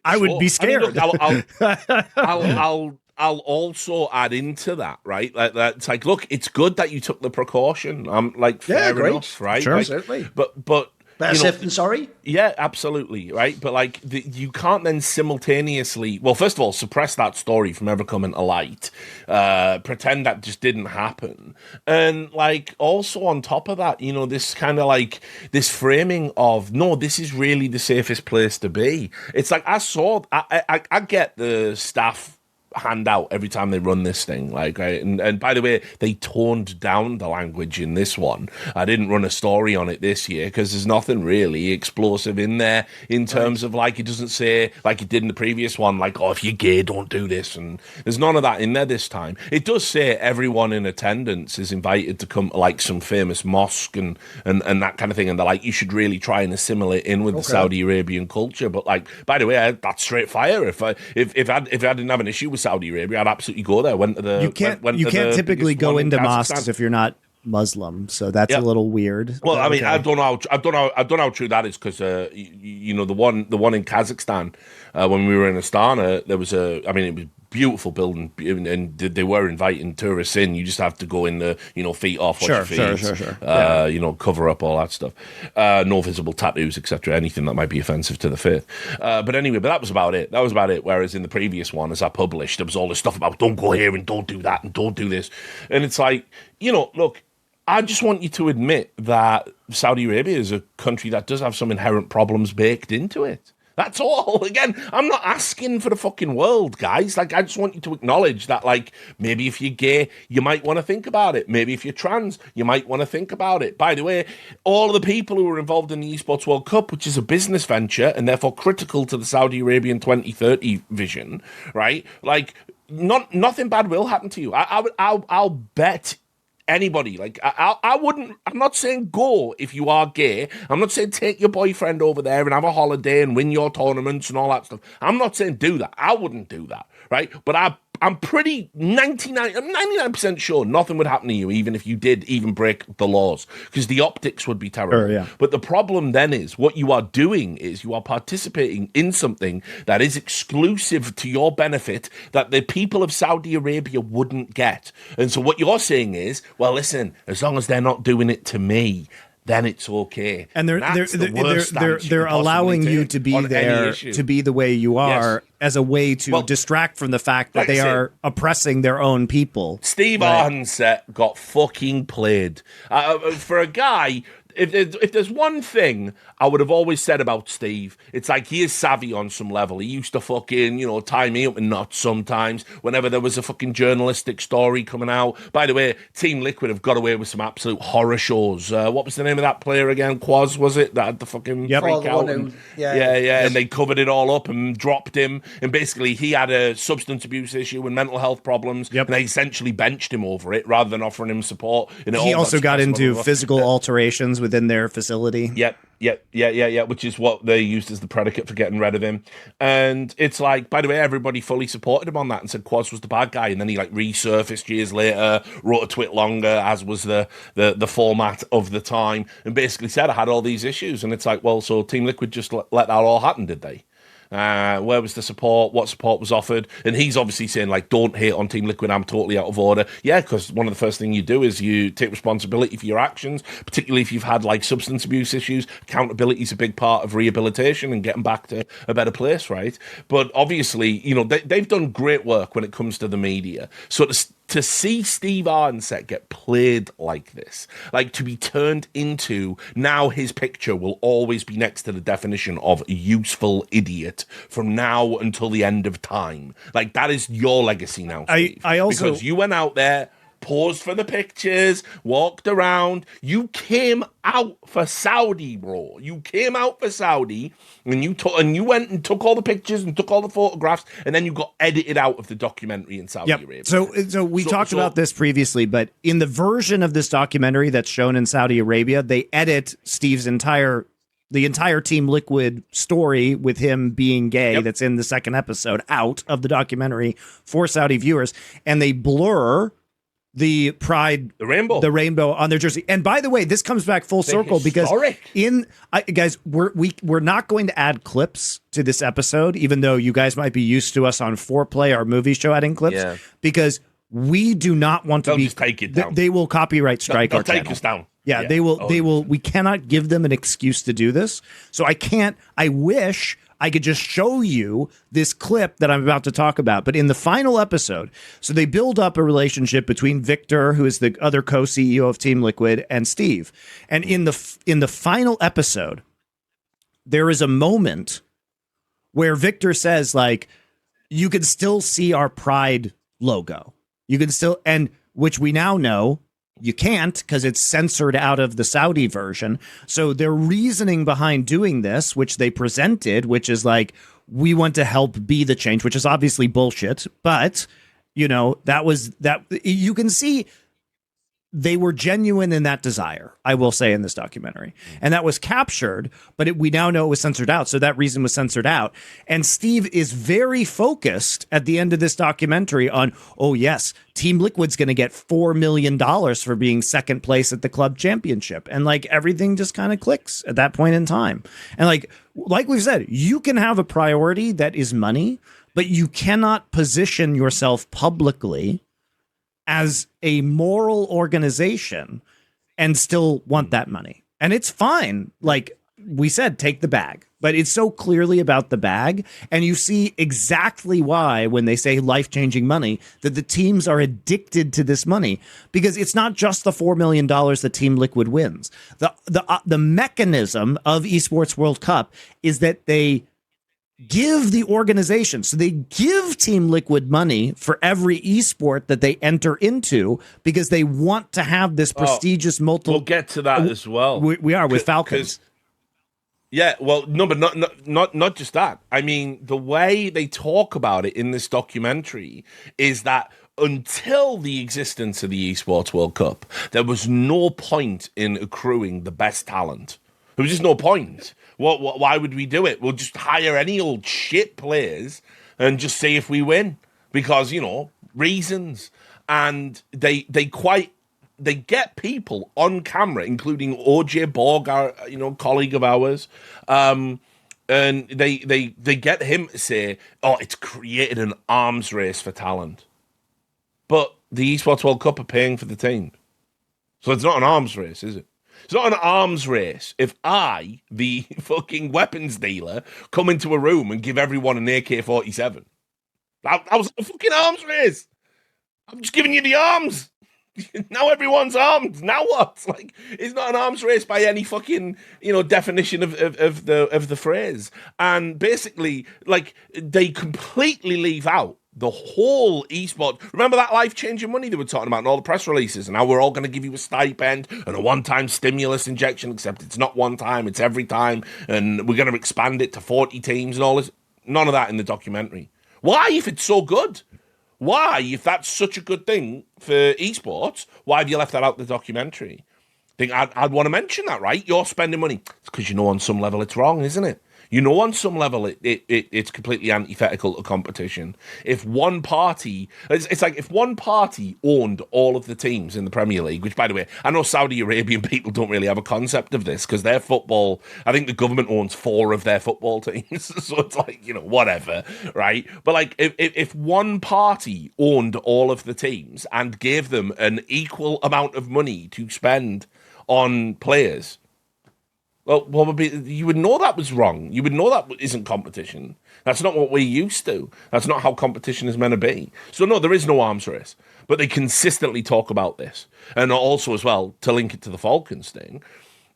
I would be scared. I mean, I'll also add into that, right? Like it's like, look, it's good that you took the precaution. Like, fair enough, right? Sure, like, certainly. But better safe than sorry. Yeah, absolutely, right. But like, you can't then simultaneously, well, first of all, suppress that story from ever coming to light, pretend that just didn't happen, and like also on top of that, this kind of like this framing of no, this is really the safest place to be. It's like I get the staff handout every time they run this thing, like, right? And by the way, they toned down the language in this one. I didn't run a story on it this year because there's nothing really explosive in there in terms of like, it doesn't say like it did in the previous one, like, oh, if you're gay, don't do this, and there's none of that in there this time. It does say everyone in attendance is invited to come to like some famous mosque and that kind of thing, and they're like, you should really try and assimilate in with the Saudi Arabian culture. But like, by the way, that's straight fire. If I didn't have an issue with Saudi Arabia, I'd absolutely go there. You can't typipally go into mosques if you're not Muslim, so that's a little weird. Well, I mean, I don't know how true that is because the one in Kazakhstan when we were in Astana, there was it was beautiful building, and they were inviting tourists in. You just have to go in the feet off, watch your feet, sure. Cover up all that stuff, no visible tattoos, etc. Anything that might be offensive to the faith. But anyway, that was about it. Whereas in the previous one, as I published, there was all this stuff about don't go here and don't do that and don't do this, and it's like, look. I just want you to admit that Saudi Arabia is a country that does have some inherent problems baked into it. That's all. Again, I'm not asking for the fucking world, guys. Like, I just want you to acknowledge that, like, maybe if you're gay, you might want to think about it. Maybe if you're trans, you might want to think about it. By the way, all of the people who were involved in the Esports World Cup, which is a business venture and therefore critical to the Saudi Arabian 2030 vision, right? Like, nothing bad will happen to you. I'll bet anybody. Like, I wouldn't, I'm not saying go if you are gay. I'm not saying take your boyfriend over there and have a holiday and win your tournaments and all that stuff. I'm not saying do that. I wouldn't do that, right? But I'm pretty 99% sure nothing would happen to you, even if you did even break the laws, because the optics would be terrible. Sure, yeah. But the problem then is what you are doing is you are participating in something that is exclusive to your benefit that the people of Saudi Arabia wouldn't get. And so what you're saying is, well, listen, as long as they're not doing it to me, then it's okay. And they're allowing you to be there, to be the way you are, as a way to distract from the fact that they are oppressing their own people. Steve Arnset got fucking played. For a guy, if there's one thing I would have always said about Steve, it's like he is savvy on some level. He used to fucking, tie me up in knots sometimes whenever there was a fucking journalistic story coming out. By the way, Team Liquid have got away with some absolute horror shows. What was the name of that player again? Quaz, was it? That had the fucking freak out. And they covered it all up and dropped him. And basically he had a substance abuse issue and mental health problems. And they essentially benched him over it rather than offering him support. And he also got into physical alterations within their facility. Yeah, which is what they used as the predicate for getting rid of him. And it's like, by the way, everybody fully supported him on that and said Quaz was the bad guy. And then he resurfaced years later, wrote a twit longer, as was the format of the time, and basically said I had all these issues. And it's like, well, so Team Liquid just let that all happen, did they? Where was the support? What support was offered? And he's obviously saying, don't hate on Team Liquid, I'm totally out of order. Yeah, because one of the first things you do is you take responsibility for your actions, particularly if you've had substance abuse issues. Accountability is a big part of rehabilitation and getting back to a better place, right? But obviously, they've done great work when it comes to the media. So to see Steve Arnset get played like this, to be turned into, now his picture will always be next to the definition of useful idiot from now until the end of time. That is your legacy now, Steve. I also, because you went out there, paused for the pictures, walked around. You came out for Saudi, bro. You came out for Saudi, and you went and took all the pictures and took all the photographs, and then you got edited out of the documentary in Saudi Arabia. So we talked about this previously, but in the version of this documentary that's shown in Saudi Arabia, they edit Steve's entire Team Liquid story with him being gay that's in the second episode out of the documentary for Saudi viewers, and they blur the pride, the rainbow on their jersey. And by the way, this comes back full circle because guys, we're not going to add clips to this episode, even though you guys might be used to us on Foreplay, our movie show, adding clips, because we do not want to just take it down. They will copyright strike our channel. Take us down. Yeah, they will. We cannot give them an excuse to do this. So I wish I could just show you this clip that I'm about to talk about. But in the final episode, so they build up a relationship between Victor, who is the other co-CEO of Team Liquid, and Steve. And in the final episode, there is a moment where Victor says, you can still see our pride logo. You can still, and which we now know you can't, because it's censored out of the Saudi version. So their reasoning behind doing this, which they presented, which is we want to help be the change, which is obviously bullshit. But, that you can see they were genuine in that desire, I will say, in this documentary. And that was captured, but we now know it was censored out. So that reason was censored out. And Steve is very focused at the end of this documentary on, oh, yes, Team Liquid's going to get $4 million for being second place at the club championship. And everything just kind of clicks at that point in time. And like we've said, you can have a priority that is money, but you cannot position yourself publicly as a moral organization and still want that money. And it's fine. Like we said, take the bag, but it's so clearly about the bag. And you see exactly why, when they say life-changing money, that the teams are addicted to this money, because it's not just the $4 million that Team Liquid wins. The mechanism of Esports World Cup is that they give the organization, so they give Team Liquid money for every esport that they enter into, because they want to have this prestigious multiple. We'll get to that as well. We are with Falcons. Yeah, well, no, but not just that. I mean, the way they talk about it in this documentary is that until the existence of the Esports World Cup, there was no point in accruing the best talent. There was just no point. Why would we do it? We'll just hire any old shit players and just see if we win because reasons. And they get people on camera, including OJ Borg, our colleague of ours, and they get him to say, "Oh, it's created an arms race for talent." But the Esports World Cup are paying for the team, so it's not an arms race, is it? It's not an arms race if I, the fucking weapons dealer, come into a room and give everyone an AK-47. That was a fucking arms race. I'm just giving you the arms. Now everyone's armed. Now what? Like, it's not an arms race by any fucking definition of the phrase. And basically, like, they completely leave out the whole esport. Remember that life-changing money they were talking about in all the press releases, and now we're all going to give you a stipend and a one-time stimulus injection, except it's not one time, it's every time, and we're going to expand it to 40 teams and all this. None of that in the documentary. Why, if it's so good? Why, if that's such a good thing for esports, why have you left that out of the documentary? I think I'd want to mention that, right? You're spending money. It's because on some level it's wrong, isn't it? On some level it's completely antithetical to competition. If one party, it's like if one party owned all of the teams in the Premier League, which, by the way, I know Saudi Arabian people don't really have a concept of this because their football, I think the government owns 4 of their football teams. So it's like, whatever, right? But like if one party owned all of the teams and gave them an equal amount of money to spend on players, well, you would know that was wrong. You would know that isn't competition. That's not what we're used to. That's not how competition is meant to be. So, no, there is no arms race. But they consistently talk about this. And also, as well, to link it to the Falcons thing,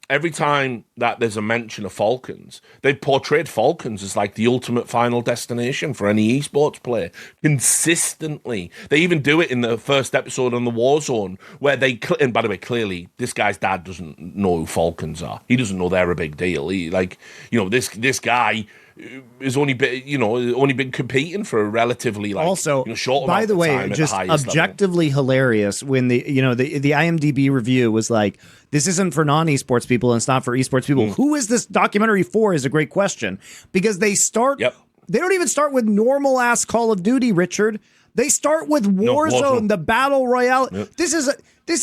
every time that there's a mention of Falcons, they've portrayed Falcons as like the ultimate final destination for any esports player. Consistently. They even do it in the first episode on the Warzone, where and by the way, clearly, this guy's dad doesn't know who Falcons are. He doesn't know they're a big deal. This guy is only been competing for a relatively short amount by the of way, time just at the highest objectively level. Hilarious when the IMDb review was like, this isn't for non-esports people and it's not for esports people. Who is this documentary for is a great question, because they don't even start with normal ass Call of Duty, Richard. They start with Warzone, the battle royale. Yep. This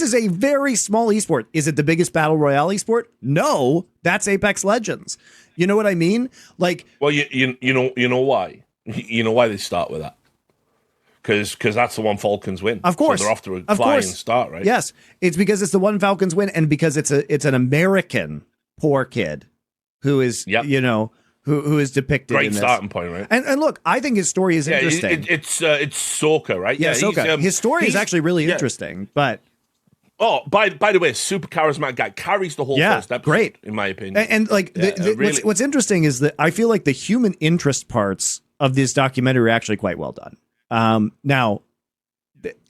is a very small esport. Is it the biggest battle royale esport? No, that's Apex Legends. You know what I mean? Like, well, you know why? You know why they start with that? Because that's the one Falcons win. Of course, so they're off to a flying start, right? Yes, it's because it's the one Falcons win, and because it's an American poor kid who is who is depicted. Great in this. Starting point, right? And look, I think his story is interesting. It's Soka, right? Yeah, Soka. His story is actually really interesting, but. Oh, by the way, super charismatic guy, carries the whole first episode, great, in my opinion. And really, what's interesting is that I feel like the human interest parts of this documentary are actually quite well done. Now,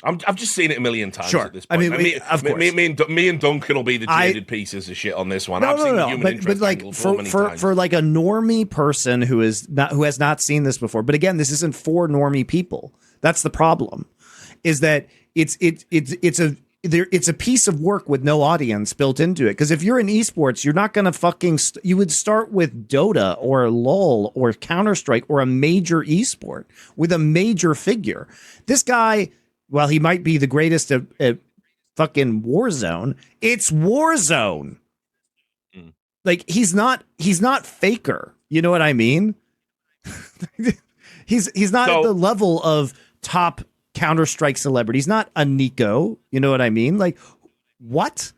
I've just seen it a million times sure. at this point. I mean, of course. Me and Duncan will be the jaded pieces of shit on this one. I've seen the human interest like so many times. For like a normie person who has not seen this before, but again, this isn't for normie people. That's the problem, is that it's a piece of work with no audience built into it. Because if you're in esports, you're not going to you would start with Dota or LOL or Counter-Strike or a major esport with a major figure. This guy, while he might be the greatest at fucking Warzone, it's Warzone. Like, he's not Faker. You know what I mean? he's not at the level of top Counter-Strike celebrity. He's not a Nico. You know what I mean? Like, what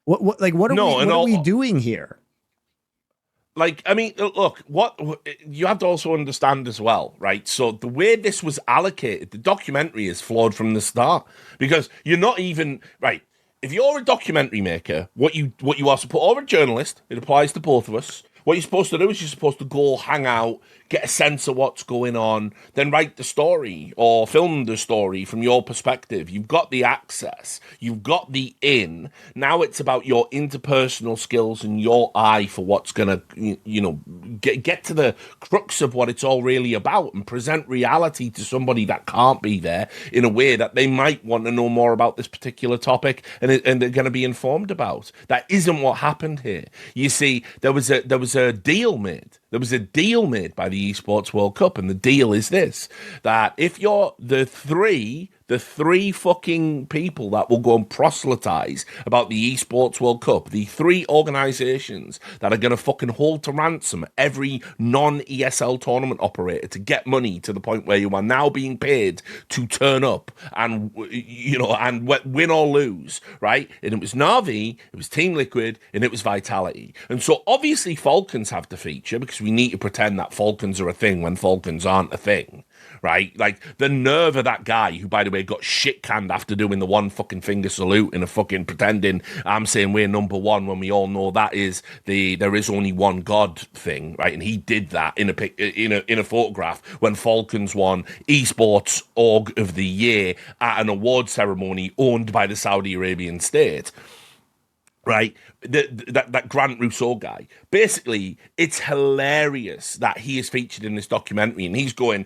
are we doing here? Like, I mean, look, what you have to also understand as well, right? So the way this was allocated, the documentary is flawed from the start, because you're not even right. If you're a documentary maker, what you are supposed, or a journalist, it applies to both of us. What you're supposed to do is you're supposed to go hang out, get a sense of what's going on, then write the story or film the story from your perspective. You've got the access, you've got the in. Now it's about your interpersonal skills and your eye for what's going to, get to the crux of what it's all really about and present reality to somebody that can't be there in a way that they might want to know more about this particular topic and they're going to be informed about. That isn't what happened here. You see, there was a deal made. There was a deal made by the Esports World Cup, and the deal is this, that if you're the three fucking people that will go and proselytize about the Esports World Cup, the three organizations that are going to fucking hold to ransom every non-ESL tournament operator to get money to the point where you are now being paid to turn up and, and win or lose, right? And it was Na'Vi, it was Team Liquid, and it was Vitality. And so obviously Falcons have to feature because we need to pretend that Falcons are a thing when Falcons aren't a thing. Right? Like, the nerve of that guy who, by the way, got shit canned after doing the one fucking finger salute and a fucking pretending I'm saying we're number one when we all know that is there is only one God thing, right? And he did that in a photograph when Falcons won Esports Org of the Year at an award ceremony owned by the Saudi Arabian state. Right, that Grant Rousseau guy. Basically, it's hilarious that he is featured in this documentary, and he's going,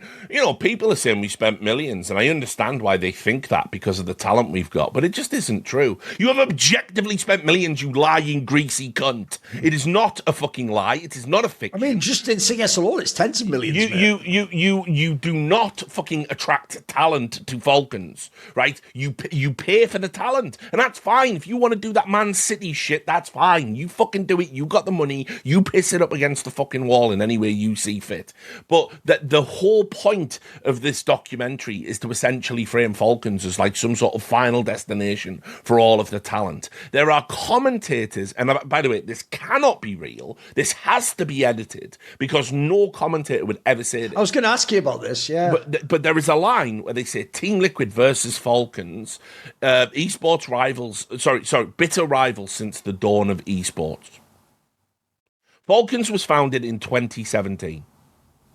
people are saying we spent millions, and I understand why they think that because of the talent we've got, but it just isn't true. You have objectively spent millions, you lying, greasy cunt. It is not a fucking lie. It is not a fiction. I mean, just in CS alone, it's tens of millions. You do not fucking attract talent to Falcons, right? You pay for the talent, and that's fine. If you want to do that Man City shit, that's fine. You fucking do it. You got the money. You piss it up against the fucking wall in any way you see fit. But the whole point of this documentary is to essentially frame Falcons as like some sort of final destination for all of the talent. There are commentators, and by the way, this cannot be real. This has to be edited because no commentator would ever say this. I was going to ask you about this, yeah. But there is a line where they say Team Liquid versus Falcons, esports rivals, bitter rivals since the dawn of esports. Falcons was founded in 2017.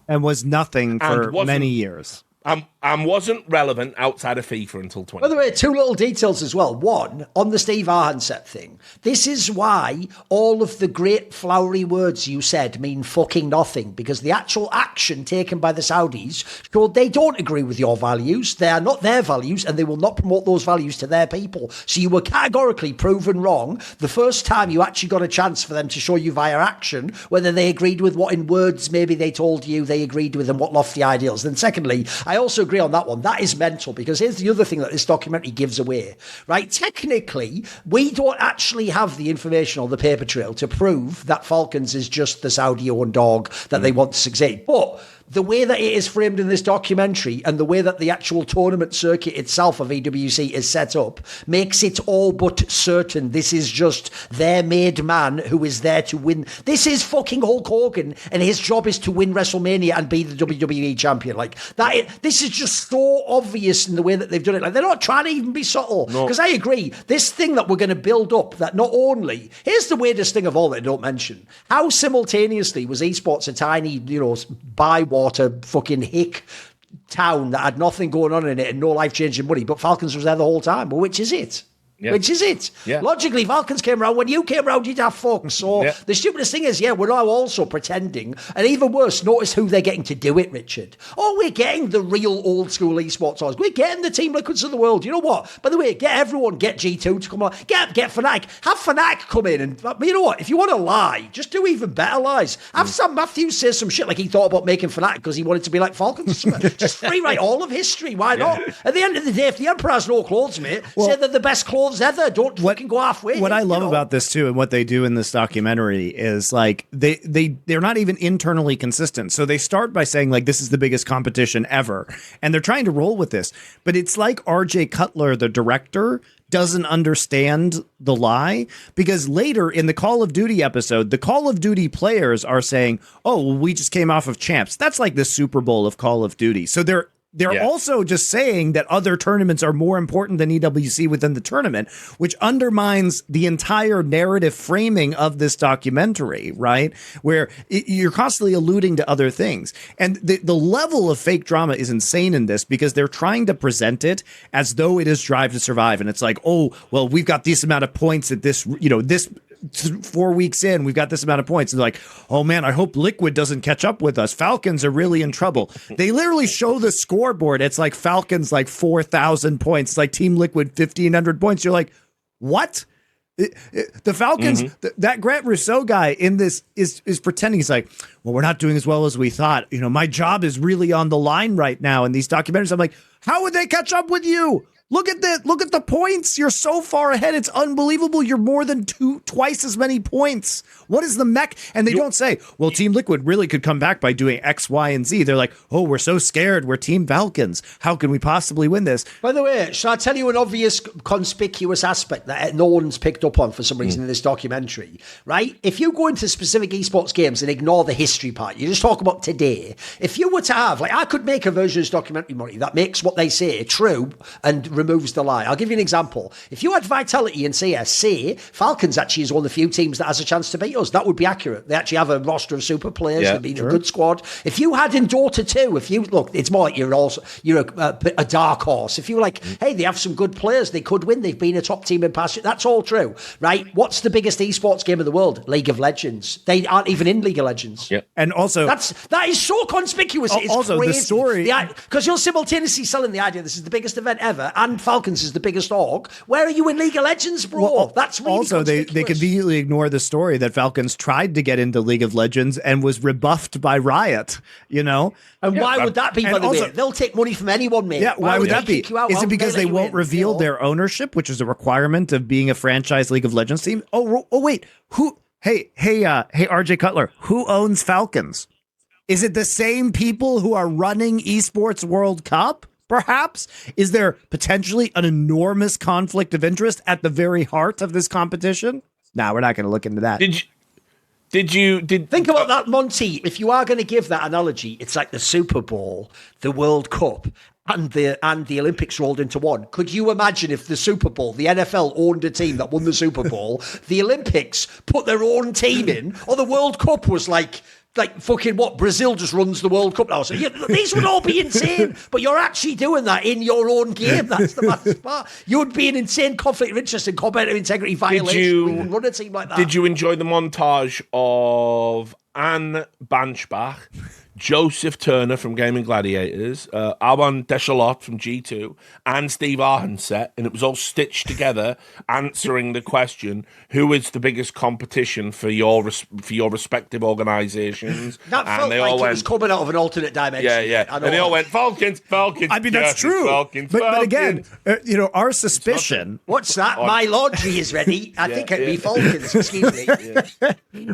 And was nothing for many years. And wasn't relevant outside of FIFA until 20. By the way, two little details as well. One, on the Steve Arhansett thing, this is why all of the great flowery words you said mean fucking nothing, because the actual action taken by the Saudis showed they don't agree with your values, they are not their values, and they will not promote those values to their people. So you were categorically proven wrong the first time you actually got a chance for them to show you via action whether they agreed with what in words maybe they told you they agreed with and what lofty ideals. Then secondly, I also agree on that one. That is mental, because here's the other thing that this documentary gives away, right? Technically, we don't actually have the information on the paper trail to prove that Falcons is just the Saudi-owned dog that they want to succeed. But the way that it is framed in this documentary and the way that the actual tournament circuit itself of EWC is set up makes it all but certain this is just their made man who is there to win. This is fucking Hulk Hogan, and his job is to win WrestleMania and be the WWE champion. Like that, this is just so obvious in the way that they've done it. Like, they're not trying to even be subtle. Because I agree, this thing that we're going to build up, that not only, here's the weirdest thing of all that I don't mention, how simultaneously was esports a tiny, bywater fucking hick town that had nothing going on in it and no life-changing money, but Falcons was there the whole time. Well, which is it? Yeah. Which is it? Yeah. Logically, Falcons came around. When you came around, you'd have fucks. So the stupidest thing is, we're now also pretending. And even worse, notice who they're getting to do it, Richard. Oh, we're getting the real old-school esports stars. We're getting the Team Liquids of the world. You know what? By the way, get G2 to come on. Get Fnatic. Have Fnatic come in. And you know what? If you want to lie, just do even better lies. Have Sam Matthews say some shit like he thought about making Fnatic because he wanted to be like Falcons. Just rewrite all of history. Why not? At the end of the day, if the Emperor has no clothes, mate, say they're the best clothes ever. Don't fucking go halfway. What I love about this too, and what they do in this documentary is like they're not even internally consistent. So they start by saying like this is the biggest competition ever, and they're trying to roll with this. But it's like R.J. Cutler, the director, doesn't understand the lie, because later in the Call of Duty episode, the Call of Duty players are saying, "Oh, well, we just came off of champs." That's like the Super Bowl of Call of Duty. So they're They're also just saying that other tournaments are more important than EWC within the tournament, which undermines the entire narrative framing of this documentary, right? Where you're constantly alluding to other things. And the level of fake drama is insane in this because they're trying to present it as though it is Drive to Survive. And it's like, oh, well, we've got this amount of points at this, this 4 weeks in, we've got this amount of points. And they're like, oh man, I hope Liquid doesn't catch up with us. Falcons are really in trouble. They literally show the scoreboard. It's like Falcons like 4,000 points. It's like Team Liquid 1,500 points. You're like, what? The Falcons, that Grant Rousseau guy in this is pretending. He's like, well, we're not doing as well as we thought. My job is really on the line right now in these documentaries. I'm like, how would they catch up with you? Look at the points. You're so far ahead. It's unbelievable. You're more than twice as many points. What is the mech? And they don't say, well, Team Liquid really could come back by doing X, Y, and Z. They're like, oh, we're so scared. We're Team Falcons. How can we possibly win this? By the way, shall I tell you an obvious, conspicuous aspect that no one's picked up on for some reason in this documentary, right? If you go into specific esports games and ignore the history part, you just talk about today. If you were to have, I could make a version of this documentary, Monty, that makes what they say true and removes the lie. I'll give you an example. If you had Vitality and CS, say Falcons actually is one of the few teams that has a chance to beat us, that would be accurate. They actually have a roster of super players. They've been a good squad. If you had in Dota 2, if you look, it's more like you're a dark horse. If you were like, hey, they have some good players, they could win. They've been a top team in past. That's all true, right? What's the biggest esports game in the world? League of Legends. They aren't even in League of Legends. Yeah. And also, that is so conspicuous. It's also crazy. The story, because you're simultaneously selling the idea this is the biggest event ever, and Falcons is the biggest org. Where are you in League of Legends, bro? Well, that's really also they conveniently ignore the story that Falcons tried to get into League of Legends and was rebuffed by Riot. And why would that be? By the way, they'll take money from anyone, mate. Yeah, why would that be? Is it because they won't reveal their ownership, which is a requirement of being a franchise League of Legends team? Oh wait, who? Hey, RJ Cutler, who owns Falcons? Is it the same people who are running Esports World Cup? Perhaps? Is there potentially an enormous conflict of interest at the very heart of this competition? We're not going to look into that. Did think about that, Monty? If you are going to give that analogy, it's like the Super Bowl, the World Cup, and the Olympics rolled into one. Could you imagine if the Super Bowl, the NFL owned a team that won the Super Bowl, the Olympics put their own team in, or the World Cup was like fucking what? Brazil just runs the World Cup now. So these would all be insane, but you're actually doing that in your own game. That's the best part. You would be an insane conflict of interest and competitive integrity violation. We wouldn't run a team like that. Did you enjoy the montage of Anne Banchbach, Joseph Turner from Gaming Gladiators, Awan Deschalot from G2, and Steve Arhenset, and it was all stitched together, answering the question: who is the biggest competition for your respective organisations? That felt they like all it was coming out of an alternate dimension. Yeah. And they all went Falcons. I mean, that's true. But again, our suspicion. What's that? My laundry is ready. I think it'd be Falcons. Excuse me.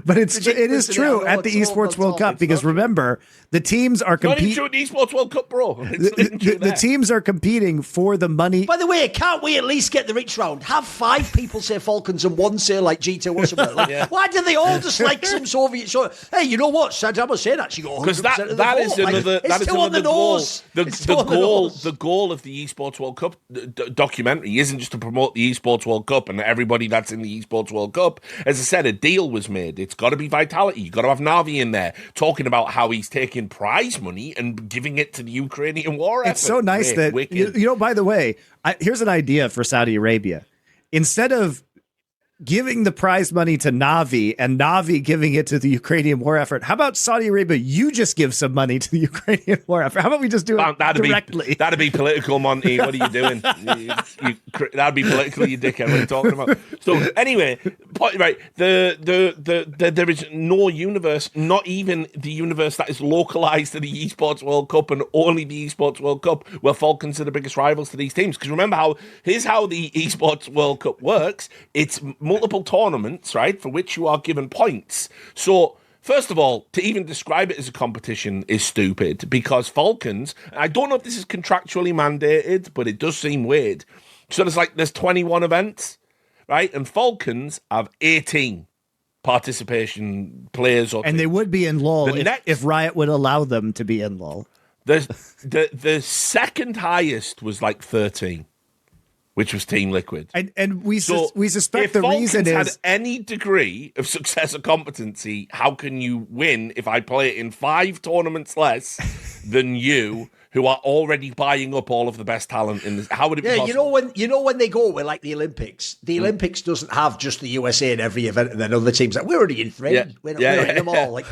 But it is true at the Esports World Cup because remember. The teams are competing. Not even true at the Esports World Cup, bro. The teams are competing for the money. By the way, can't we at least get the reach round? Have 5 people say Falcons and 1 say like G2 or something. Why do they all just like some Soviet show? Hey, you know what? Saddam Hussein actually got 100% because that is another goal. The goal of the Esports World Cup documentary isn't just to promote the Esports World Cup and everybody that's in the Esports World Cup. As I said, a deal was made. It's got to be Vitality. You've got to have Navi in there talking about how he's taking prize money and giving it to the Ukrainian war effort. It's so nice that, by the way, here's an idea for Saudi Arabia. Instead of giving the prize money to Navi and Navi giving it to the Ukrainian war effort, how about Saudi Arabia, you just give some money to the Ukrainian war effort? How about we just do it directly? That'd be political, Monty. What are you doing? That'd be political, you dickhead. What are you talking about? So anyway, right, there is no universe, not even the universe that is localized to the Esports World Cup and only the Esports World Cup, where Falcons are the biggest rivals to these teams. Because remember here's how the Esports World Cup works. It's multiple tournaments, right, for which you are given points. So, first of all, to even describe it as a competition is stupid because Falcons, I don't know if this is contractually mandated, but it does seem weird. So there's 21 events, right? And Falcons have 18 participation players. And they would be in LoL if Riot would allow them to be in LoL. The second highest was like 13, which was Team Liquid. And we suspect if the Falcons reason had is any degree of success or competency, how can you win if I play it in 5 tournaments less than you, who are already buying up all of the best talent in this? How would it be possible? you know when they go with like the Olympics, the Olympics doesn't have just the USA in every event, and then other teams like we're already in 3, we're not in them all. Like,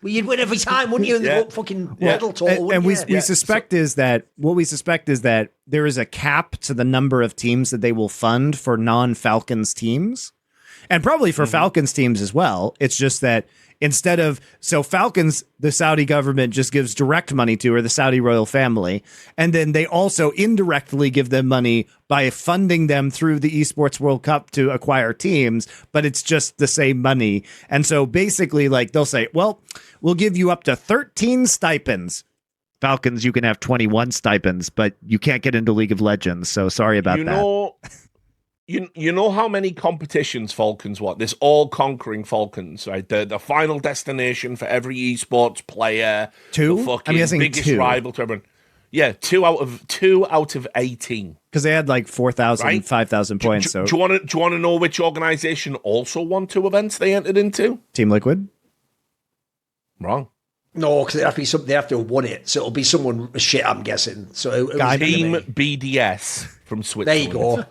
well, you'd win every time, wouldn't you? And the fucking medal total. And we suspect is that there is a cap to the number of teams that they will fund for non-Falcons teams, and probably for Falcons teams as well. It's just that instead of Falcons, the Saudi government just gives direct money to, or the Saudi royal family, and then they also indirectly give them money by funding them through the Esports World Cup to acquire teams, but it's just the same money. And so basically, like, they'll say, well, we'll give you up to 13 stipends. Falcons, you can have 21 stipends, but you can't get into League of Legends. So sorry about that. You know how many competitions Falcons want? This all-conquering Falcons, right? The final destination for every esports player. 2? The fucking I'm guessing biggest 2. rival to everyone. Yeah, 2 out of 18. Because they had like 4,000, right? 5,000 points. Do you want to know which organization also won 2 events they entered into? Team Liquid? Wrong. No, because they have to have won it, so it'll be someone shit, I'm guessing. So Team BDS from Switzerland.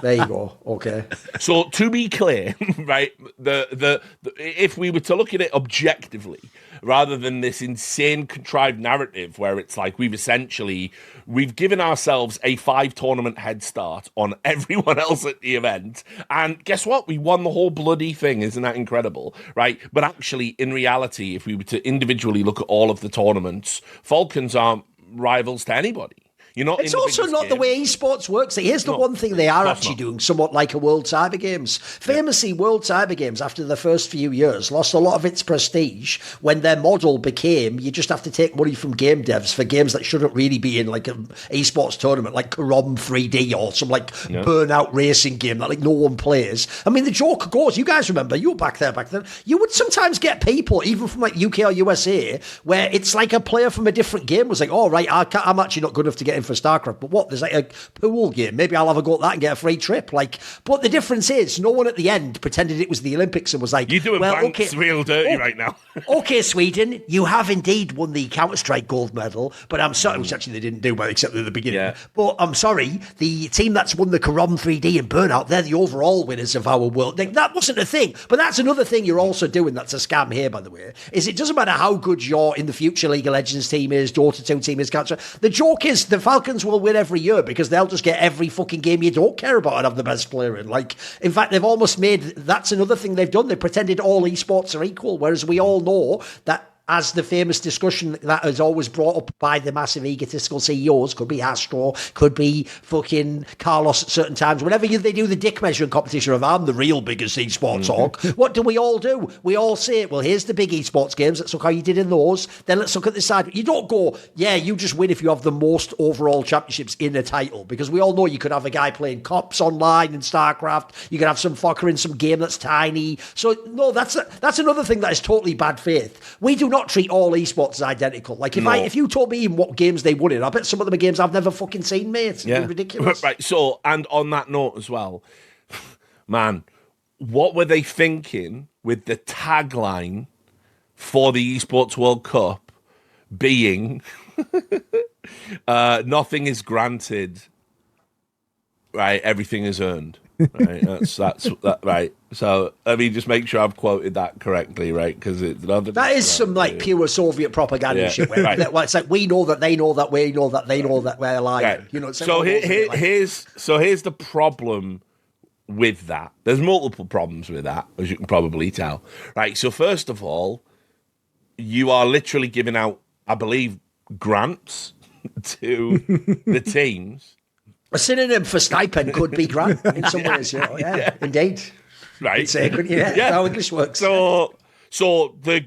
There you go. Okay. So to be clear, right, the if we were to look at it objectively, rather than this insane contrived narrative where it's like we've given ourselves a 5 tournament head start on everyone else at the event, and guess what? We won the whole bloody thing. Isn't that incredible? Right? But actually, in reality, if we were to individually look at all of the tournaments, Falcons aren't rivals to anybody. It's also not the way esports works. Here's the one thing they are actually doing, somewhat like a World Cyber Games. Famously, World Cyber Games, after the first few years, lost a lot of its prestige when their model became you just have to take money from game devs for games that shouldn't really be in like an esports tournament, like Caedrel 3D or some like burnout racing game that like no one plays. I mean, the joke goes, you guys remember, you were back then, you would sometimes get people, even from like UK or USA, where it's like a player from a different game was like, oh, right, I'm actually not good enough to get in for StarCraft, but what, there's like a pool game, maybe I'll have a go at that and get a free trip. Like, but the difference is no one at the end pretended it was the Olympics and was like, you're doing banks real dirty right now. Okay, Sweden, you have indeed won the Counter-Strike gold medal, but I'm sorry, which actually they didn't do, well, except at the beginning, but I'm sorry, the team that's won the Caedrel 3D and Burnout, they're the overall winners of our world. Like, that wasn't a thing, but that's another thing you're also doing that's a scam here, by the way, is it doesn't matter how good your in the future League of Legends team is, Dota 2 team is, the joke is the Falcons will win every year because they'll just get every fucking game you don't care about and have the best player in. Like, in fact, they've almost made, that's another thing they've done. They pretended all esports are equal, whereas we all know that, as the famous discussion that is always brought up by the massive egotistical CEOs, could be Astro, could be fucking Carlos at certain times, whenever they do the dick measuring competition of I'm the real biggest esports hawk, what do? We all say, well, here's the big esports games, let's look how you did in those, then let's look at the side. You don't go, yeah, you just win if you have the most overall championships in a title, because we all know you could have a guy playing Cops online in StarCraft, you could have some fucker in some game that's tiny. So, no, that's another thing that is totally bad faith. We do not treat all esports as identical. Like, if you told me what games they won in, I bet some of them are games I've never fucking seen, mate. It's ridiculous. Right, so, and on that note as well, man, what were they thinking with the tagline for the Esports World Cup being nothing is granted, right? Everything is earned. Right, that's that. Right. So let me just make sure I've quoted that correctly, right? Because that is some like pure Soviet propaganda shit. Where, it's like we know that they know that we know that they know that we're lying. Right. You know. It's so here's the problem with that. There's multiple problems with that, as you can probably tell. Right. So first of all, you are literally giving out, I believe, grants to the teams. A synonym for stipend could be grant in some ways, you know. Yeah, indeed. Right. It's how English works. So they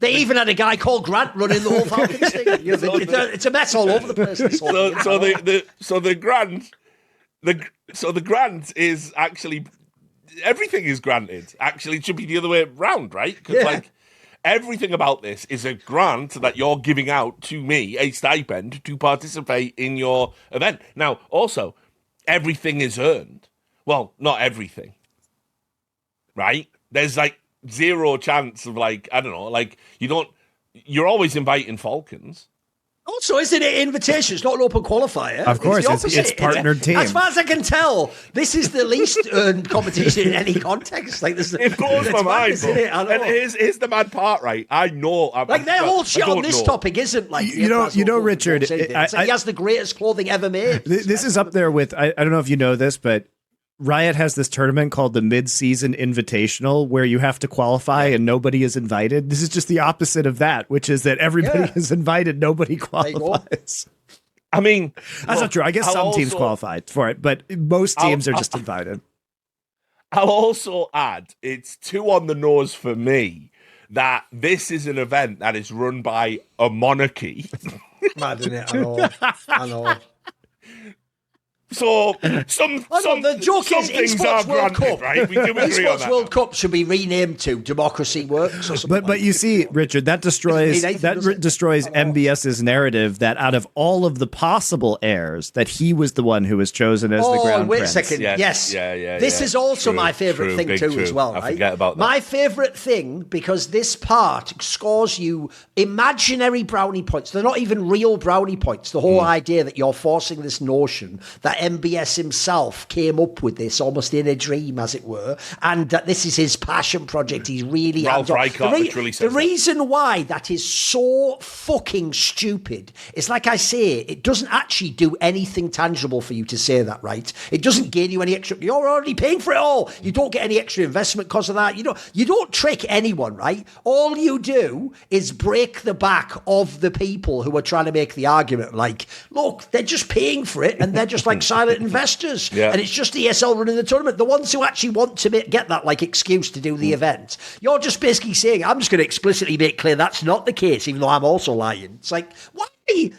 even had a guy called Grant running the whole Falcons thing. You know, it's a mess all over the place. The grant is actually everything is granted. Actually, it should be the other way around, right? Because like everything about this is a grant that you're giving out to me, a stipend, to participate in your event. Now, also, everything is earned. Well, not everything, right? There's like zero chance of like, I don't know, like you're always inviting Falcons. Also, isn't it invitation? It's not an open qualifier. Of course, it's partnered team. As far as I can tell, this is the least earned competition in any context. Like, it blows my mind. And here's the mad part, right? I know. Their whole shit on this topic isn't like you know, Richard. He has the greatest clothing ever made. This is up there with. I don't know if you know this, but Riot has this tournament called the Mid-Season Invitational where you have to qualify and nobody is invited. This is just the opposite of that, which is that everybody is invited, nobody qualifies. I mean, that's not true. I guess some teams qualified for it, but most teams are just invited. I'll also add, it's too on the nose for me that this is an event that is run by a monarchy. Mad, isn't it? I know. So the joke is Esports World Cup, right? We do agree on that. Esports World Cup should be renamed to Democracy Works or something. But you see, Richard, that destroys MBS's narrative that out of all of the possible heirs, that he was the one who was chosen as the Crown Prince. Wait a second. Yes. This is also my favourite thing too, as well. Right? I forget about that. My favourite thing, because this part scores you imaginary brownie points. They're not even real brownie points. The whole idea that you're forcing this notion that MBS himself came up with this almost in a dream, as it were, and that this is his passion project. He's really the reason why that is so fucking stupid is, like I say, it doesn't actually do anything tangible for you to say that, right? It doesn't gain you any extra. You're already paying for it all. You don't get any extra investment because of that. You don't trick anyone, right? All you do is break the back of the people who are trying to make the argument. Like, look, they're just paying for it, and they're just like silent investors, and it's just ESL running the tournament. The ones who actually want to get that like excuse to do the event, you're just basically saying, I'm just going to explicitly make clear that's not the case, even though I'm also lying. It's like, why?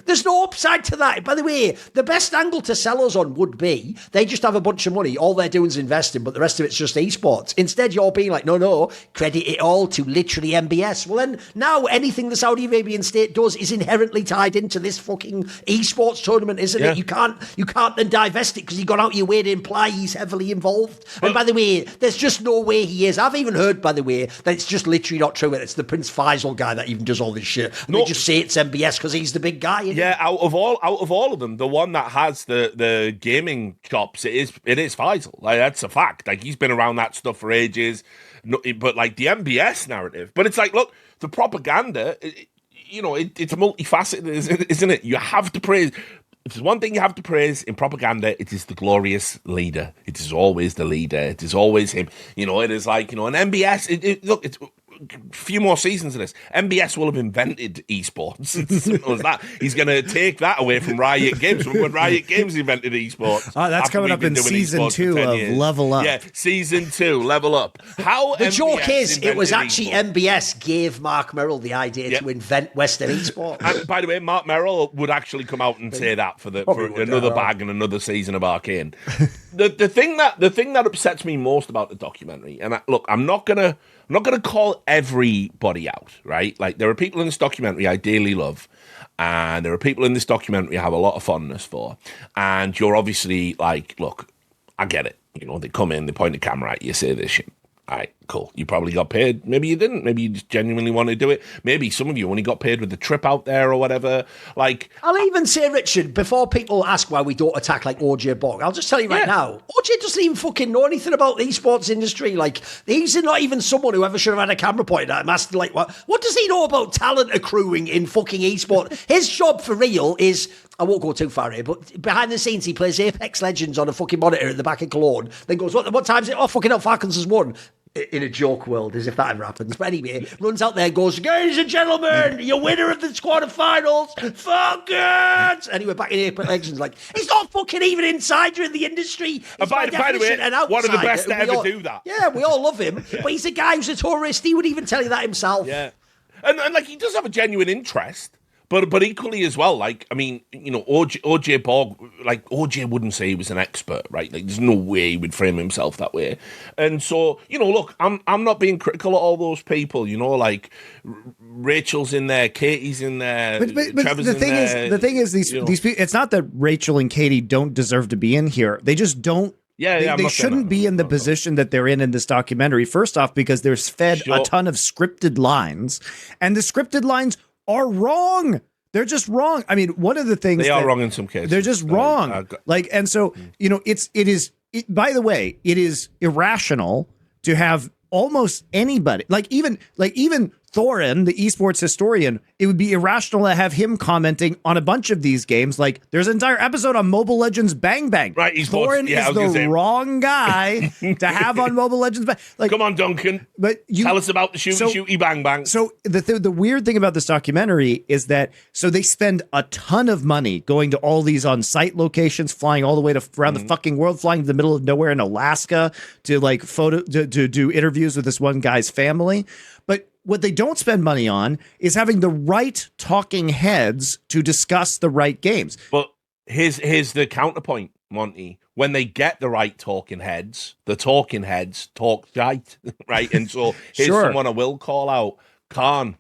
There's no upside to that. By the way, the best angle to sell us on would be they just have a bunch of money. All they're doing is investing, but the rest of it's just esports. Instead, you're being like, no, credit it all to literally MBS. Well, then now anything the Saudi Arabian state does is inherently tied into this fucking esports tournament, isn't it? You can't then divest it because you got out your way to imply he's heavily involved. And by the way, there's just no way he is. I've even heard, by the way, that it's just literally not true. It's the Prince Faisal guy that even does all this shit. And they just say it's MBS because he's the big guy. Yeah, out of all of them, the one that has the gaming chops, it is Faisal. Like, that's a fact. Like, he's been around that stuff for ages. But like the MBS narrative, but it's like, look, the propaganda. It's a multifaceted, isn't it? You have to praise. If there's one thing you have to praise in propaganda, it is the glorious leader. It is always the leader. It is always him. It is like, an MBS. Look, it's a few more seasons of this. MBS will have invented esports. It's as simple as that. He's going to take that away from Riot Games. When Riot Games invented esports. Oh, that's coming up in season 2 of years. Level Up. Yeah, season 2, Level Up. How the joke is, it was actually MBS gave Mark Merrill the idea to invent Western esports. And by the way, Mark Merrill would actually come out and say that for another bag and another season of Arcane. the thing that upsets me most about the documentary, and look, I'm not gonna call everybody out, right? Like, there are people in this documentary I dearly love, and there are people in this documentary I have a lot of fondness for. And you're obviously like, look, I get it. They come in, they point the camera at you, say this shit. All right, cool. You probably got paid. Maybe you didn't. Maybe you just genuinely want to do it. Maybe some of you only got paid with the trip out there or whatever. Like, I'll even say, Richard, before people ask why we don't attack like OJ Bog, I'll just tell you right now, OJ doesn't even fucking know anything about the esports industry. Like, he's not even someone who ever should have had a camera pointed at him. Asking, like, what does he know about talent accruing in fucking esports? His job for real is, I won't go too far here, but behind the scenes, he plays Apex Legends on a fucking monitor at the back of Cologne, then goes, what time is it? Oh, fucking hell, Falcons has won. In a joke world, as if that ever happens. But anyway, runs out there and goes, ladies and gentlemen, your winner of the quarterfinals, Falcons! Anyway, back in Apex Legends, like, he's not fucking even insider in the industry. He's by the way, one of the best to ever do that. Yeah, we all love him, but he's a guy who's a tourist. He would even tell you that himself. Yeah. And like, he does have a genuine interest, but equally as well, like, I mean, OJ Borg, like, OJ wouldn't say he was an expert, right? Like, there's no way he would frame himself that way. And so, look, I'm not being critical of all those people, like Rachel's in there, Katie's in there, but Trevor's in there. The thing is, these people, it's not that Rachel and Katie don't deserve to be in here. They just don't. They shouldn't be in the position that they're in this documentary. First off, because they're fed a ton of scripted lines, and the scripted lines are wrong. They're just wrong. I mean, one of the things they are wrong in some cases. They're just wrong. And so by the way, it is irrational to have almost anybody, like even Thorin, the esports historian, it would be irrational to have him commenting on a bunch of these games. Like, there's an entire episode on Mobile Legends Bang Bang. Right, Thorin is the wrong guy to have on Mobile Legends Bang. Like, come on, Duncan. But tell us about the shooty bang bang. So the weird thing about this documentary is that they spend a ton of money going to all these on-site locations, flying all the way to around the fucking world, flying to the middle of nowhere in Alaska to to do interviews with this one guy's family. But what they don't spend money on is having the right talking heads to discuss the right games. But here's the counterpoint, Monty. When they get the right talking heads, the talking heads talk shite, right? And so here's someone I will call out, Khan.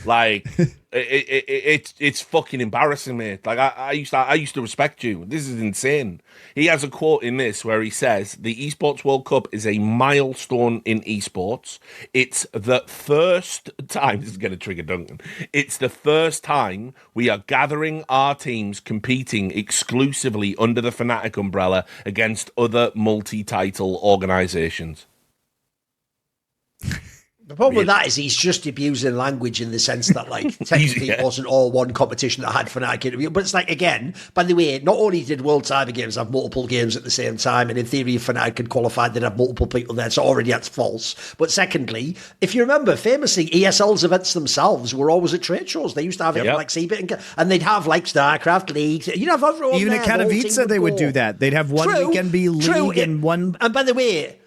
Like, it's fucking embarrassing, mate. Like, I used to respect you. This is insane. He has a quote in this where he says, the Esports World Cup is a milestone in esports. It's the first time, this is going to trigger Duncan, it's the first time we are gathering our teams competing exclusively under the Fnatic umbrella against other multi-title organizations. The problem with that is he's just abusing language in the sense that, like, technically it wasn't all one competition that had Fnatic. But it's like, again, by the way, not only did World Cyber Games have multiple games at the same time, and in theory, if Fnatic had qualified, they'd have multiple people there, so already that's false. But secondly, if you remember, famously, ESL's events themselves were always at trade shows. They used to have like CBIT, and they'd have, like, StarCraft leagues. You'd have everyone even there, at Katowice, they would do that. They'd have one weekend be league and one... And by the way...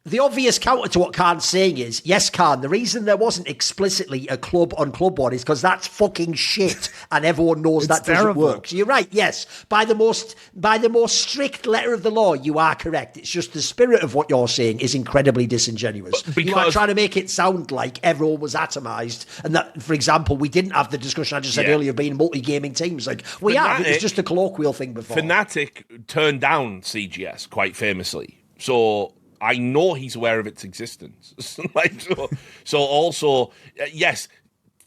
The obvious counter to what Khan's saying is, yes, Khan, the reason there wasn't explicitly a club on Club One is because that's fucking shit, and everyone knows that doesn't work. So you're right, yes. By the most strict letter of the law, you are correct. It's just the spirit of what you're saying is incredibly disingenuous. You are trying to make it sound like everyone was atomized, and that, for example, we didn't have the discussion I just said earlier being multi-gaming teams. Like, we have. It was just a colloquial thing before. Fnatic turned down CGS quite famously. So... I know he's aware of its existence. so also, yes,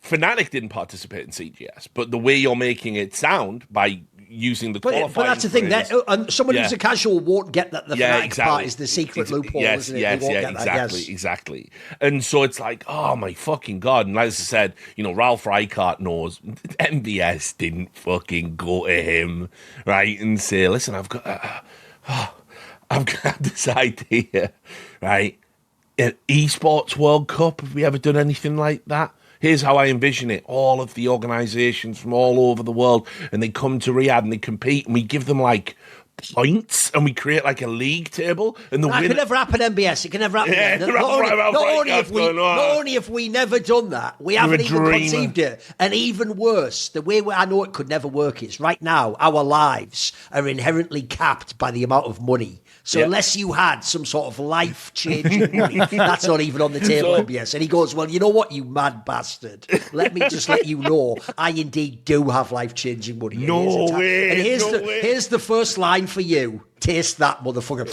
Fnatic didn't participate in CGS, but the way you're making it sound by using the qualifying but that's the thing. And someone who's a casual won't get that the Fnatic part is the secret loophole, isn't it? Exactly. And so it's like, oh my fucking God. And as I said, Ralph Reichart knows MBS didn't fucking go to him, right, and say, listen, I've got this idea, right? An Esports World Cup, have we ever done anything like that? Here's how I envision it. All of the organizations from all over the world, and they come to Riyadh and they compete, and we give them, like, points, and we create, like, a league table. And that can never happen, MBS. It can never happen. Not only have we never done that, we haven't even conceived it. And even worse, the way I know it could never work is, right now, our lives are inherently capped by the amount of money. So unless you had some sort of life-changing money, that's not even on the table, MBS. And he goes, well, you know what, you mad bastard? Let me just let you know, I indeed do have life-changing money. No way. And here's the first line for you. Taste that, motherfucker.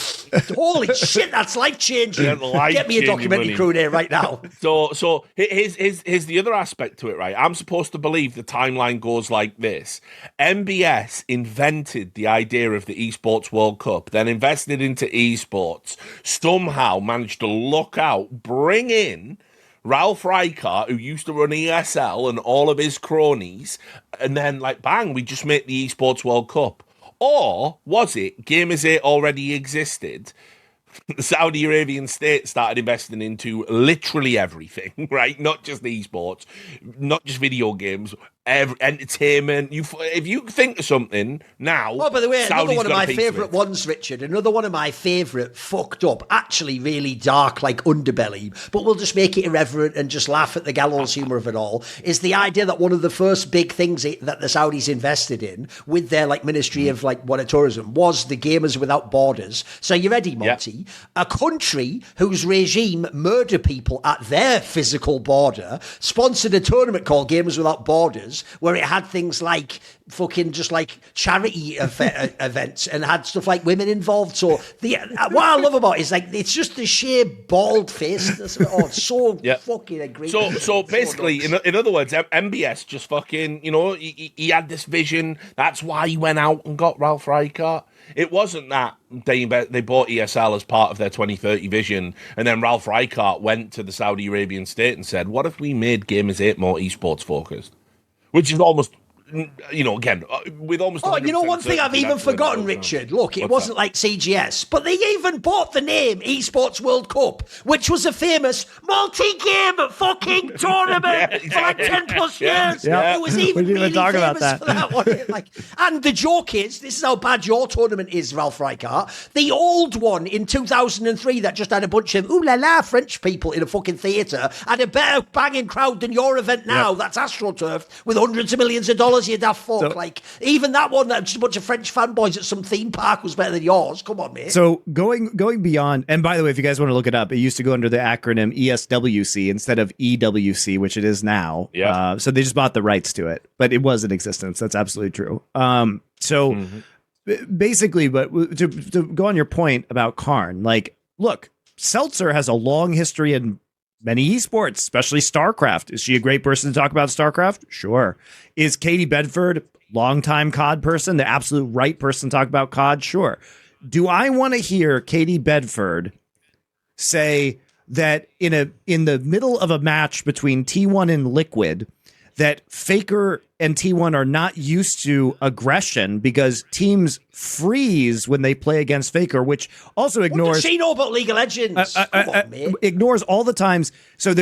Holy shit, that's life-changing. Get me a documentary crew there right now. So here's the other aspect to it, right? I'm supposed to believe the timeline goes like this. MBS invented the idea of the Esports World Cup, then invested into esports, somehow managed to luck out, bring in Ralph Reichart, who used to run ESL, and all of his cronies, and then, like, bang, we just make the Esports World Cup. Or was it Gamers 8 already existed? The Saudi Arabian state started investing into literally everything, right? Not just esports, not just video games, entertainment. If you think of something now, oh, by the way, another Saudi's one of got a my piece of favourite it. ones, Richard. Another one of my favourite fucked up, actually really dark, like underbelly, but we'll just make it irreverent and just laugh at the gallows humour of it all, is the idea that one of the first big things that the Saudis invested in with their like Ministry of like tourism was the Gamers Without Borders. So you ready, Monty? A country whose regime murder people at their physical border sponsored a tournament called Gamers Without Borders, where it had things like fucking just like charity events and had stuff like women involved. So what I love about it is like it's just the sheer bald facedness of it all. It's so fucking egregious. So basically, in other words, MBS just fucking, he had this vision. That's why he went out and got Ralph Rijkaard. It wasn't that they bought ESL as part of their 2030 vision, and then Ralph Rijkaard went to the Saudi Arabian state and said, what if we made Gamers 8 more esports focused? Which is almost, again, with almost... Oh, one thing I've even forgotten, Richard. Look, it wasn't like CGS, but they even bought the name Esports World Cup, which was a famous multi-game fucking tournament for like 10 plus years. Yeah. It was even really talk famous about that. for that one. And the joke is, this is how bad your tournament is, Ralph Rijkaard. The old one in 2003 that just had a bunch of ooh la la French people in a fucking theatre had a better banging crowd than your event now. That's AstroTurf with hundreds of millions of dollars. You daft fuck. Even that one, that just a bunch of French fanboys at some theme park was better than yours. Come on, mate. So going beyond, and by the way, if you guys want to look it up, it used to go under the acronym ESWC instead of EWC, which it is now. Yeah. So they just bought the rights to it, but it was in existence. That's absolutely true. Basically, but to go on your point about Karn, like, look, Seltzer has a long history in many esports, especially StarCraft. Is she a great person to talk about StarCraft? Sure. Is Katie Bedford, longtime COD person, the absolute right person to talk about COD? Sure. Do I want to hear Katie Bedford say that in the middle of a match between T1 and Liquid, that Faker and T1 are not used to aggression because teams freeze when they play against Faker, which also ignores... What does she know about League of Legends? Come on, mate. Ignores all the times. So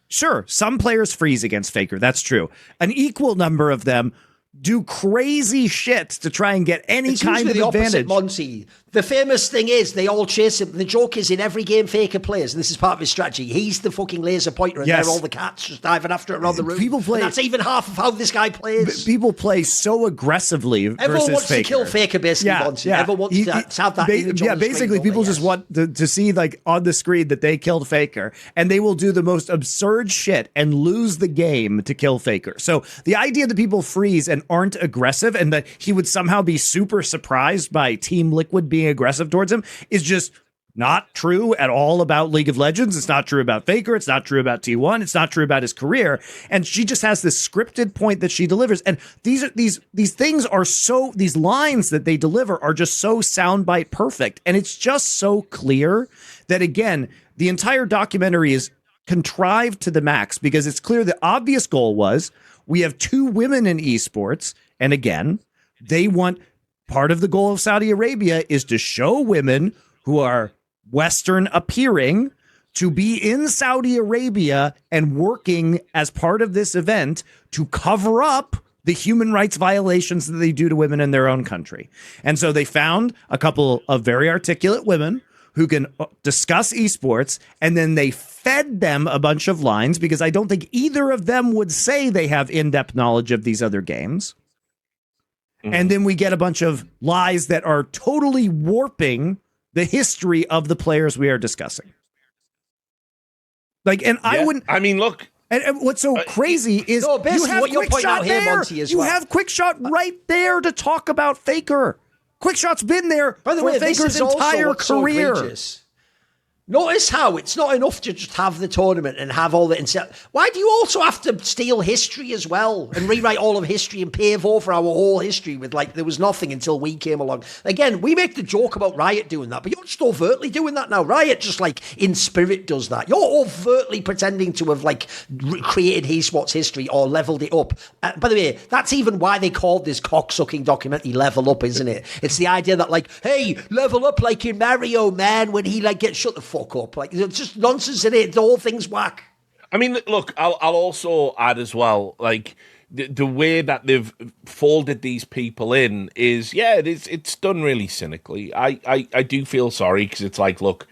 sure, some players freeze against Faker. That's true. An equal number of them do crazy shit to try and get any kind of the advantage. Opposite, Monty. The famous thing is they all chase him. The joke is in every game Faker plays, and this is part of his strategy, he's the fucking laser pointer, and they're all the cats just diving after it around the room. People play, and that's even half of how this guy plays. People play so aggressively Everyone wants Faker. to kill Faker, basically, Monty. Everyone wants to have that image on the basically, screen, people just want to see like on the screen that they killed Faker, and they will do the most absurd shit and lose the game to kill Faker. So the idea that people freeze and aren't aggressive, and that he would somehow be super surprised by Team Liquid being aggressive towards him is just not true at all about League of Legends. It's not true about Faker. It's not true about T1. It's not true about his career. And she just has this scripted point that she delivers. And these things are so, these lines that they deliver are just so soundbite perfect. And it's just so clear that, again, the entire documentary is contrived to the max, because it's clear the obvious goal was we have two women in esports. And again, they want, part of the goal of Saudi Arabia is to show women who are Western appearing to be in Saudi Arabia and working as part of this event to cover up the human rights violations that they do to women in their own country. And so they found a couple of very articulate women who can discuss esports, and then they fed them a bunch of lines, because I don't think either of them would say they have in-depth knowledge of these other games. And then we get a bunch of lies that are totally warping the history of the players we are discussing. Like, and I wouldn't. I mean, look. And what's so crazy is you have what you're pointing out here, Monty, as you well. have Quickshot right there to talk about Faker. Quickshot's been there By the for way, Faker's entire career. So notice how it's not enough to just have the tournament and have all the... Why do you also have to steal history as well and rewrite all of history and pave over our whole history with, like, there was nothing until we came along? Again, we make the joke about Riot doing that, but you're just overtly doing that now. Riot just, like, in spirit does that. You're overtly pretending to have, like, created esports history or leveled it up. By the way, that's even why they called this cocksucking documentary Level Up, isn't it? It's the idea that, like, hey, level up like in Mario, man, when he, like, gets shut the fuck up. Like, it's just nonsense in it. The whole thing's whack. I mean, look, I'll also add as well, like, the way that they've folded these people in is, it's done really cynically. I do feel sorry, because it's like, look,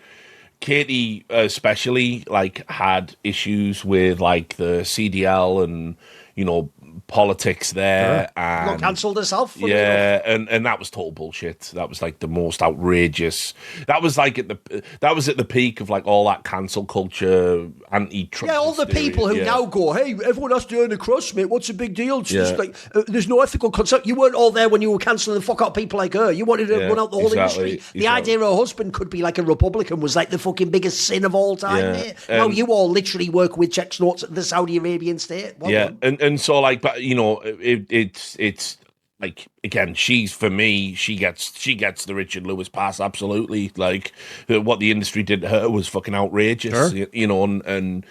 Katie especially like had issues with like the CDL and, you know, politics there, and Not cancelled herself. and that was total bullshit. That was like the most outrageous. That was like at the peak of like all that cancel culture, anti-Trump. Yeah, all the people who now go, hey, everyone has to earn a cross, mate. What's the big deal? It's just like there's no ethical concept. You weren't all there when you were cancelling the fuck out people like her. You wanted to run out the whole industry. The idea her husband could be like a Republican was like the fucking biggest sin of all time, mate. Now you all literally work with checks notes at the Saudi Arabian state. And so like, but you know, it's like, again, she gets the Richard Lewis pass, absolutely. Like what the industry did to her was fucking outrageous, you know, and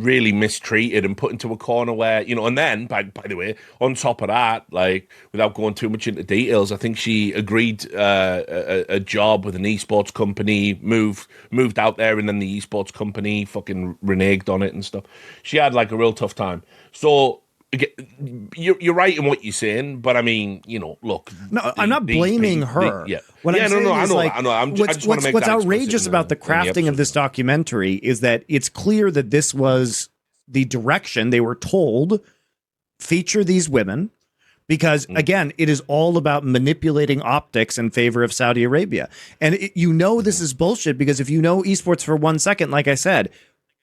really mistreated and put into a corner where, you know, and then by the way, on top of that, like without going too much into details, I think she agreed a job with an esports company, moved out there, and then the esports company fucking reneged on it and stuff. She had like a real tough time. So you're right in what you're saying, but I mean, you know, look. No, I'm not blaming her. What I'm saying is, like, what's outrageous about the crafting of this documentary is that it's clear that this was the direction they were told. Feature these women, because again, it is all about manipulating optics in favor of Saudi Arabia, and this is bullshit, because if you know esports for 1 second, like I said,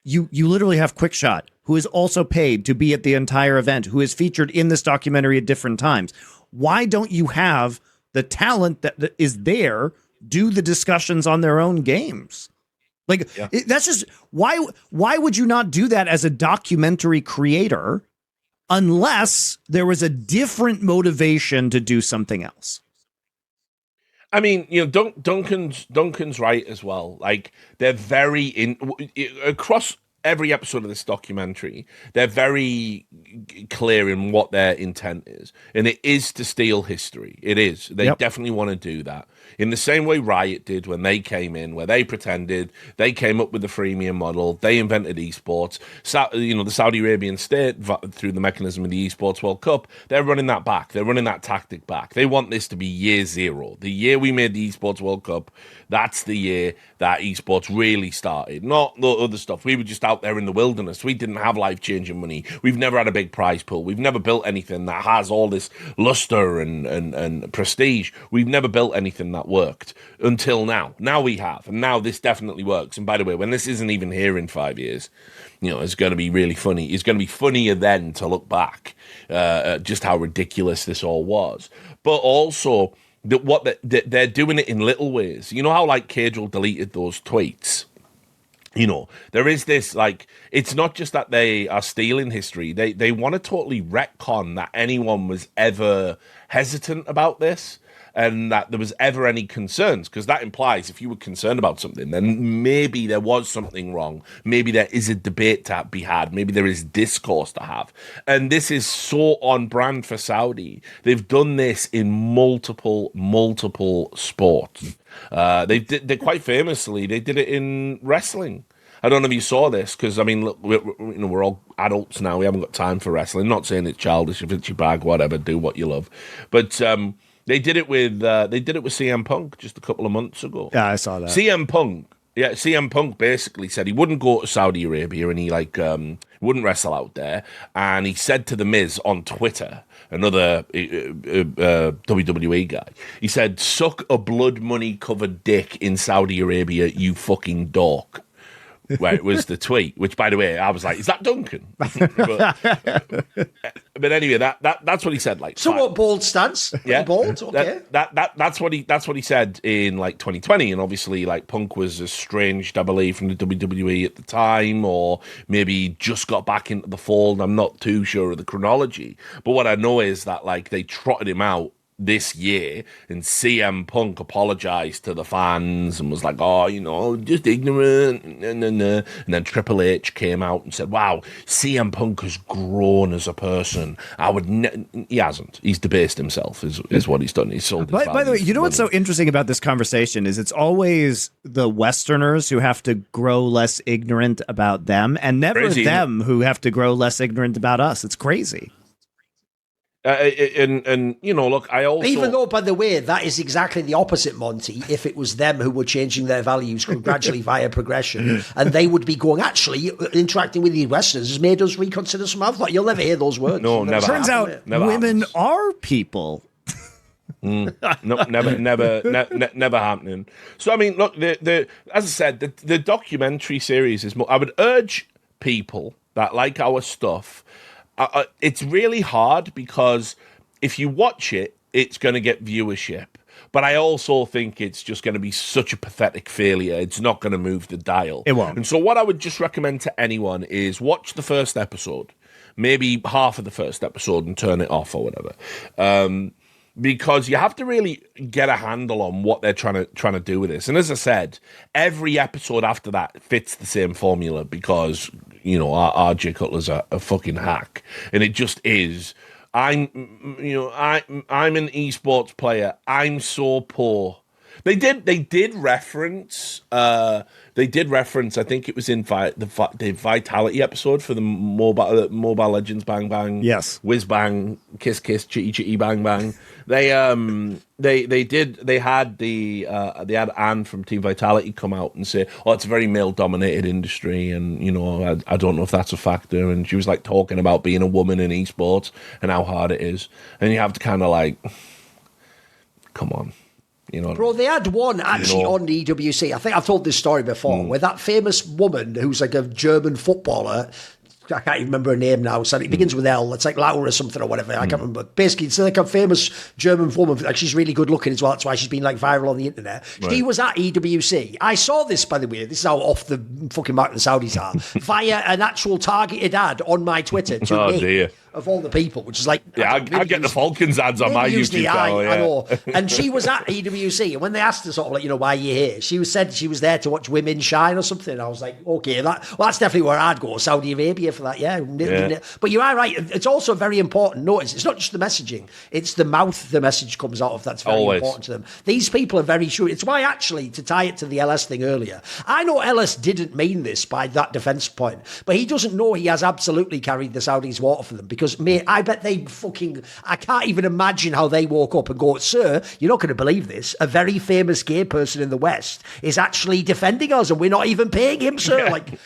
you literally have Quickshot, who is also paid to be at the entire event, who is featured in this documentary at different times. Why don't you have the talent that is there do the discussions on their own games? Like, that's just, why would you not do that as a documentary creator unless there was a different motivation to do something else? I mean, you know, Duncan's right as well. Like, they're very across every episode of this documentary, they're very clear in what their intent is, and it is to steal history. It is. They definitely want to do that in the same way Riot did when they came in, where they pretended they came up with the freemium model, they invented esports. The Saudi Arabian state, through the mechanism of the Esports World Cup, they're running that back. They're running that tactic back. They want this to be year zero. The year we made the Esports World Cup, that's the year that esports really started, not the other stuff. We were just out there in the wilderness. We didn't have life-changing money. We've never had a big prize pool. We've never built anything that has all this luster and prestige. We've never built anything that worked until now. Now we have, and now this definitely works. And by the way, when this isn't even here in 5 years, you know, it's going to be really funny. It's going to be funnier then to look back at just how ridiculous this all was. But also, they're doing it in little ways. You know how like Caedrel deleted those tweets? You know, there is this, like, it's not just that they are stealing history. They want to totally retcon that anyone was ever hesitant about this and that there was ever any concerns, because that implies if you were concerned about something, then maybe there was something wrong. Maybe there is a debate to be had. Maybe there is discourse to have. And this is so on brand for Saudi. They've done this in multiple sports. They quite famously, they did it in wrestling. I don't know if you saw this, because I mean, look, we're all adults now. We haven't got time for wrestling. Not saying it's childish. If it's your bag, whatever, do what you love. But they did it with CM Punk just a couple of months ago. Yeah, I saw that. CM Punk basically said he wouldn't go to Saudi Arabia, and he wouldn't wrestle out there. And he said to The Miz on Twitter, another WWE guy, he said, "Suck a blood money covered dick in Saudi Arabia, you fucking dork." Where it was the tweet, which, by the way, I was like, "Is that Duncan?" but anyway, that's what he said. Like, somewhat bold stance. Yeah, bold. Okay, that's what he said in like 2020, and obviously, like, Punk was estranged, I believe, from the WWE at the time, or maybe just got back into the fold. I'm not too sure of the chronology, but what I know is that like they trotted him out this year, and CM Punk apologized to the fans and was like, "Oh, you know, just ignorant." And then Triple H came out and said, "Wow, CM Punk has grown as a person. He hasn't. He's debased himself. Is what he's done. He's sold." By the way, you know what's so interesting about this conversation is it's always the Westerners who have to grow less ignorant about them, and never them who have to grow less ignorant about us. It's crazy. And look, I also, even though, by the way, that is exactly the opposite, Monty. If it was them who were changing their values gradually via progression, and they would be going, actually, interacting with the Westerners has made us reconsider some other thought. You'll never hear those words. No, never. Turns out women are people. No, never happening. So I mean, look, as I said, the documentary series is more. I would urge people that like our stuff. It's really hard because if you watch it, it's going to get viewership. But I also think it's just going to be such a pathetic failure. It's not going to move the dial. It won't. And so what I would just recommend to anyone is watch the first episode, maybe half of the first episode, and turn it off or whatever. Because you have to really get a handle on what they're trying to do with this. And as I said, every episode after that fits the same formula because, RJ Cutler's a fucking hack. And it just is. I'm an esports player. I'm so poor. They did reference, I think it was in the Vitality episode for the Mobile Legends Bang Bang. Yes. Whiz Bang, Kiss Kiss, Chitty Chitty Bang Bang. They had Anne from Team Vitality come out and say, "Oh, it's a very male dominated industry," and I don't know if that's a factor. And she was like talking about being a woman in esports and how hard it is, and you have to kind of like, come on. Bro, they had one actually on the EWC. I think I've told this story before, where that famous woman who's like a German footballer, I can't even remember her name now. So it begins with L. It's like Laura or something or whatever. I can't remember. Basically, it's like a famous German woman. Like she's really good looking as well. That's why she's been like viral on the internet. Right. She was at EWC. I saw this, by the way. This is how off the fucking mark the Saudis are. Via an actual targeted ad on my Twitter to me. Dear. Of all the people, which is like... Yeah, I get the Falcons ads on my YouTube channel. I know. And she was at EWC, and when they asked her sort of like, why are you here? She said she was there to watch women shine or something. And I was like, okay, that's definitely where I'd go, Saudi Arabia for that, yeah. But you are right. It's also very important. Notice, it's not just the messaging. It's the mouth the message comes out of that's very important to them. These people are very sure. It's why, actually, to tie it to the LS thing earlier, I know LS didn't mean this by that defence point, but he doesn't know he has absolutely carried the Saudis' water for them because, mate, I bet they I can't even imagine how they woke up and go, sir, you're not going to believe this. A very famous gay person in the West is actually defending us and we're not even paying him, sir. Like,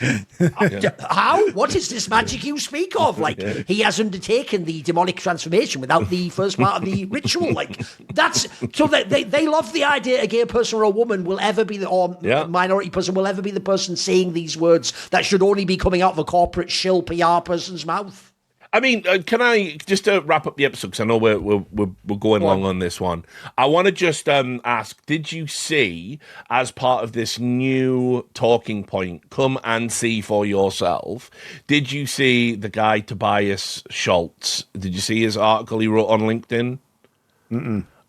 how? What is this magic you speak of? Like, he has undertaken the demonic transformation without the first part of the ritual. Like, that's, so they love the idea a gay person or a woman will ever be a minority person will ever be the person saying these words that should only be coming out of a corporate shill PR person's mouth. I mean, can I just to wrap up the episode because I know we're going long on this one. I want to just ask: did you see, as part of this new talking point, come and see for yourself? Did you see the guy Tobias Schultz? Did you see his article he wrote on LinkedIn?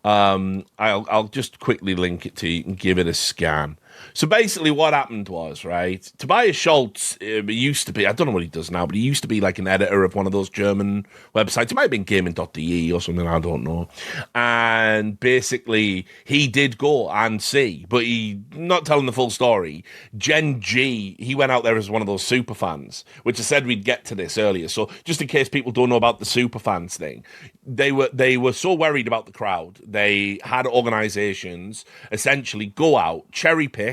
I'll just quickly link it to you and give it a scan. So basically what happened was, right, Tobias Schultz used to be, I don't know what he does now, but he used to be like an editor of one of those German websites. It might have been gaming.de or something, I don't know. And basically he did go and see, but he, not telling the full story, Gen G, he went out there as one of those super fans, which I said we'd get to this earlier. So just in case people don't know about the super fans thing, they were so worried about the crowd. They had organizations essentially go out, cherry pick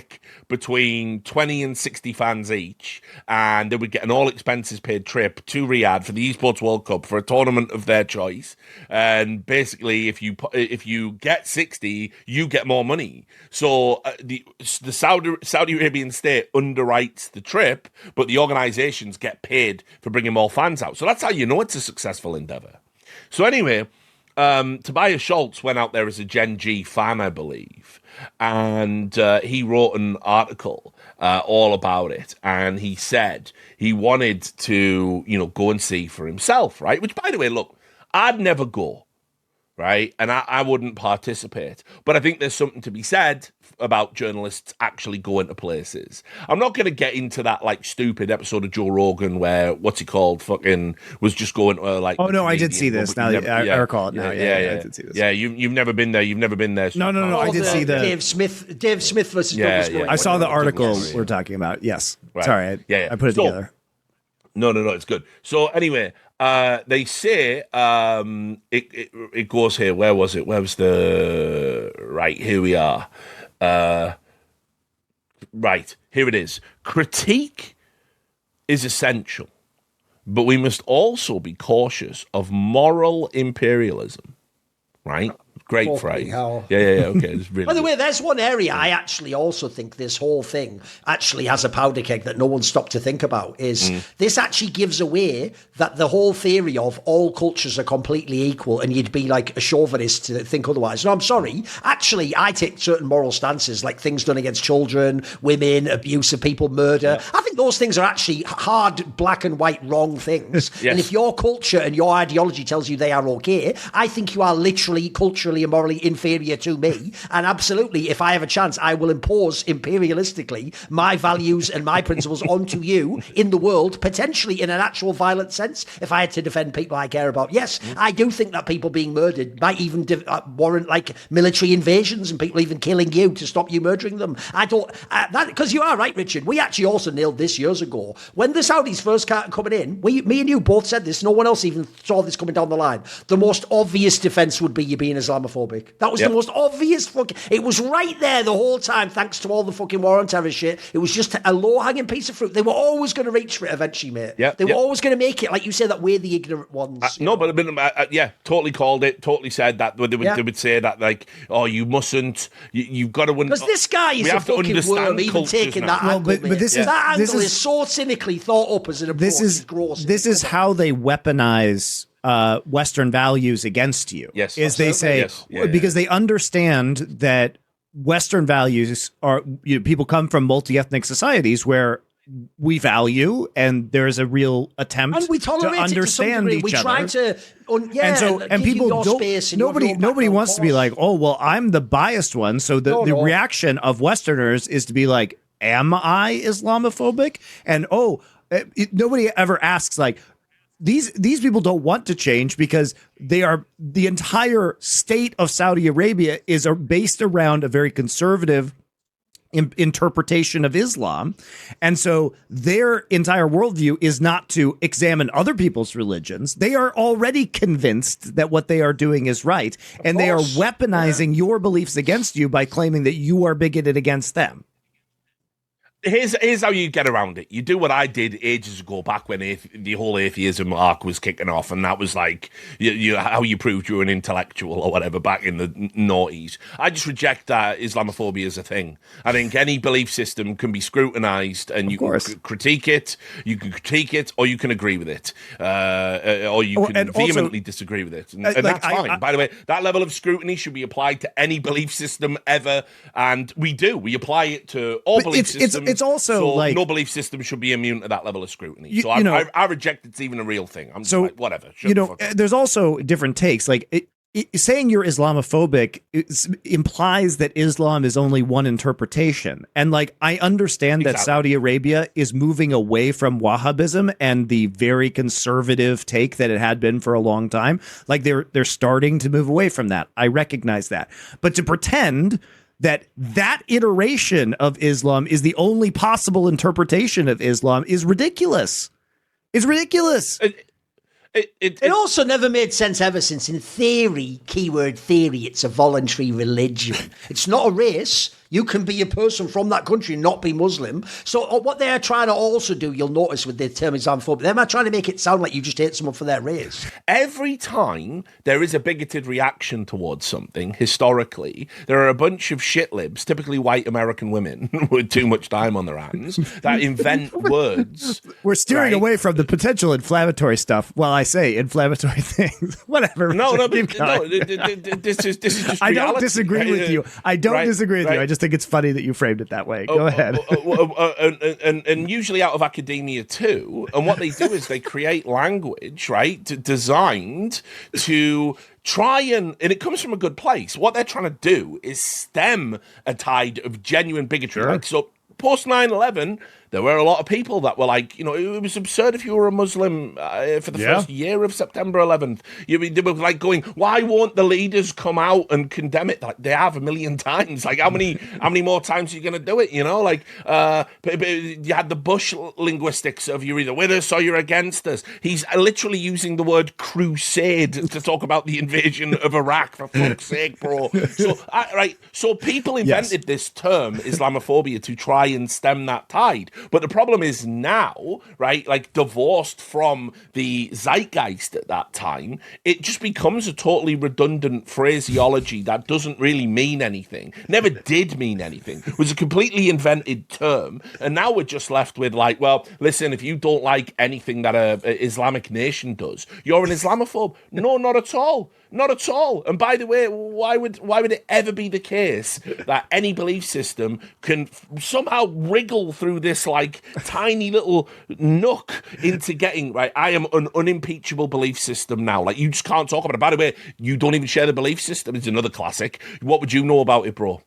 between 20 and 60 fans each, and they would get an all expenses paid trip to Riyadh for the Esports World Cup for a tournament of their choice. And basically, if you get 60, you get more money. So the Saudi Arabian state underwrites the trip, but the organizations get paid for bringing more fans out. So that's how you know it's a successful endeavor. So anyway, Tobias Schultz went out there as a Gen G fan, I believe, and he wrote an article all about it. And he said he wanted to, go and see for himself, right? Which, by the way, look, I'd never go, right? And I wouldn't participate. But I think there's something to be said about journalists actually going to places. I'm not going to get into that like stupid episode of Joe Rogan where what's he called fucking was just going to like. Oh no, I did see this. Now I recall it now. Yeah, I did see this. Yeah, you've never been there. You've never been there. No. I did see the Dave Smith versus Douglas Courtney. I saw the article we're talking about. Yes. Right. Sorry. I put it together. No, it's good. So anyway, They say it goes here. Where was it? Where was the right? Here we are. Right, here it is. Critique is essential, but we must also be cautious of moral imperialism. Right? Great phrase. Hell. Yeah. Okay. It's really By the good. way, there's one area I actually also think this whole thing actually has a powder keg that no one stopped to think about. Is this actually gives away that the whole theory of all cultures are completely equal and you'd be like a chauvinist to think otherwise. No, I'm sorry. Actually, I take certain moral stances, like things done against children, women, abuse of people, murder. I think those things are actually hard, black and white, wrong things. Yes. And if your culture and your ideology tells you they are okay, I think you are literally culturally and morally inferior to me. And absolutely, if I have a chance, I will impose imperialistically my values and my principles onto you in the world, potentially in an actual violent sense, if I had to defend people I care about. Yes, I do think that people being murdered might even warrant like military invasions and people even killing you to stop you murdering them. I don't, that because you are right, Richard. We actually also nailed this years ago. When the Saudis first started coming in, me and you both said this, no one else even saw this coming down the line. The most obvious defense would be you being Islamophobic. That was the most obvious fucking... It was right there the whole time, thanks to all the fucking war on terror shit. It was just a low-hanging piece of fruit. They were always going to reach for it eventually, mate. They were always going to make it, like you said, that we're the ignorant ones. No, but totally called it, totally said that. They would say that, like, oh, you mustn't, you've got to... Because this guy is a fucking worm, even taking that angle, but this is... That angle is so cynically thought up as an approach. This is how they weaponize Western values against you. Yes, is they say because they understand that Western values are people come from multi-ethnic societies where we value and there's a real attempt and we tolerate to understand it to each we other. Try to and people don't. Nobody wants to be like, oh well, I'm the biased one. So the reaction of Westerners is to be like, am I Islamophobic? And nobody ever asks like. These people don't want to change because the entire state of Saudi Arabia is based around a very conservative interpretation of Islam. And so their entire worldview is not to examine other people's religions. They are already convinced that what they are doing is right. And they are weaponizing your beliefs against you by claiming that you are bigoted against them. Here's how you get around it. You do what I did ages ago, back when the whole atheism arc was kicking off, and that was like how you proved you were an intellectual or whatever back in the noughties. I just reject that Islamophobia as a thing. I think any belief system can be scrutinized, and you can critique it. You can critique it, or you can agree with it, or you can vehemently disagree with it, and that's fine. By the way, that level of scrutiny should be applied to any belief system ever, and we do. We apply it to all belief systems. It's also like no belief system should be immune to that level of scrutiny. So I reject it's even a real thing. I'm just like, whatever. There's also different takes. Like saying you're Islamophobic implies that Islam is only one interpretation. And like I understand that Saudi Arabia is moving away from Wahhabism and the very conservative take that it had been for a long time. Like they're starting to move away from that. I recognize that. But to pretend that iteration of Islam is the only possible interpretation of Islam is ridiculous. It's ridiculous. It also never made sense ever since, in theory, keyword theory, it's a voluntary religion. It's not a race. You can be a person from that country and not be Muslim. So what they're trying to also do, you'll notice with the term Islamophobia, they're not trying to make it sound like you just hate someone for their race. Every time there is a bigoted reaction towards something, historically, there are a bunch of shitlibs, typically white American women with too much time on their hands, that invent words. We're steering away from the potential inflammatory stuff. Well, I say inflammatory things. Whatever. This is just I reality. don't disagree with you. I don't disagree with you. I just think it's funny that you framed it that way. Go ahead. And usually out of academia too. And what they do is they create language, right, designed to try and it comes from a good place. What they're trying to do is stem a tide of genuine bigotry. Sure. Like, so post 9/11, there were a lot of people that were like, it was absurd if you were a Muslim for the first year of September 11th. They were like going, why won't the leaders come out and condemn it? Like, they have a million times. Like, how many more times are you going to do it? You had the Bush linguistics of you're either with us or you're against us. He's literally using the word crusade to talk about the invasion of Iraq, for fuck's sake, bro. So people invented this term, Islamophobia, to try and stem that tide. But the problem is now, right, like divorced from the zeitgeist at that time, it just becomes a totally redundant phraseology that doesn't really mean anything, never did mean anything. It was a completely invented term. And now we're just left with like, well, listen, if you don't like anything that a Islamic nation does, you're an Islamophobe. No, not at all. Not at all. And by the way, why would it ever be the case that any belief system can somehow wriggle through this like tiny little nook into getting, right, I am an unimpeachable belief system now. Like, you just can't talk about it. By the way, you don't even share the belief system. It's another classic. What would you know about it, bro?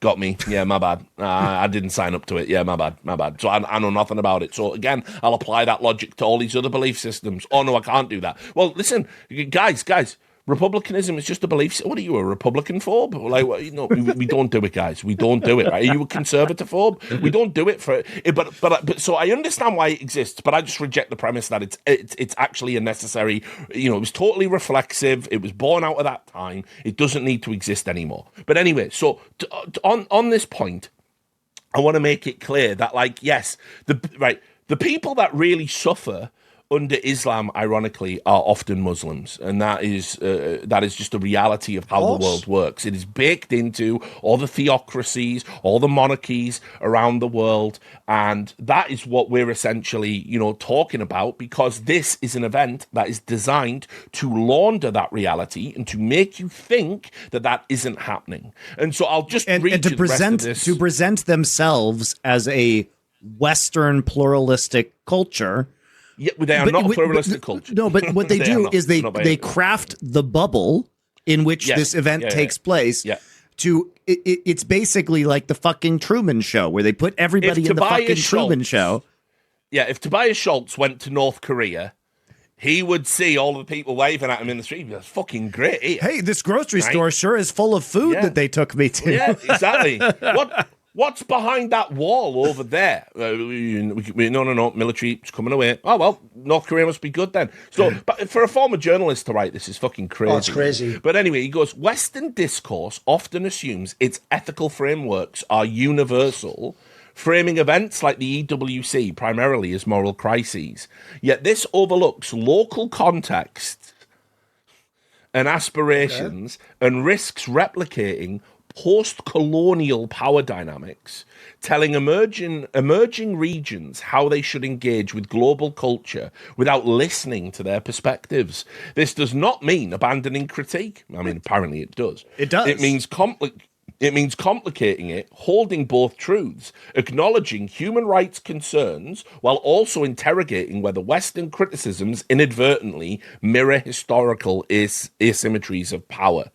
Got me. Yeah, my bad. I didn't sign up to it. Yeah, my bad. So I know nothing about it. So again, I'll apply that logic to all these other belief systems. Oh, no, I can't do that. Well, listen, guys, Republicanism is just a belief. What are you, a Republican phobe? Like, we don't do it, guys. We don't do it. Right? Are you a conservative phobe? We don't do it for it. But so I understand why it exists, but I just reject the premise that it's actually a necessary. It was totally reflexive. It was born out of that time. It doesn't need to exist anymore. But anyway, so on this point, I want to make it clear that, like, yes, the people that really suffer under Islam, ironically, are often Muslims, and that is just the reality of how the world works. It is baked into all the theocracies, all the monarchies around the world, and that is what we're essentially, talking about, because this is an event that is designed to launder that reality and to make you think that isn't happening. And so I'll just read to present themselves as a Western pluralistic culture. Yeah, they are not a pluralistic culture. No, but what they do is they craft the bubble in which this event takes place. Yeah. It's basically like the fucking Truman Show, where they put everybody in the fucking Truman Show. Yeah, if Tobias Schultz went to North Korea, he would see all the people waving at him in the street. That's fucking great. Hey, this grocery store sure is full of food that they took me to. Yeah, exactly. What's behind that wall over there? No, military's coming away. Oh, well, North Korea must be good then. So, but for a former journalist to write this is fucking crazy. Oh, it's crazy. But anyway, he goes, Western discourse often assumes its ethical frameworks are universal, framing events like the EWC primarily as moral crises. Yet this overlooks local contexts and aspirations and risks replicating post-colonial power dynamics, telling emerging regions how they should engage with global culture without listening to their perspectives. This does not mean abandoning critique. I mean, apparently it does. It does. It means complicating it, holding both truths, acknowledging human rights concerns, while also interrogating whether Western criticisms inadvertently mirror historical asymmetries of power.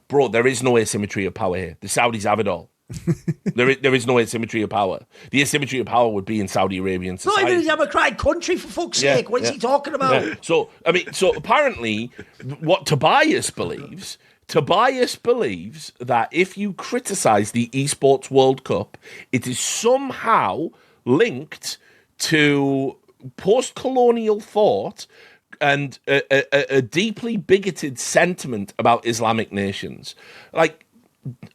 Bro, there is no asymmetry of power here. The Saudis have it all. There is no asymmetry of power. The asymmetry of power would be in Saudi Arabian society. Not even a democratic country, for fuck's sake. What is he talking about? Yeah. So apparently what Tobias believes that if you criticize the Esports World Cup, it is somehow linked to post-colonial thought and a deeply bigoted sentiment about Islamic nations. Like,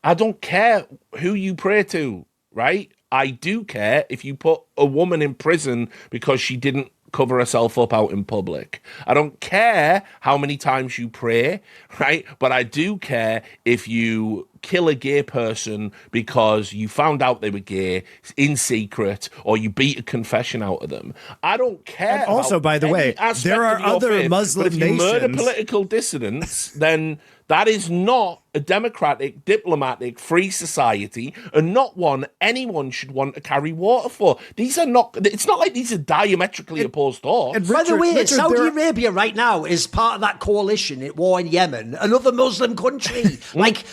I don't care who you pray to, right? I do care if you put a woman in prison because she didn't cover herself up out in public. I don't care how many times you pray, right? But I do care if you kill a gay person because you found out they were gay in secret, or you beat a confession out of them. I don't care. And also, by the way, there are other Muslim nations. If you murder political dissidents, then that is not a democratic, diplomatic, free society, and not one anyone should want to carry water for. These are not. It's not like these are diametrically opposed thoughts. By the way, Saudi Arabia right now is part of that coalition at war in Yemen, another Muslim country. Like,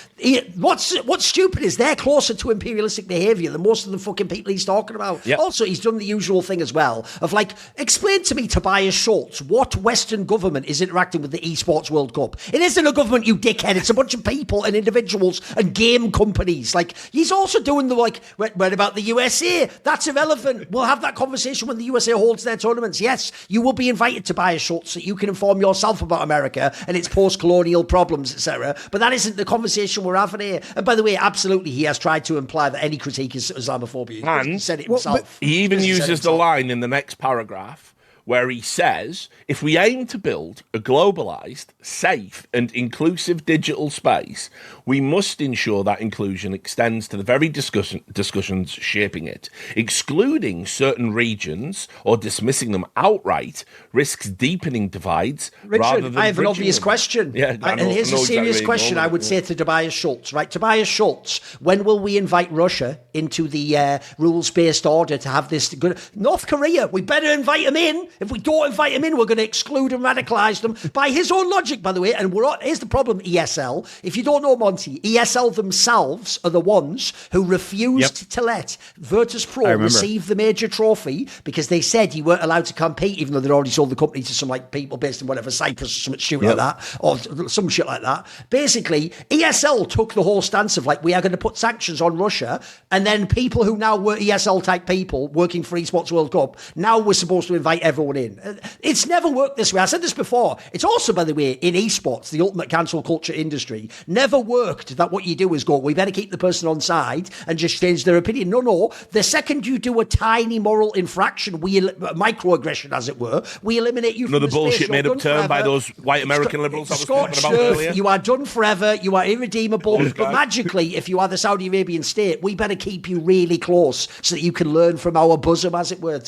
what's stupid is they're closer to imperialistic behaviour than most of the fucking people he's talking about. Yep. Also, he's done the usual thing as well of like, explain to me, Tobias Schultz, what Western government is interacting with the Esports World Cup? It isn't a government, you dickhead. It's a bunch of people and individuals and game companies. Like, he's also doing the like, what about the USA? That's irrelevant. We'll have that conversation when the USA holds their tournaments. Yes, you will be invited, Tobias Schultz, so you can inform yourself about America and its post-colonial problems, etc. But that isn't the conversation we're having here. And by the way, absolutely, he has tried to imply that any critique is Islamophobia. And He said it himself. He even uses the line in the next paragraph where he says, if we aim to build a globalized, safe, and inclusive digital space, we must ensure that inclusion extends to the very discussions shaping it. Excluding certain regions or dismissing them outright risks deepening divides rather Richard, than I have an bridging obvious them. question. Yeah, And here's a serious question I would say to Tobias Schultz, right? Tobias Schultz, when will we invite Russia into the rules-based order to have this good... North Korea, we better invite them in. If we don't invite them in, we're going to exclude and radicalise them. By his own logic, by the way, and here's the problem, ESL. If you don't know, Monty, ESL themselves are the ones who refused to let Virtus Pro receive the major trophy because they said you weren't allowed to compete, even though they'd already sold the company to some like people based in whatever, Cyprus or some shit like that, or some shit like that. Basically, ESL took the whole stance of like, we are going to put sanctions on Russia, and then people who now were ESL type people working for Esports World Cup, now we're supposed to invite everyone in. It's never worked this way. I said this before. It's also, by the way, in esports, the ultimate cancel culture industry, never worked that what you do is go, we better keep the person on side and just change their opinion. No. The second you do a tiny moral infraction, microaggression, as it were, we eliminate you from Another the bullshit space. made up term by those white American liberals I was talking about earlier. You are done forever. You are irredeemable. But magically, if you are the Saudi Arabian state, we better keep you really close so that you can learn from our bosom, as it were.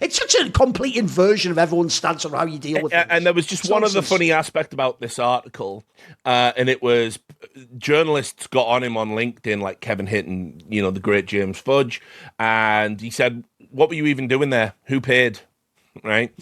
It's such a complete inversion of everyone's stance on how you deal with things. And there was just one other funny aspect about this article, and it was journalists got on him on LinkedIn, like Kevin Hitt and, the great James Fudge, and he said, what were you even doing there? Who paid? Right?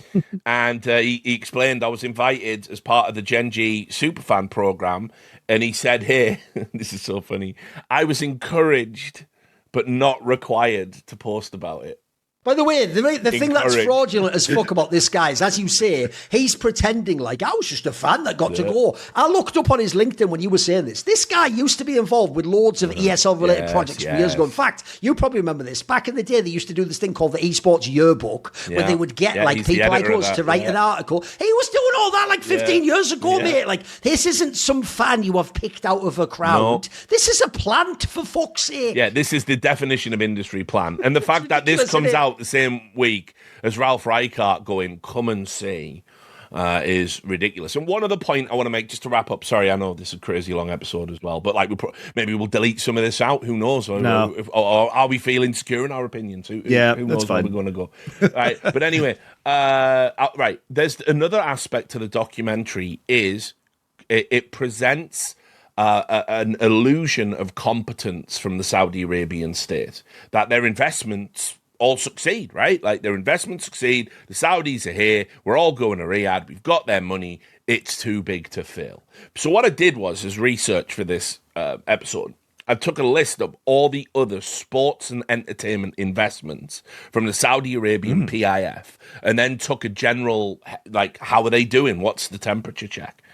And he explained, I was invited as part of the Genji Superfan program, and he said, hey, this is so funny, I was encouraged but not required to post about it. By the way, the thing that's fraudulent as fuck about this guy is, as you say, he's pretending like, I was just a fan that got to go. I looked up on his LinkedIn when you were saying this. This guy used to be involved with loads of ESL-related projects from years ago. In fact, you probably remember this. Back in the day, they used to do this thing called the Esports Yearbook, where they would get people like us to write an article. He was doing all that like 15 years ago, mate. Like, this isn't some fan you have picked out of a crowd. No. This is a plant, for fuck's sake. Yeah, this is the definition of industry plan. And the fact that this comes out the same week as Ralph Reichart going, come and see, is ridiculous. And one other point I want to make, just to wrap up, sorry, I know this is a crazy long episode as well, but like maybe we'll delete some of this out, who knows? Or are we feeling secure in our opinions? Who knows where we're going to go? Right, but anyway, right, there's another aspect to the documentary is it presents an illusion of competence from the Saudi Arabian state, that their investments all succeed, right? Like, their investments succeed. The Saudis are here. We're all going to Riyadh. We've got their money. It's too big to fail. So what I did was research for this episode. I took a list of all the other sports and entertainment investments from the Saudi Arabian PIF, and then took a general, like, how are they doing? What's the temperature check?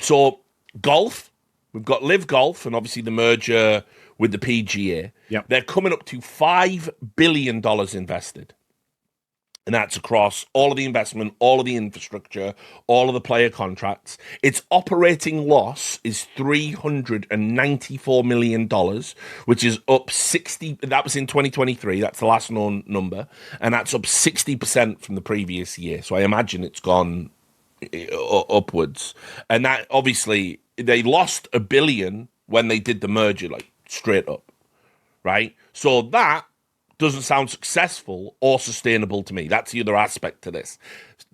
So golf, we've got Live Golf, and obviously the merger with the PGA. Yep. They're coming up to $5 billion invested. And that's across all of the investment, all of the infrastructure, all of the player contracts. Its operating loss is $394 million, which is up 60. That was in 2023. That's the last known number. And that's up 60% from the previous year. So I imagine it's gone upwards. And that, obviously, they lost $1 billion when they did the merger, like, straight up, right? So that doesn't sound successful or sustainable to me. That's the other aspect to this.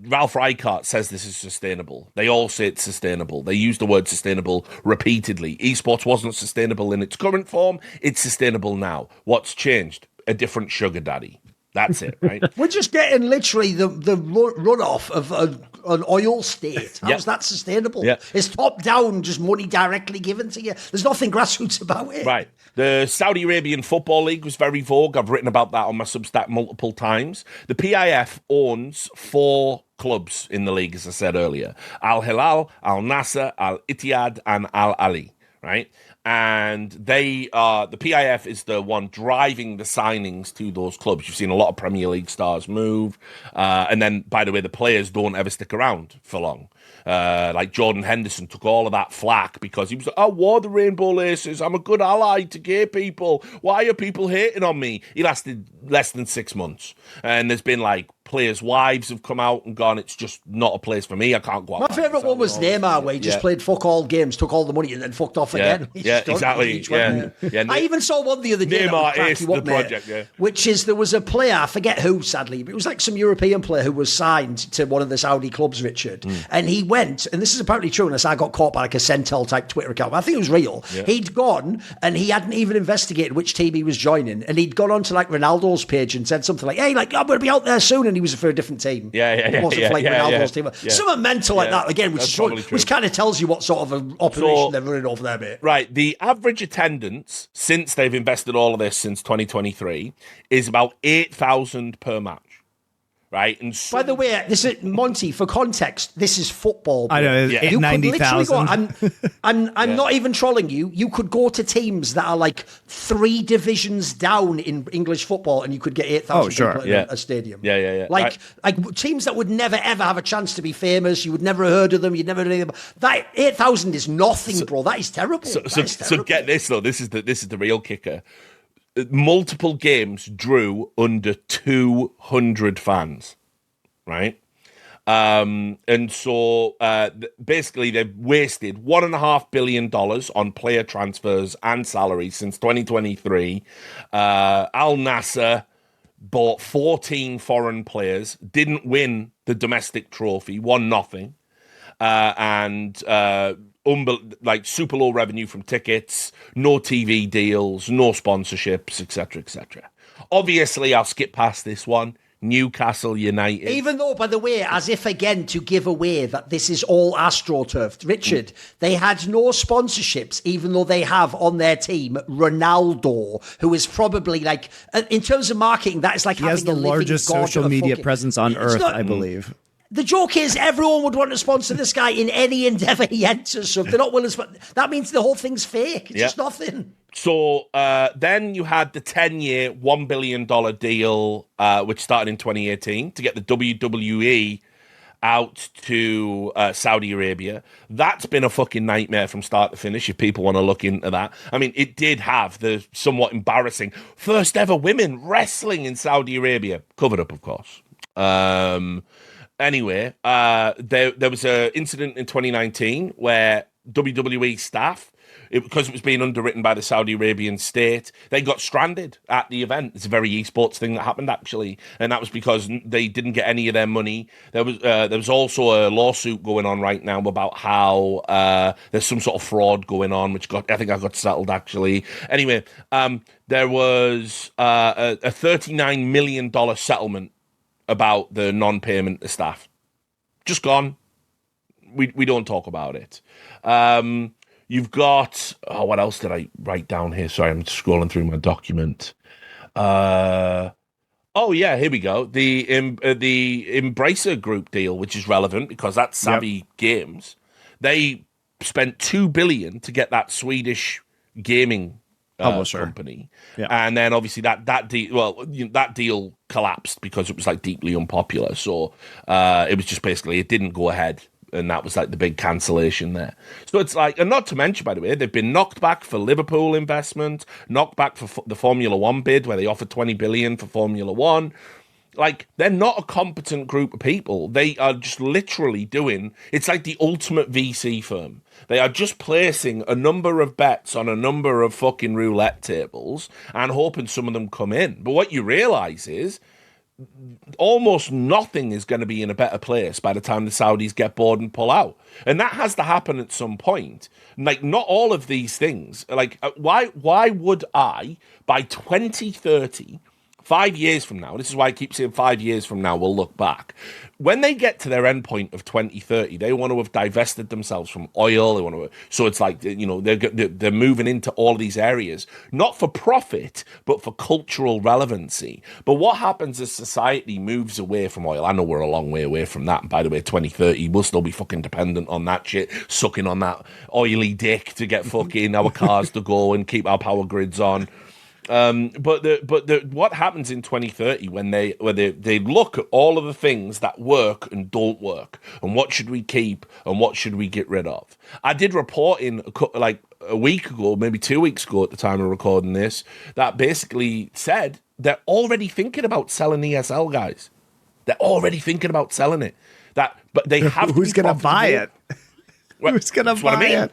Ralph Reichart says this is sustainable. They all say it's sustainable. They use the word sustainable repeatedly. Esports wasn't sustainable in its current form. It's sustainable now. What's changed? A different sugar daddy. That's it, right? We're just getting literally the runoff of an oil state. How's that sustainable? Yeah. It's top down, just money directly given to you. There's nothing grassroots about it. Right. The Saudi Arabian Football League was very vogue. I've written about that on my Substack multiple times. The PIF owns 4 clubs in the league, as I said earlier. Al Hilal, Al Nasser, Al Ittihad, and Al Ali, right? And they are, the PIF is the one driving the signings to those clubs. You've seen a lot of Premier League stars move. And then, by the way, the players don't ever stick around for long. Like Jordan Henderson took all of that flack because he was like, I wore the rainbow laces. I'm a good ally to gay people. Why are people hating on me? He lasted less than 6 months. And there's been like players' wives have come out and gone, it's just not a place for me. I can't go out. My favourite one was Neymar, where he just played fuck all games, took all the money, and then fucked off again. Yeah, exactly. I even saw one the other day. Neymar aced the project, which is there was a player, I forget who, sadly, but it was like some European player who was signed to one of the Saudi clubs, Richard, and he went, and this is apparently true, unless I got caught by like a Centel type Twitter account, but I think it was real. Yeah. He'd gone, and he hadn't even investigated which team he was joining, and he'd gone onto like Ronaldo's page and said something like, hey, like, I'm going to be out there soon, and he was for a different team. It wasn't for like Ronaldo's team. Something mental like that, again, which kind of tells you what sort of an operation they're running over there, mate. Right, the average attendance since they've invested all of this since 2023 is about 8,000 per match. Right, and by the way, this is Monty. For context, this is football. Bro. I know, 90,000. I'm not even trolling you. You could go to teams that are like 3 divisions down in English football, and you could get 8,000 people in a stadium. Yeah. Like teams that would never ever have a chance to be famous. You would never have heard of them. You'd never heard of them. That 8,000 is nothing, bro. That is terrible. So get this though. This is the real kicker. Multiple games drew under 200 fans, right? And so basically they've wasted $1.5 billion on player transfers and salaries since 2023. Al Nasser bought 14 foreign players, didn't win the domestic trophy, won nothing, and like super low revenue from tickets, no TV deals, no sponsorships, etc., etc. Obviously, I'll skip past this one. Newcastle United. Even though, by the way, as if again to give away that this is all AstroTurf, Richard, they had no sponsorships, even though they have on their team Ronaldo, who is probably like, in terms of marketing, that is like he has the largest social media presence on earth, I believe. The joke is everyone would want to sponsor this guy in any endeavour he enters. So if they're not willing to, that means the whole thing's fake. It's just nothing. So then you had the 10-year, $1 billion deal, which started in 2018 to get the WWE out to Saudi Arabia. That's been a fucking nightmare from start to finish, if people want to look into that. I mean, it did have the somewhat embarrassing first ever women wrestling in Saudi Arabia. Covered up, of course. Anyway, there was an incident in 2019 where WWE staff, because it was being underwritten by the Saudi Arabian state, they got stranded at the event. It's a very esports thing that happened, actually, and that was because they didn't get any of their money. There was also a lawsuit going on right now about how there's some sort of fraud going on, which I think I got settled, actually. Anyway, there was a $39 million settlement about the non-payment to staff. Just gone. We don't talk about it. You've got, what else did I write down here? Sorry, I'm scrolling through my document. Here we go. The Embracer Group deal, which is relevant because that's Savvy Games. They spent $2 billion to get that Swedish gaming company, and then obviously that deal collapsed because it was like deeply unpopular. So it was just basically it didn't go ahead, and that was like the big cancellation there. So it's like, and not to mention, by the way, they've been knocked back for Liverpool investment, knocked back for the Formula One bid where they offered $20 billion for Formula One. Like, they're not a competent group of people. They are just literally doing, it's like the ultimate VC firm. They are just placing a number of bets on a number of fucking roulette tables and hoping some of them come in. But what you realize is almost nothing is going to be in a better place by the time the Saudis get bored and pull out. And that has to happen at some point. Like, not all of these things. Like, why would I, by 2030... 5 years from now, this is why I keep saying 5 years from now, we'll look back. When they get to their endpoint of 2030, they want to have divested themselves from oil. They want to, so it's like, they're moving into all of these areas, not for profit, but for cultural relevancy. But what happens as society moves away from oil? I know we're a long way away from that. And by the way, 2030, we'll still be fucking dependent on that shit, sucking on that oily dick to get fucking our cars to go and keep our power grids on. But what happens in 2030 when they look at all of the things that work and don't work, and what should we keep and what should we get rid of? I did report in like a week ago, maybe 2 weeks ago at the time of recording this, that basically said they're already thinking about selling ESL, guys. They're already thinking about selling it. But they have who's going to buy it? Well, who's going to buy it?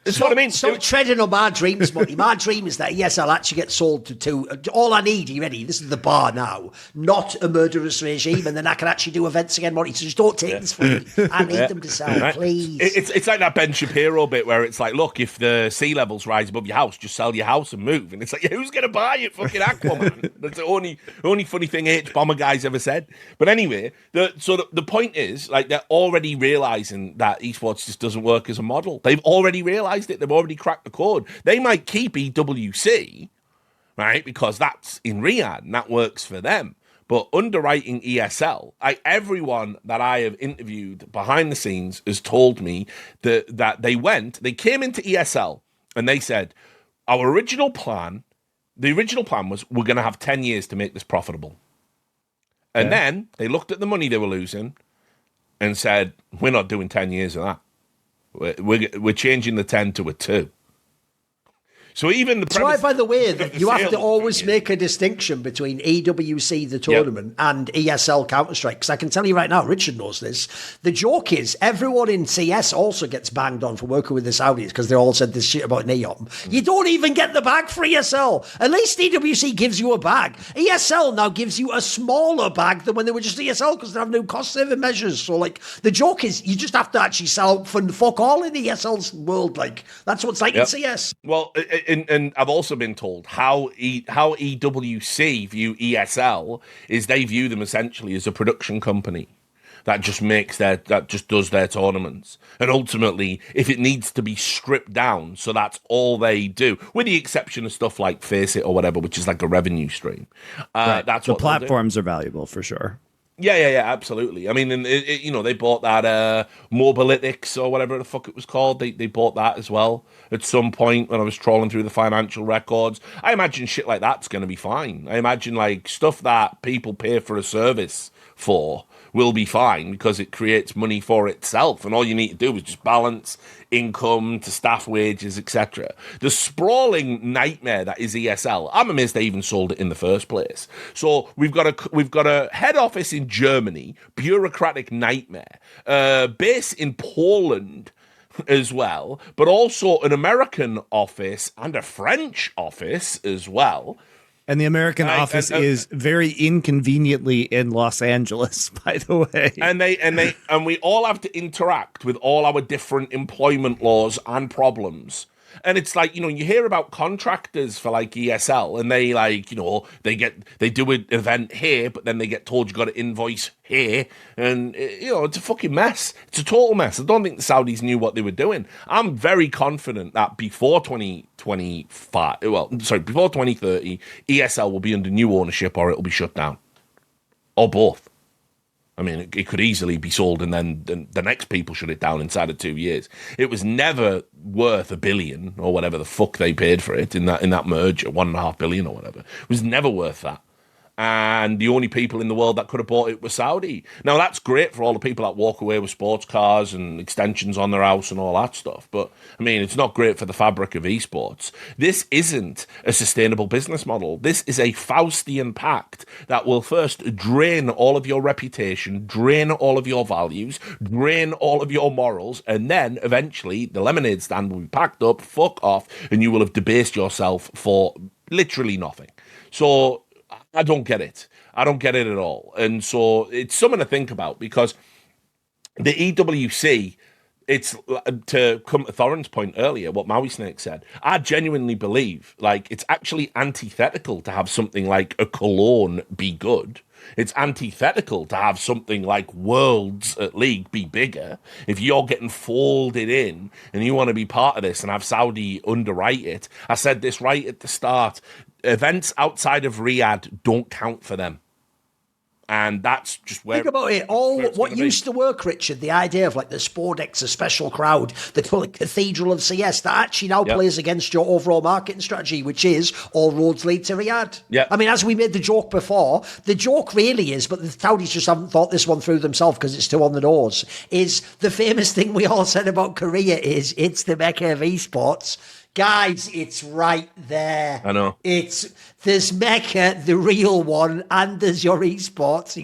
That's what I mean. Stop treading on my dreams, Monty. My dream is that ESL actually gets sold to two. All I need, are you ready? This is the bar now. Not a murderous regime, and then I can actually do events again, Monty. So just don't take this from me. I need them to sell, right. please. It's like that Ben Shapiro bit where it's like, look, if the sea levels rise above your house, just sell your house and move. And it's like, who's going to buy it? Fucking Aquaman. That's the only funny thing Bomber guy's ever said. But anyway, the point is, like, they're already realizing that esports just doesn't work as a model. They've already realized it. They've already cracked the code. They might keep EWC, right, because that's in Riyadh and that works for them. But underwriting ESL, everyone that I have interviewed behind the scenes has told me that they came into ESL and they said, the original plan was we're going to have 10 years to make this profitable. And then they looked at the money they were losing and said, we're not doing 10 years of that. We're changing the 10 to a 2. So even the That's why, by the way, that you have to always make a distinction between EWC, the tournament, and ESL Counter-Strike. Because I can tell you right now, Richard knows this. The joke is, everyone in CS also gets banged on for working with the Saudis because they all said this shit about Neon. You don't even get the bag for ESL. At least EWC gives you a bag. ESL now gives you a smaller bag than when they were just ESL because they have new cost-saving measures. So, like, the joke is, you just have to actually sell for fuck all in ESL's world. Like, that's what it's like in CS. Well, and I've also been told how EWC view ESL is they view them essentially as a production company that just does their tournaments, and ultimately, if it needs to be stripped down, so that's all they do, with the exception of stuff like Face It or whatever, which is like a revenue stream. Right. That's the what platforms are valuable for sure. Yeah, absolutely. I mean, and they bought that Mobilytics or whatever the fuck it was called. They bought that as well at some point when I was trawling through the financial records. I imagine shit like that's going to be fine. I imagine like stuff that people pay for a service for will be fine because it creates money for itself, and all you need to do is just balance income to staff wages, etc. The sprawling nightmare that is ESL, I'm amazed they even sold it in the first place. So we've got a head office in Germany, bureaucratic nightmare, base in Poland as well, but also an American office and a French office as well. And the American office is very inconveniently in Los Angeles, by the way. And we all have to interact with all our different employment laws and problems. And it's like, you hear about contractors for like ESL, and they like, they do an event here, but then they get told you got to invoice here. And, it's a fucking mess. It's a total mess. I don't think the Saudis knew what they were doing. I'm very confident that before 2030, ESL will be under new ownership or it'll be shut down. Or both. I mean, it could easily be sold and then the next people shut it down inside of 2 years. It was never worth $1 billion or whatever the fuck they paid for it in that merger, $1.5 billion or whatever. It was never worth that. And the only people in the world that could have bought it were Saudi. Now, that's great for all the people that walk away with sports cars and extensions on their house and all that stuff. But, I mean, it's not great for the fabric of esports. This isn't a sustainable business model. This is a Faustian pact that will first drain all of your reputation, drain all of your values, drain all of your morals, and then, eventually, the lemonade stand will be packed up, fuck off, and you will have debased yourself for literally nothing. So I don't get it. I don't get it at all. And so it's something to think about because the EWC it's to come to Thorin's point earlier, what Maui Snake said. I genuinely believe, like, it's actually antithetical to have something like a cologne be good. It's antithetical to have something like Worlds at League be bigger. If you're getting folded in and you want to be part of this and have Saudi underwrite it, I said this right at the start. Events outside of Riyadh don't count for them. And that's just where... Think about it. All what used to work, Richard, the idea of like the Spordex, a special crowd, the Cathedral of CS, that actually now plays against your overall marketing strategy, which is all roads lead to Riyadh. Yeah. I mean, as we made the joke before, the joke really is, but the Saudis just haven't thought this one through themselves because it's too on the nose, is the famous thing we all said about Korea is it's the Mecca of esports. Guys, it's right there. I know. There's Mecca, the real one, and there's your esports.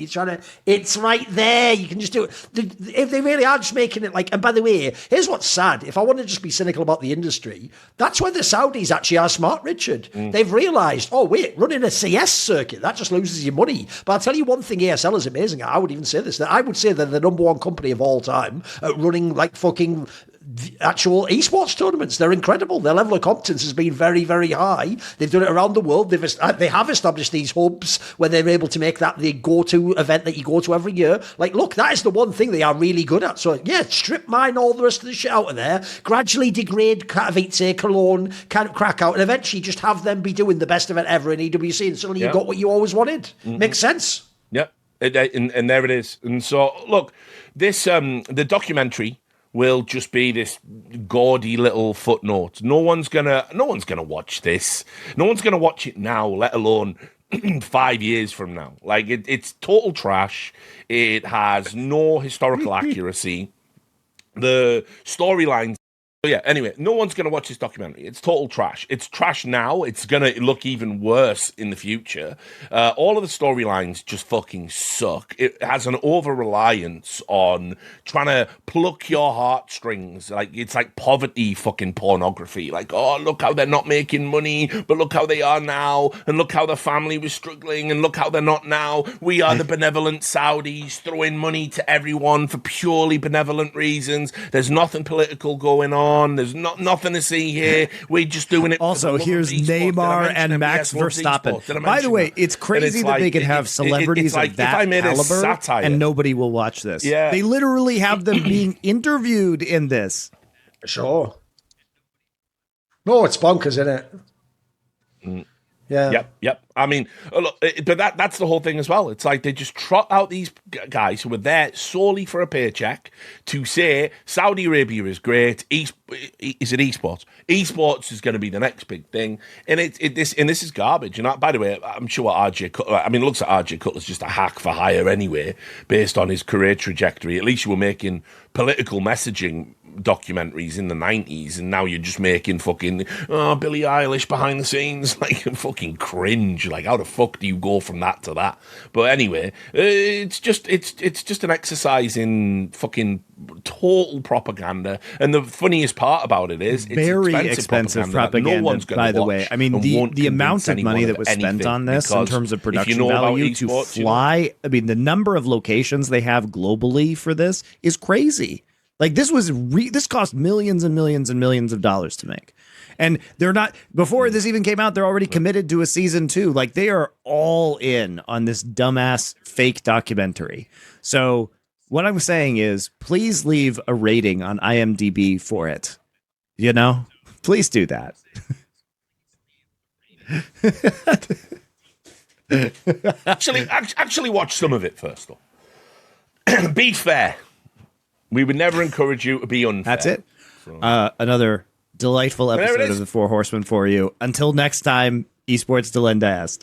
It's right there. You can just do it. If they really are just making it like, and by the way, here's what's sad. If I want to just be cynical about the industry, that's where the Saudis actually are smart, Richard. They've realized, oh, wait, running a CS circuit, that just loses you money. But I'll tell you one thing ASL is amazing at. I would even say this, that I would say they're the number one company of all time at running like fucking actual esports tournaments. They're incredible. Their level of competence has been very, very high. They've done it around the world. They have established these hubs where they're able to make that the go-to event that you go to every year. Like, look, that is the one thing they are really good at. So, yeah, strip mine all the rest of the shit out of there, gradually degrade Katowice, Cologne, Krakow, and eventually just have them be doing the best event ever in EWC, and suddenly you got what you always wanted. Makes sense. Yep. And there it is. And so, look, this the documentary will just be this gaudy little footnote. No one's gonna watch this. No one's gonna watch it now, let alone 5 years from now. Like it's total trash. It has no historical accuracy. The storylines. So yeah, anyway, no one's going to watch this documentary. It's total trash. It's trash now. It's going to look even worse in the future. All of the storylines just fucking suck. It has an over-reliance on trying to pluck your heartstrings. Like, it's like poverty fucking pornography. Like, oh, look how they're not making money, but look how they are now, and look how the family was struggling, and look how they're not now. We are the benevolent Saudis throwing money to everyone for purely benevolent reasons. There's nothing political going on. There's nothing to see here. We're just doing it. Also, here's Neymar and Max Verstappen. By the way, it's crazy that they can have celebrities of that caliber and nobody will watch this. Yeah. They literally have them being interviewed in this. Sure. No, it's bonkers, isn't it? Yeah. Yep. I mean, look, but that's the whole thing as well. It's like they just trot out these guys who are there solely for a paycheck to say Saudi Arabia is great. Is it esports? Esports is going to be the next big thing, and this is garbage. And by the way, I'm sure RJ Cutler. I mean, it looks like RJ Cutler's just a hack for hire anyway, based on his career trajectory. At least you were making political messaging documentaries in the 90s, and now you're just making fucking Billie Eilish behind the scenes, like fucking cringe. Like, how the fuck do you go from that to that? But anyway, it's just an exercise in fucking total propaganda. And the funniest part about it is it's very expensive propaganda no one's by the way. I mean, the amount of money that was spent on this in terms of production value to fly, I mean, the number of locations they have globally for this is crazy. Like, this cost millions and millions and millions of dollars to make. And they're not, before this even came out, they're already committed to a season 2. Like, they are all in on this dumbass fake documentary. So what I'm saying is, please leave a rating on IMDb for it. You know, please do that. Actually watch some of it first, though. Be fair. We would never encourage you to be unfair. That's it. Another delightful episode of the Four Horsemen for you. Until next time, Esports Delendast.